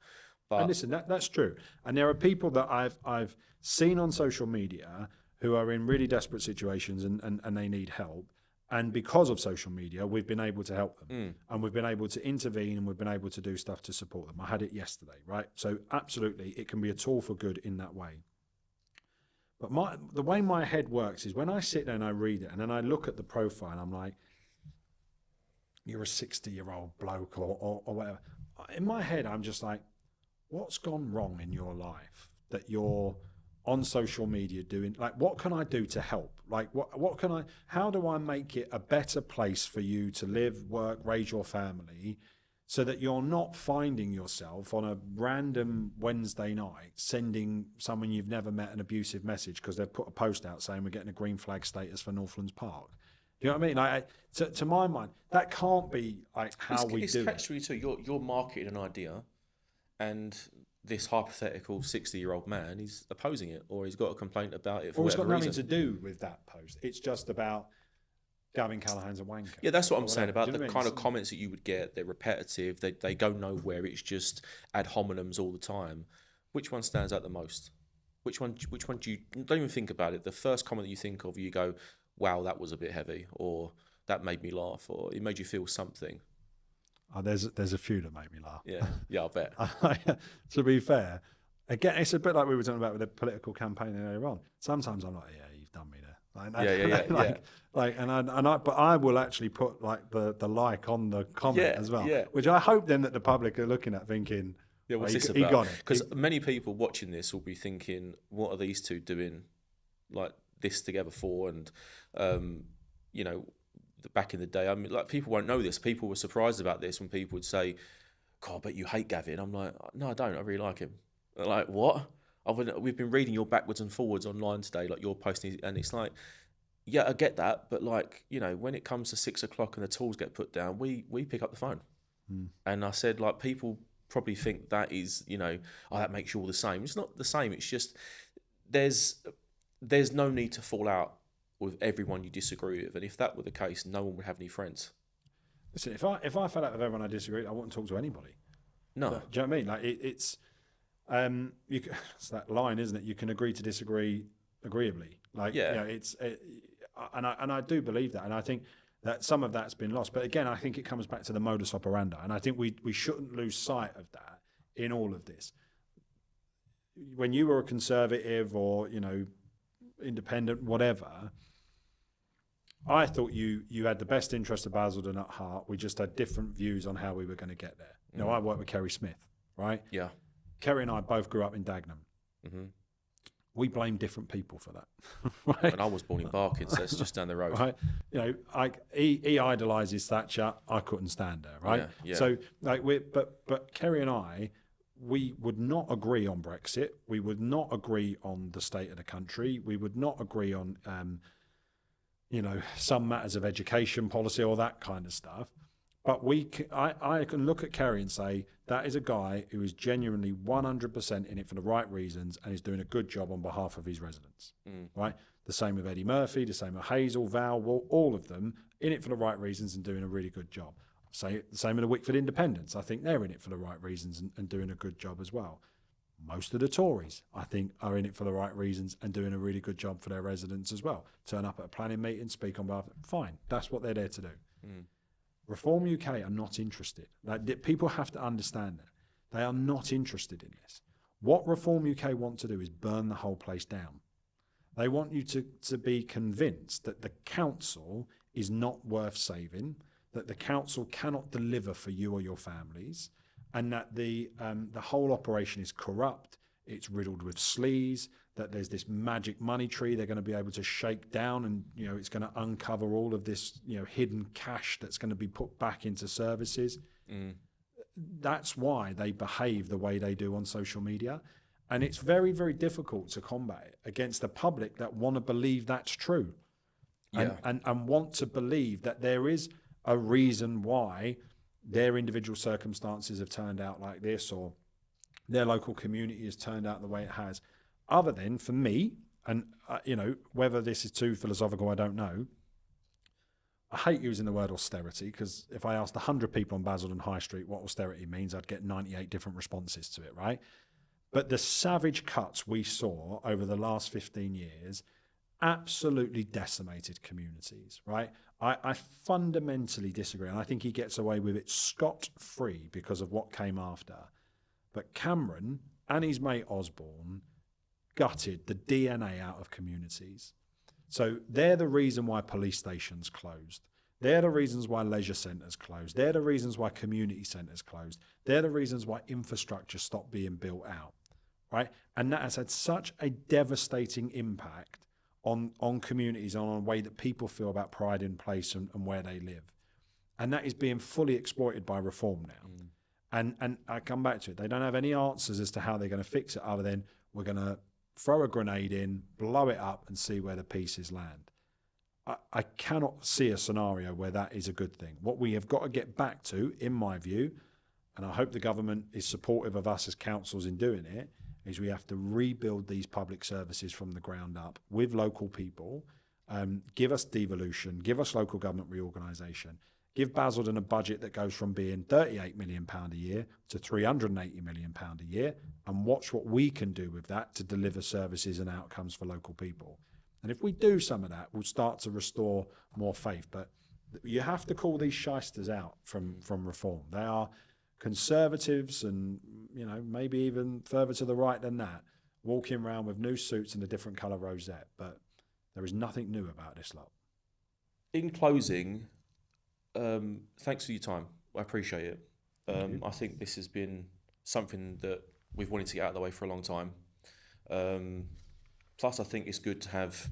And listen, that's true. And there are people that I've seen on social media who are in really desperate situations and they need help. And because of social media, we've been able to help them. And we've been able to intervene, and we've been able to do stuff to support them. I had it yesterday, right? So absolutely, it can be a tool for good in that way. But the way my head works is when I sit there and I read it, and then I look at the profile, I'm like, you're a 60-year-old bloke or whatever. in my head, I'm just like, what's gone wrong in your life that you're on social media doing? Like, what can I do to help? Like, how do I make it a better place for you to live, work, raise your family, so that you're not finding yourself on a random Wednesday night sending someone you've never met an abusive message because they've put a post out saying we're getting a green flag status for Northlands Park? Do you know what I mean? Like, to my mind, that can't be like how we do it. It's catch-22. You're marketing an idea, and this hypothetical 60-year-old man is opposing it, or he's got a complaint about it for whatever reason. It's got nothing to do with that post. It's just about Gavin Callaghan's a wanker. Yeah, that's what I'm saying about the kind of comments that you would get. They're repetitive. They go nowhere. It's just ad hominems all the time. Which one stands out the most? Which one do you don't even think about it? The first comment that you think of, you go, "Wow, that was a bit heavy," or "That made me laugh," or "It made you feel something." There's a few that make me laugh. Yeah, I'll bet. To be fair, again, it's a bit like we were talking about with the political campaign earlier on. Sometimes I'm like, yeah, you've done me there. But I will actually put like the like on the comment as well, which I hope then that the public are looking at thinking, yeah, what's this about? He got it. Because many people watching this will be thinking, what are these two doing like this together for? And you know, back in the day, I mean, like, people won't know this. People were surprised about this when people would say, "God, I bet you hate Gavin." I'm like, no, I don't. I really like him. They're like, what? We've been reading your backwards and forwards online today, like you're posting, and it's like, yeah, I get that, but like, you know, when it comes to 6 o'clock and the tools get put down, we pick up the phone. And I said, like, people probably think that is, you know, oh, that makes you all the same. It's not the same. It's just there's no need to fall out with everyone you disagree with, and if that were the case, no one would have any friends. Listen, if I fell out with everyone I disagree, I wouldn't talk to anybody. No, do you know what I mean? Like it's that line, isn't it? You can agree to disagree agreeably. Like, yeah, you know, and I do believe that, and I think that some of that's been lost. But again, I think it comes back to the modus operandi, and I think we shouldn't lose sight of that in all of this. When you were a conservative or, you know, independent, whatever, I thought you had the best interest of Basildon at heart. We just had different views on how we were going to get there. You know, I worked with Kerry Smith, right? Yeah. Kerry and I both grew up in Dagenham. Mm-hmm. We blame different people for that. Right? And I was born in Barking, so it's just down the road. Right? You know, he idolises Thatcher. I couldn't stand her, right? Yeah. So, like, but Kerry and I, we would not agree on Brexit. We would not agree on the state of the country. We would not agree on, you know, some matters of education policy or that kind of stuff. But I can look at Kerry and say, that is a guy who is genuinely 100% in it for the right reasons and is doing a good job on behalf of his residents, right? The same with Eddie Murphy, the same with Hazel, Val, all of them in it for the right reasons and doing a really good job. Say the same with the Wickford Independents. I think they're in it for the right reasons and doing a good job as well. Most of the Tories, I think, are in it for the right reasons and doing a really good job for their residents as well. Turn up at a planning meeting, speak on behalf. Fine, that's what they're there to do. Reform UK are not interested. Like, people have to understand that. They are not interested in this. What Reform UK want to do is burn the whole place down. They want you to be convinced that the council is not worth saving, that the council cannot deliver for you or your families, and that the whole operation is corrupt, it's riddled with sleaze, that there's this magic money tree they're going to be able to shake down, and, you know, it's going to uncover all of this, you know, hidden cash that's going to be put back into services. That's why they behave the way they do on social media. And it's very, very difficult to combat it against the public that want to believe that's true. And want to believe that there is a reason why their individual circumstances have turned out like this, or their local community has turned out the way it has. Other than, for me, and you know, whether this is too philosophical, I don't know. I hate using the word austerity, because if I asked 100 people on Basildon High Street what austerity means, I'd get 98 different responses to it, right? But the savage cuts we saw over the last 15 years absolutely decimated communities, right? I fundamentally disagree, and I think he gets away with it scot-free because of what came after. But Cameron and his mate Osborne gutted the DNA out of communities. So they're the reason why police stations closed. They're the reasons why leisure centres closed. They're the reasons why community centres closed. They're the reasons why infrastructure stopped being built out, right? And that has had such a devastating impact on communities, on the way that people feel about pride in place and where they live. And that is being fully exploited by reform now. And I come back to it. They don't have any answers as to how they're going to fix it other than we're going to throw a grenade in, blow it up and see where the pieces land. I cannot see a scenario where that is a good thing. What we have got to get back to, in my view, and I hope the government is supportive of us as councils in doing it, is we have to rebuild these public services from the ground up with local people, give us devolution, give us local government reorganisation, give Basildon a budget that goes from being £38 million a year to £380 million a year, and watch what we can do with that to deliver services and outcomes for local people. And if we do some of that, we'll start to restore more faith. But you have to call these shysters out from reform. They are conservatives and, you know, maybe even further to the right than that, walking around with new suits and a different colour rosette. But there is nothing new about this lot. In closing, thanks for your time. I appreciate it. I think this has been something that we've wanted to get out of the way for a long time. Plus, I think it's good to have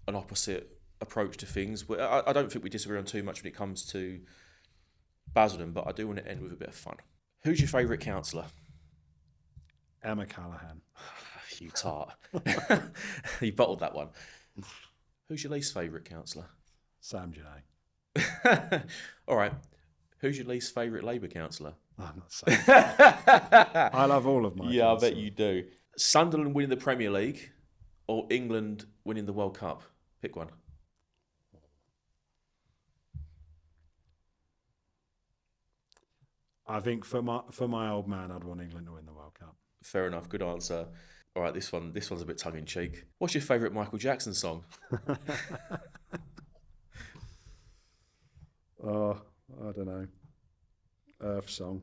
an opposite approach to things. I don't think we disagree on too much when it comes to Basildon, but I do want to end with a bit of fun. Who's your favourite councillor? Emma Callaghan. You tart. You bottled that one. Who's your least favourite councillor? Sam Janae. All right. Who's your least favourite Labour councillor? I'm not saying. I love all of my Yeah, I bet you do. Sunderland winning the Premier League or England winning the World Cup? Pick one. I think for my old man, I'd want England to win the World Cup. Fair enough. Good answer. All right, this one's a bit tongue in cheek. What's your favourite Michael Jackson song? Oh, I don't know. Earth Song.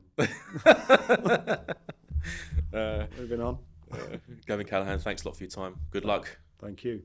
Moving on. Gavin Callaghan, thanks a lot for your time. Good luck. Thank you.